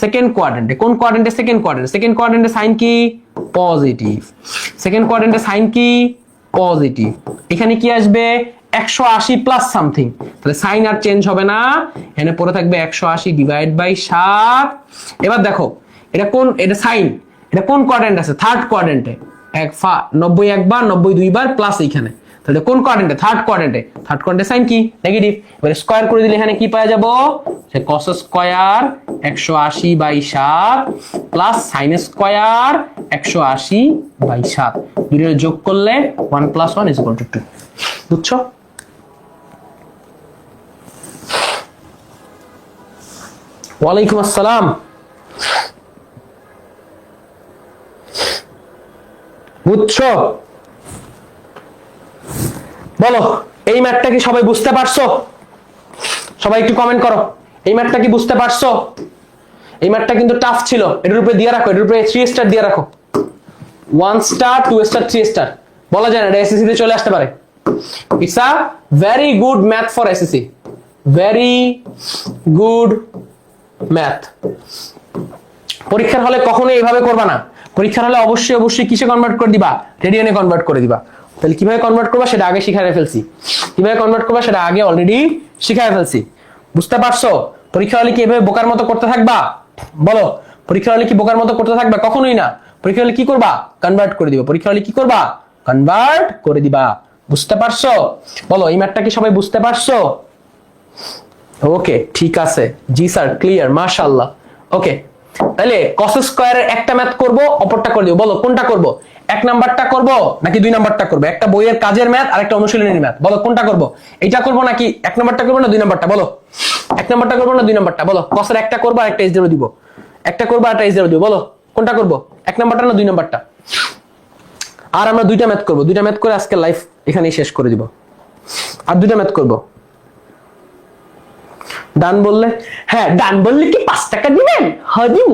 কোন কোয়াড্রেন্টে? সেকেন্ড কোয়াড্রেন্টে সাইন কি? পজিটিভ। সেকেন্ড কোয়াড্রেন্টে সাইন কি? পজিটিভ। এখানে কি আসবে? 180 প্লাস সামথিং। তাহলে সাইন আর চেঞ্জ হবে না, এখানে পড়ে থাকবে 180/7। এবার দেখো এটা কোন? এটা সাইন, এটা কোন কোয়াড্রেন্ট আছে? থার্ড কোয়াড্রেন্টে। 90 একবার, 90 দুইবার, প্লাস এইখানে। তাহলে কোন কোয়াড্রেন্টে? থার্ড কোয়াড্রেন্টে সাইন কি? নেগেটিভ। এবার স্কয়ার করে দিলে এখানে কি পাওয়া যাব? যে cos square 180/7 plus sin square 180/7, দুইটা যোগ করলে 1 + 1 = 2। বুঝছো? ওয়ালাইকুম আসসালাম। বুঝছো? বলো এই ম্যাথটা কি সবাই বুঝতে পারছো? সবাই একটু কমেন্ট করো, এই ম্যাথটা কি বুঝতে পারছো? এই ম্যাথটা কিন্তু টাফ ছিল, এটার উপরে দিয়ে রাখো, এটার উপরে 3 স্টার দিয়ে রাখো, 1 স্টার 2 স্টার 3 স্টার, বলা যায় না এটা এসএসসি তে চলে আসতে পারে। It's a very good math for SSC, very good math. পরীক্ষার হলে কখনো এইভাবে করবা না, পরীক্ষার হলে অবশ্যই অবশ্যই কিসে কনভার্ট করে দিবা? রেডিয়ানে কনভার্ট করে দিবা। তাহলে কিভাবে কনভার্ট করবা সেটা আগে শিখায় ফেলছি, কিভাবে কনভার্ট করবা সেটা আগে অলরেডি শিখায় ফেলছি। বুঝতে পারছো? পরীক্ষা হলে কি এভাবে বোকার মতো করতে থাকবা? বলো, পরীক্ষা হলে কি বোকার মতো করতে থাকবা? কখনোই না। পরীক্ষা হলে কি করবা? কনভার্ট করে দিবা। পরীক্ষা হলে কি করবা? কনভার্ট করে দিবা। বুঝতে পারছো? বলো এই ম্যাথটা কি সবাই বুঝতে পারছো? ওকে, ঠিক আছে, জি স্যার, ক্লিয়ার, মাশাআল্লাহ। ওকে, তাহলে cos স্কয়ারের একটা ম্যাথ করব, অপরটা করে দিব। বলো কোনটা করব? এক নাম্বারটা করব নাকি 2 নাম্বারটা করব? একটা বইয়ের কাজের ম্যাথ আর একটা অনুশীলনীর ম্যাথ, বলো কোনটা করব? এইটা করব নাকি এক নাম্বারটা করব না 2 নাম্বারটা? বলো এক নাম্বারটা করব না 2 নাম্বারটা? বলো cos এর একটা করব আর একটা s0 দিব, একটা করব আর একটা s0 দিব, বলো কোনটা করব? এক নাম্বারটা না 2 নাম্বারটা? আর আমরা 2টা ম্যাথ করব, 2টা ম্যাথ করে আজকে লাইভ এখানেই শেষ করে দিব। আর 2টা ম্যাথ করব। ডান বললে, হ্যাঁ ডান বললে কি 5 টাকা দিবেন? হ্যাঁ দিব।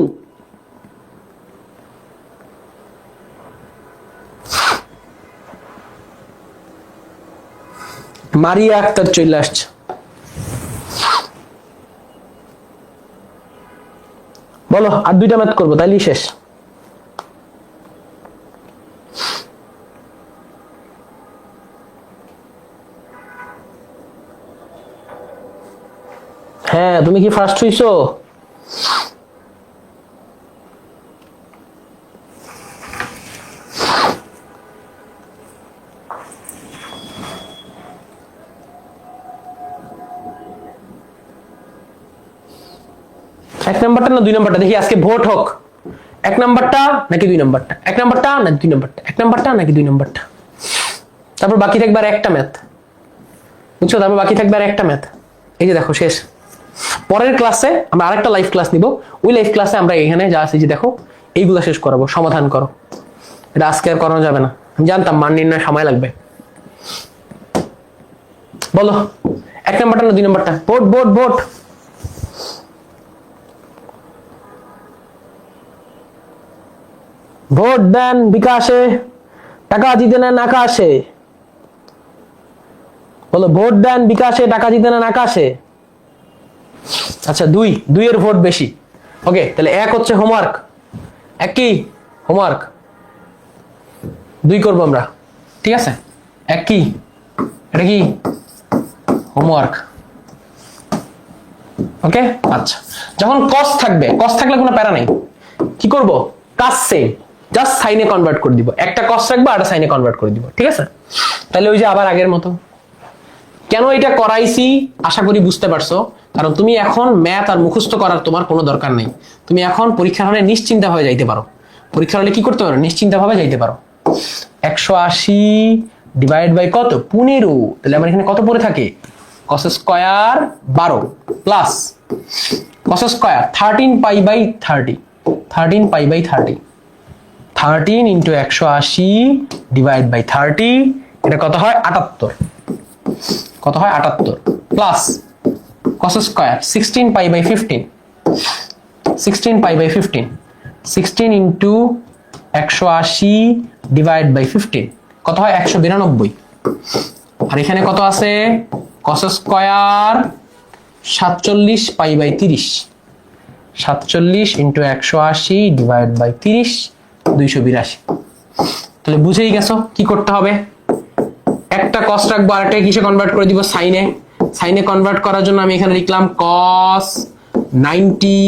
মারিয়া আক্তার চলে আসছে। বলো আর 2টা ম্যাথ করবো তাইলেই শেষ। হ্যাঁ তুমি কি ফার্স্ট হইছো? এক নাম্বারটা না 2 নাম্বারটা? দেখি আজকে ভোট হোক, এক নাম্বারটা নাকি 2 নাম্বারটা? এক নাম্বারটা নাকি 2 নাম্বারটা? এক নাম্বারটা নাকি 2 নাম্বারটা? তারপর বাকি থাকবে আর একটা ম্যাথ, বুঝছো? তারপর বাকি থাকবে আর একটা ম্যাথ। এই যে দেখো শেষ। পরের ক্লাসে আমরা আরেকটা লাইভ ক্লাস নিব, ওই লাইভ ক্লাসে আমরা এখানে যা আছে যে দেখো এইগুলো শেষ করাবো, সমাধান করো। এটা আজকে আর করানো যাবে না, আমি জানতাম মান নির্ণয় সময় লাগবে। বলো এক নাম্বারটা না 2 নাম্বারটা? Vote vote vote. ভোট দেন বিকাশে, টাকা জিতে নেন আকাশে। বলো ভোট দেন বিকাশে, টাকা জিতে নেন আকাশে। আচ্ছা 2 এর ভোট বেশি। ওকে, তাহলে 1 হচ্ছে হোমওয়ার্ক, 1 কি হোমওয়ার্ক, 2 করবো আমরা, ঠিক আছে? 1 কি, এটা কি হোমওয়ার্ক। ওকে, আচ্ছা যখন কস থাকবে, কস থাকলে কোনো প্যারা নাই, কি করব? কাজ সেম, জাস্ট সাইনে কনভার্ট করে দিব। একটা কস রাখবো আর একটা সাইনে কনভার্ট করে দিব, ঠিক আছে? তাহলে ওই যে আবার আগের মতো। কেন এটা করাইছি আশা করি বুঝতে পারছো, কারণ তুমি এখন ম্যাথ আর মুখস্থ করার তোমার কোনো দরকার নেই। তুমি এখন পরীক্ষার হলে নিশ্চিন্তা ভাবে যাইতে পারো। পরীক্ষার হলে কি করতে পারো? নিশ্চিন্তা ভাবে যাইতে পারো। 180 ডিভাইড বাই কত? 15। তাহলে আমার এখানে কত পড়ে থাকে? cos square 12 plus cos square 13 pi by 30, 13 pi by 30, 13 into 180 divide by 30, এটা কত হয়? 78। কত হয়? 78 plus cos square 16 pi by 15, 16 pi by 15, 16 into 180 divide by 15, কত হয়? 192। আর এখানে কত আছে? cos square 47 pi by 30, 47 into 180 divide by 30, 282। তাহলে বুঝেই গেছো কি করতে হবে। একটা cos রাখবো আর একটা কিসে কনভার্ট করে দিব? সাইনে। সাইনে কনভার্ট করার জন্য আমি এখানে লিখলাম cos 90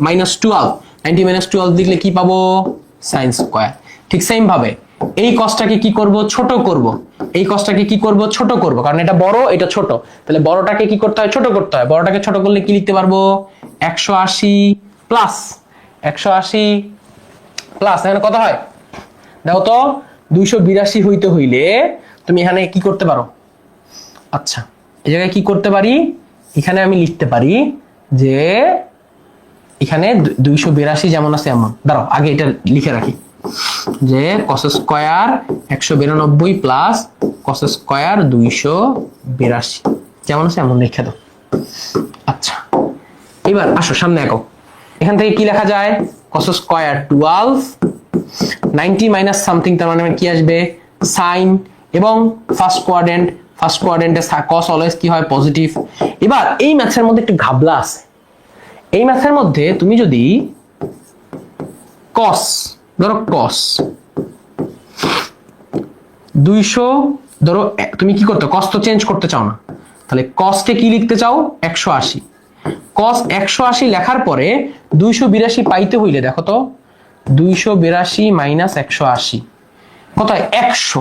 মাইনাস 12, 90 মাইনাস 12 লিখলে কি পাবো? Sign square. ঠিক সেম ভাবে এই কসটাকে কি করব? ছোট করব। এই কসটাকে কি করব? ছোট করব, কারণ এটা বড় এটা ছোট। তাহলে বড়টাকে কি করতে হয়? ছোট করতে হয়। বড়টাকে ছোট করলে কি লিখতে পারবো? 180 প্লাস 180 প্লাস এখানে কত হয়? দেখো তো 282 হইতে হইলে তুমি এখানে কি করতে পারো? আচ্ছা, এই জায়গায় কি করতে পারি? এখানে আমি লিখতে পারি যে এখানে 282 যেমন আছে এমন, দাঁড়াও আগে এটা লিখে রাখি যে cos square 192 plus cos square 282 যেমন আছে এমন লিখে দাও। আচ্ছা, এবার আসো সামনে আঁকো। এখান থেকে কি লেখা যায়? cos স্কয়ার 12 90 মাইনাস সামথিং, তার মানে কি আসবে? সাইন, এবং ফার্স্ট কোয়াড্রেন্টে cos অলওয়েজ কি হয়? পজিটিভ। এবার এই ম্যাথের মধ্যে একটু ঘাবলা আছে। এই ম্যাথের মধ্যে তুমি যদি cos, ধরো cos 200, ধরো তুমি কি করতে, cos তো চেঞ্জ করতে চাও না, তাহলে cos কে কি লিখতে চাও? 180। cos 180 লেখার পরে 282 পাইতে হইলে দেখো তো 282 মাইনাস 180 কত হয়? 100।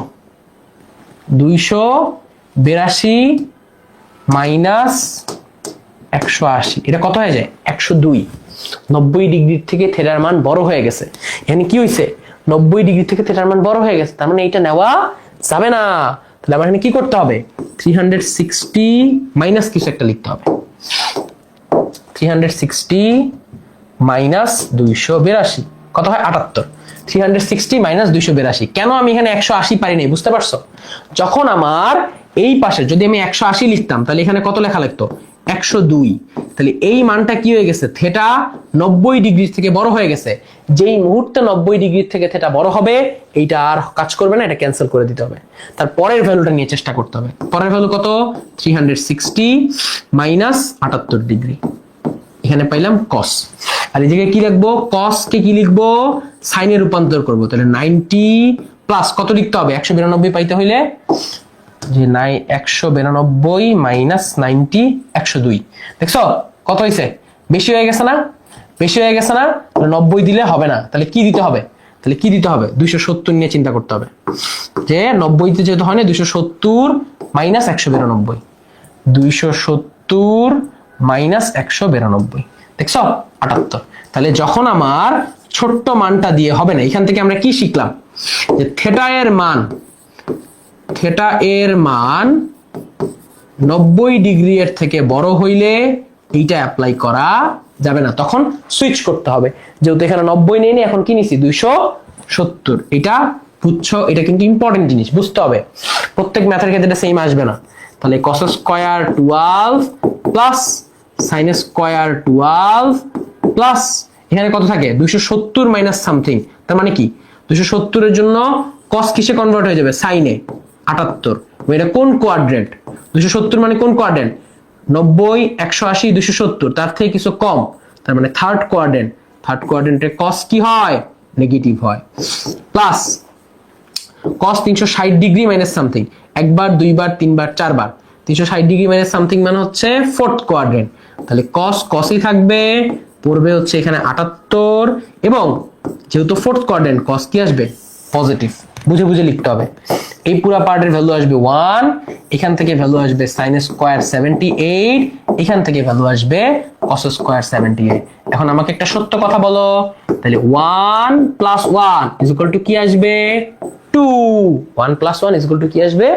282 মাইনাস 180 এটা কত হয়ে যায়? 102। 90 ডিগ্রি থেকে থিটার মান বড় হয়ে গেছে। এখানে কি হইছে? 90 ডিগ্রি থেকে থিটার মান বড় হয়ে গেছে, তার মানে এটা নেওয়া যাবে না। তাহলে আমার এখানে কি করতে হবে? 360 মাইনাস কিছু একটা লিখতে হবে। 360 মাইনাস 282 কত হয়? 78। 360 মাইনাস 282। কেন আমি এখানে 180 পারি নাই বুঝতে পারছো? যখন আমার এই পাশে যদি আমি 180 লিখতাম তাহলে এখানে কত লেখা লাগতো? 102। তাহলে এই মানটা কি হয়ে গেছে? থেটা 90 ডিগ্রি থেকে বড় হয়ে গেছে। যেই মুহূর্তে 90 ডিগ্রি থেকে থেটা বড় হবে এইটা আর কাজ করবে না, এটা ক্যান্সেল করে দিতে হবে। তার পরের ভ্যালুটা নিয়ে চেষ্টা করতে হবে। পরের ভ্যালু কত? 360 মাইনাস 78 ডিগ্রি। এখানে পাইলাম cos, আর এই জায়গায় কি লিখবো? cos কে কি লিখবো? সাইনে রূপান্তর করব। তাহলে 90 প্লাস কত লিখতে হবে? 192 পাইতে হইলে যে 192 মাইনাস 90 102। দেখছো কত হইছে? বেশি হয়ে গেছে না? বেশি হয়ে গেছে না? 90 দিলে হবে না, তাহলে কি দিতে হবে? তাহলে কি দিতে হবে? 270 নিয়ে চিন্তা করতে হবে যে 90 তে যেহেতু হয় না, 270 মাইনাস 192, 270 মাইনাস 192। দেখছো 78। তাহলে যখন আমার ছোট্ট মানটা দিয়ে হবে না, এখান থেকে আমরা কি শিখলাম? যে থেটা এর মান 90 ডিগ্রি এর থেকে বড় হইলে এইটা অ্যাপ্লাই করা যাবে না, তখন সুইচ করতে হবে। যেহেতু এখানে 90 নেই, এখন কি নিছি? 270। এটা বুঝছো? এটা কিন্তু ইম্পর্টেন্ট জিনিস, বুঝতে হবে। প্রত্যেক ম্যাথের ক্ষেত্রে এটা সেম আসবে না। তাহলে cos square 12 plus sin square 12 plus এখানে কত থাকে? 270 মাইনাস সামথিং, তার মানে কি 270 এর জন্য cos কিসে কনভার্ট হয়ে যাবে? সাইনে 78। এটা কোন কোয়াড্রেন্ট? 270 মানে কোন কোয়াড্রেন্ট? 90 180 270, তার থেকে কিছু কম, তার মানে থার্ড কোয়াড্রেন্ট। থার্ড কোয়াড্রেন্টে cos কি হয়? নেগেটিভ হয়। Plus cos 360 degree minus something, একবার দুইবার তিনবার চারবার, 360 ডিগ্রি মাইনাস সামথিং মানে হচ্ছে ফোর্থ কোয়াড্রেন্ট। তাহলে cosই থাকবে, পড়বে হচ্ছে এখানে 78, এবং যেহেতু ফোর্থ কোয়াড্রেন্ট cos কি আসবে? পজিটিভ। বুঝে বুঝে লিখতে হবে। এই পুরো পার্টের ভ্যালু আসবে 1, এখান থেকে ভ্যালু আসবে sin স্কয়ার 78, এখান থেকে ভ্যালু আসবে cos স্কয়ার 78। এখন আমাকে একটা সত্য কথা বলো, তাহলে 1 প্লাস 1 ইজ ইকুয়াল টু কি আসবে? 2। 1 প্লাস 1 ইজ ইকুয়াল টু কি আসবে?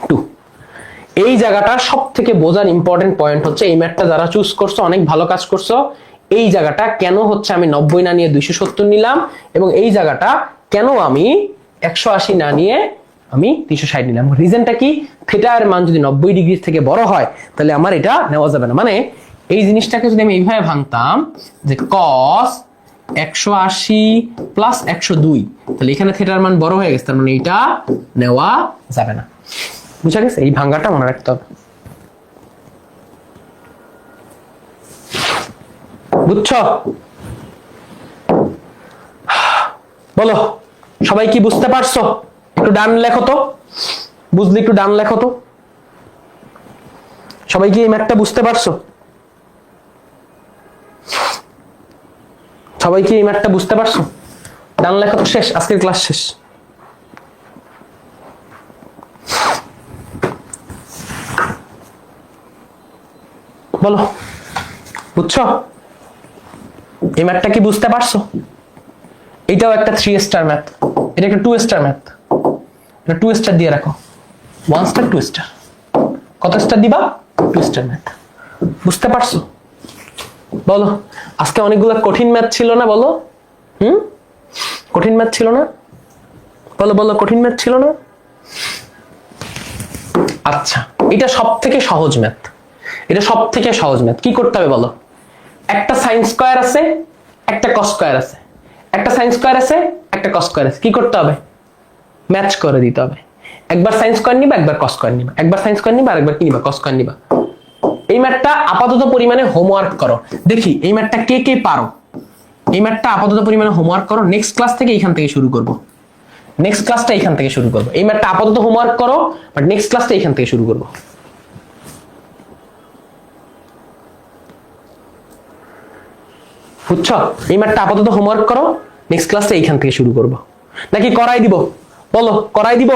2। এই জায়গাটা সব থেকে বোঝার ইম্পর্টেন্ট পয়েন্ট হচ্ছে, এই ম্যাথটা যারা চুজ করছো অনেক ভালো কাজ করছো। এই জায়গাটা কেন হচ্ছে আমি 90 না নিয়ে 270 নিলাম, এবং এই জায়গাটা কেন আমি 180 না নিয়ে আমি 360 নিলাম। রিজনটা কি? থিটা এর মান যদি 90 ডিগ্রি থেকে বড় হয় তাহলে আমার এটা নেওয়া যাবে না। মানে এই জিনিসটাকে যদি আমি এইভাবে ভাঙতাম যে cos 180 প্লাস 102, তাহলে এখানে থিটার মান বড় হয়ে গেছে, তার মানে এটা নেওয়া যাবে না। বুঝা গেছে? এই ভাঙাটা মনে রাখতে হবে। বুঝছো? বলো সবাই কি বুঝতে পারছো? একটু ডান লেখো তো, বুঝলি একটু ডান লেখো তো। সবাই কি এই ম্যাথটা বুঝতে পারছো? সবাই কি এই ম্যাথটা বুঝতে পারছো? ডান লেখো তো। শেষ, আজকের ক্লাস শেষ। বলো বুঝছো? এই ম্যাথটা কি বুঝতে পারছো? এটাও একটা 3 স্টার ম্যাথ, এটা একটা 2 স্টার ম্যাথ, এটা 2 স্টার দিয়ে রাখো, 1 স্টার 2 স্টার, কত স্টার দিবা? 2 স্টার ম্যাথ। বুঝতে পারছো? বলো, আজকে অনেকগুলো কঠিন ম্যাথ ছিল না? বলো, কঠিন ম্যাথ ছিল না? বলো বলো, কঠিন ম্যাথ ছিল না? আচ্ছা, এটা সব থেকে সহজ ম্যাথ, এটা সব থেকে সহজ ম্যাথ। কি করতে হবে বলো? একটা সাইন স্কয়ার আছে, একটা কস স্কয়ার আছে, একটা সাইন স্কয়ার আছে, একটা কস স্কয়ার আছে, কি করতে হবে? ম্যাচ করে দিতে হবে। একবার সাইন স্কয়ার নিবা, একবার কস স্কয়ার নিবা, একবার সাইন স্কয়ার নিবা, আরেকবার কি নিবা? কস স্কয়ার নিবা। এই ম্যাথটা আপাতত পরিমাণে হোমওয়ার্ক করো, দেখি এই ম্যাথটা কে কে পারো। এই ম্যাথটা আপাতত পরিমাণে হোমওয়ার্ক করো, নেক্সট ক্লাস থেকে এইখান থেকে শুরু করব, নেক্সট ক্লাসটা এইখান থেকে শুরু করব। এই ম্যাথটা আপাতত হোমওয়ার্ক করো, বাট নেক্সট ক্লাসটা এইখান থেকে শুরু করব। বুঝছো? এই ম্যাথটা আপাতত হোমওয়ার্ক করো, নেক্সট ক্লাসটা এইখান থেকে শুরু করব। নাকি করাই দিব? বলো, করাই দিব?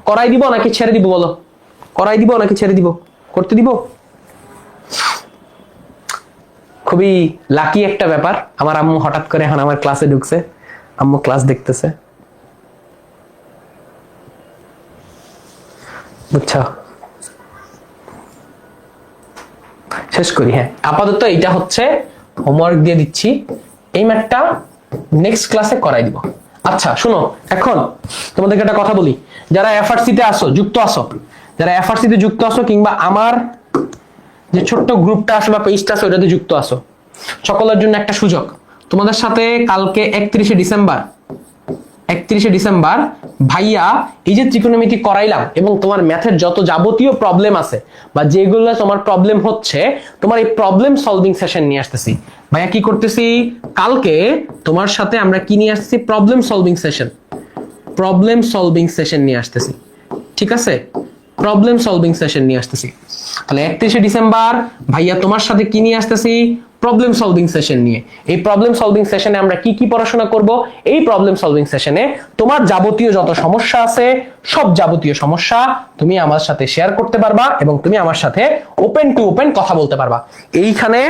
করাই দিব নাকি ছেড়ে দিব? বলো, করাই দিব নাকি ছেড়ে দিব? করতে দিব? খুবই লাকি একটা ব্যাপার, আমার আম্মু হঠাৎ করে এখন আমার ক্লাসে ঢুকছে, আম্মু ক্লাস দেখতেছে। বুঝছো? শেষ করি। হ্যাঁ, আপাতত এটা হচ্ছে হোমওয়ার্ক দিয়ে দিচ্ছি, এই ম্যাথটা নেক্সট ক্লাসে করাই দিব। আচ্ছা শুনো, এখন তোমাদেরকে একটা কথা বলি, যারা এফআরসি তে আসো, যুক্ত আসো, যারা এফআরসি তে যুক্ত আসো কিংবা আমার যে ছোট্ট গ্রুপটা আছে বা পেজটা আছে ওটাতে যুক্ত আসো, সকলের জন্য একটা সুযোগ। তোমাদের সাথে কালকে 31শে ডিসেম্বর ভাইয়া এই যে ত্রিকোণমিতি করাইলাম এবং তোমার ম্যাথের যত যাবতীয় প্রবলেম আছে বা যেগুলো তোমার প্রবলেম হচ্ছে, তোমার এই প্রবলেম সলভিং সেশন নিয়ে আসতেছি। ভাইয়া কি করতেছি, কালকে তোমার সাথে আমরা কি নিয়ে আসতেছি? প্রবলেম সলভিং সেশন নিয়ে আসতেছি। ঠিক আছে, প্রবলেম সলভিং সেশন নিয়ে আসতেছি। তাহলে 31শে ডিসেম্বর ভাইয়া তোমার সাথে কি নিয়ে আসতেছি? প্রবলেম সলভিং সেশন নিয়ে। এই প্রবলেম সলভিং সেশনে আমরা কি কি পড়াশোনা করব? এই প্রবলেম সলভিং সেশনে তোমার যাবতীয় যত সমস্যা আছে, সব যাবতীয় সমস্যা তুমি আমার সাথে শেয়ার করতে পারবা এবং তুমি আমার সাথে ওপেন টু ওপেন কথা বলতে পারবা। এইখানে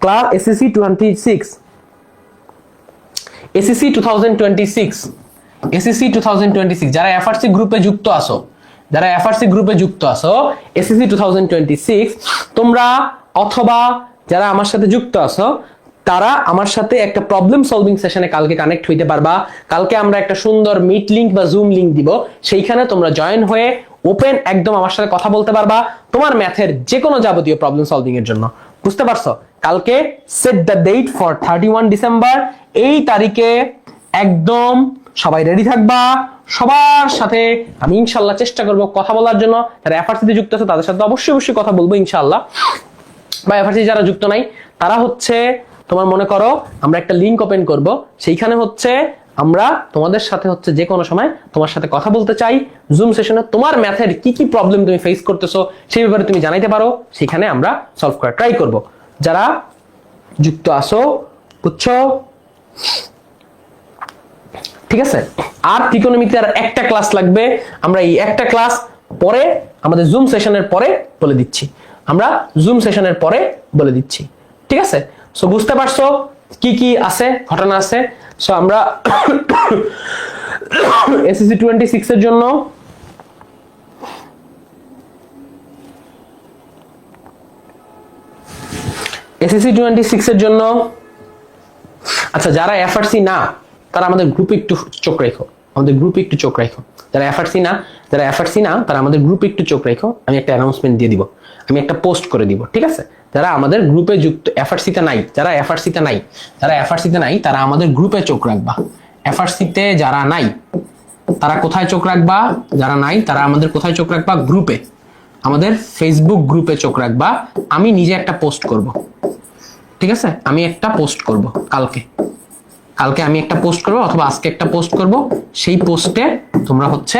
ক্লাস এসএসসি 2026 যারা এফআরসি গ্রুপে যুক্ত আছো, এসএসসি 2026 তোমরা, অথবা যারা আমার সাথে যুক্ত আছো তারা আমার সাথে একটা প্রবলেম সলভিং সেশনে কালকে কানেক্ট হইতে পারবা। কালকে আমরা একটা সুন্দর মিট লিংক বা জুম লিংক দিব, সেইখানে তোমরা জয়েন হয়ে ওপেন একদম আমার সাথে কথা বলতে পারবা তোমার ম্যাথের যে কোনো যাবতীয় প্রবলেম সলভিং এর জন্য। বুঝতে পারছো? কালকে set the date for 31 December, এই তারিখে একদম সবাই রেডি থাকবা। সবার সাথে আমি ইনশাল্লাহ চেষ্টা করব কথা বলার জন্য। যারা এফআরসিতে যুক্ত আছে তাদের সাথে অবশ্যই কথা বলবো ইনশাল্লাহ। বা এফআরসি যারা যুক্ত নাই তারা হচ্ছে তোমার মনে করো আমরা একটা লিংক ওপেন করব, সেইখানে হচ্ছে আমরা তোমাদের সাথে হচ্ছে যে কোনো সময় তোমার সাথে কথা বলতে চাই জুম সেশনে। তোমার ম্যাথের কি কি প্রবলেম তুমি ফেস করতেছো সেই ব্যাপারে তুমি জানাইতে পারো, সেখানে আমরা সলভ করার ট্রাই করব। যারা যুক্ত আসো, বুঝছো? ঠিক আছে, আর ত্রিকোণমিতি আর একটা ক্লাস লাগবে, আমরা এই একটা ক্লাস পরে আমাদের জুম সেশনের পরে বলে দিচ্ছি, ঠিক আছে? সো বুঝতে পারছো কি কি আছে, ঘটনা আছে। সো আমরা এসএসসি 26 এর জন্য আচ্ছা, যারা এফআরসি না তারা আমাদের গ্রুপে একটু চোখ রাখো, যারা এফআরসি না তারা আমাদের গ্রুপে একটু চোখ রাখো। আমি একটা অ্যানাউন্সমেন্ট দিয়ে দিব, আমি একটা পোস্ট করে দিব, ঠিক আছে? যারা আমাদের গ্রুপে যুক্ত, যারা এফআরসিতে নাই তারা আমাদের গ্রুপে চোখ রাখবা। এফআরসিতে যারা নাই তারা কোথায় চোখ রাখবা? যারা নাই তারা আমাদের কোথায় চোখ রাখবা? গ্রুপে, আমাদের ফেসবুক গ্রুপে চোখ রাখবা। আমি নিজে একটা পোস্ট করব, ঠিক আছে? আমি একটা পোস্ট করব কালকে আমি একটা পোস্ট করব অথবা আজকে একটা পোস্ট করব, সেই পোস্টে তোমরা হচ্ছে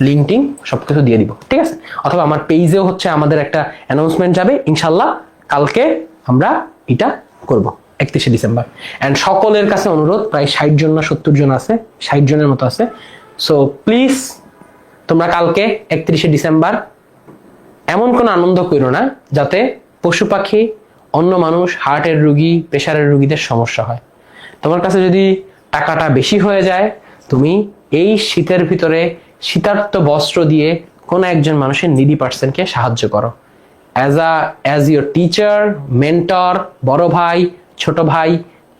লিংকটিং সবকিছু দিয়ে দিব, ঠিক আছে? অথবা আমার পেজেও হচ্ছে আমাদের একটা অ্যানাউন্সমেন্ট যাবে ইনশাল্লাহ। কালকে আমরা এটা করব 31শে ডিসেম্বর। এন্ড সকলের কাছে অনুরোধ, প্রায় 60 জন না 70 জন আছে, 60 জনের মতো আছে। সো প্লিজ তোমরা কালকে 31শে ডিসেম্বর এমন কোনো আনন্দ করো না যাতে পশু পাখি, অন্য মানুষ, হার্টের রোগী, প্রেশারের রোগীদের সমস্যা হয়। তোমার কাছে যদি টাকাটা বেশি হয়ে যায়, তুমি এই শীতের ভিতরে শীতার্ত বস্ত্র দিয়ে কোনো একজন মানুষের নিডি পার্সনকে সাহায্য করো। অ্যাজ ইউর টিচার, মেন্টর, বড় ভাই, ছোট ভাই,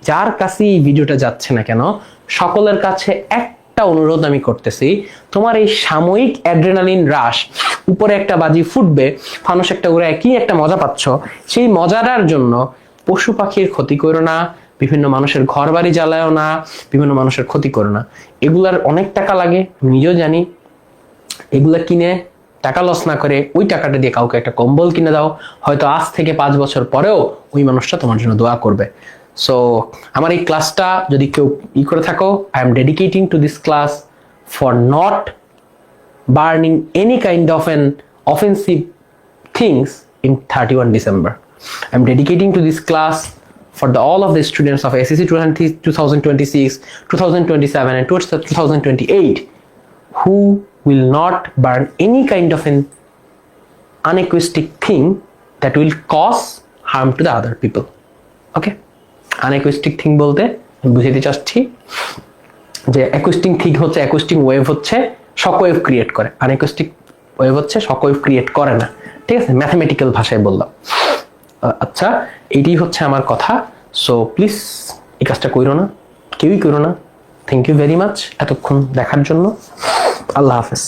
যার কাছে এই ভিডিওটা যাচ্ছে না কেন, সকলের কাছে একটা অনুরোধ আমি করতেছি, তোমার এই সাময়িক অ্যাড্রেনালিন রাশ, উপরে একটা বাজি ফুটবে, ফানুস একটা উড়ে কি একটা মজা পাচ্ছ, সেই মজাটার জন্য পশু পাখির ক্ষতি করো না, বিভিন্ন মানুষের ঘর বাড়ি জ্বালায়ও না, বিভিন্ন মানুষের ক্ষতি করো না। এগুলার অনেক টাকা লাগে, আমি নিজেও জানি। এগুলা কিনে টাকা লস না করে ওই টাকাটা দিয়ে কাউকে একটা কম্বল কিনে দাও, হয়তো আজ থেকে 5 বছর পরেও ওই মানুষটা তোমার জন্য দোয়া করবে। সো আমার এই ক্লাসটা যদি কেউ করে থাকো, I am ডেডিকেটিং to this class for not burning any kind of an offensive things in 31 December. I am dedicating to this class for all of the students of SSC 2026, 2027 and 2028 who will not burn any kind of an unaquistic thing that will cause harm to the other people. Okay? Unaquistic thing বলতে বুঝাতে চাচ্ছি যে acoustic thing হচ্ছে, acoustic wave হচ্ছে shock wave create করে, আনঅ্যাকুস্টিক wave হচ্ছে shock wave create করে না। ঠিক আছে, ম্যাথমেটিক্যাল ভাষায় বললাম। আচ্ছা, এটাই হচ্ছে আমার কথা। সো প্লিজ এই কাজটা করো না, কেউই করো না। থ্যাংক ইউ ভেরি মাচ এতক্ষণ দেখার জন্য। আল্লাহ হাফেজ।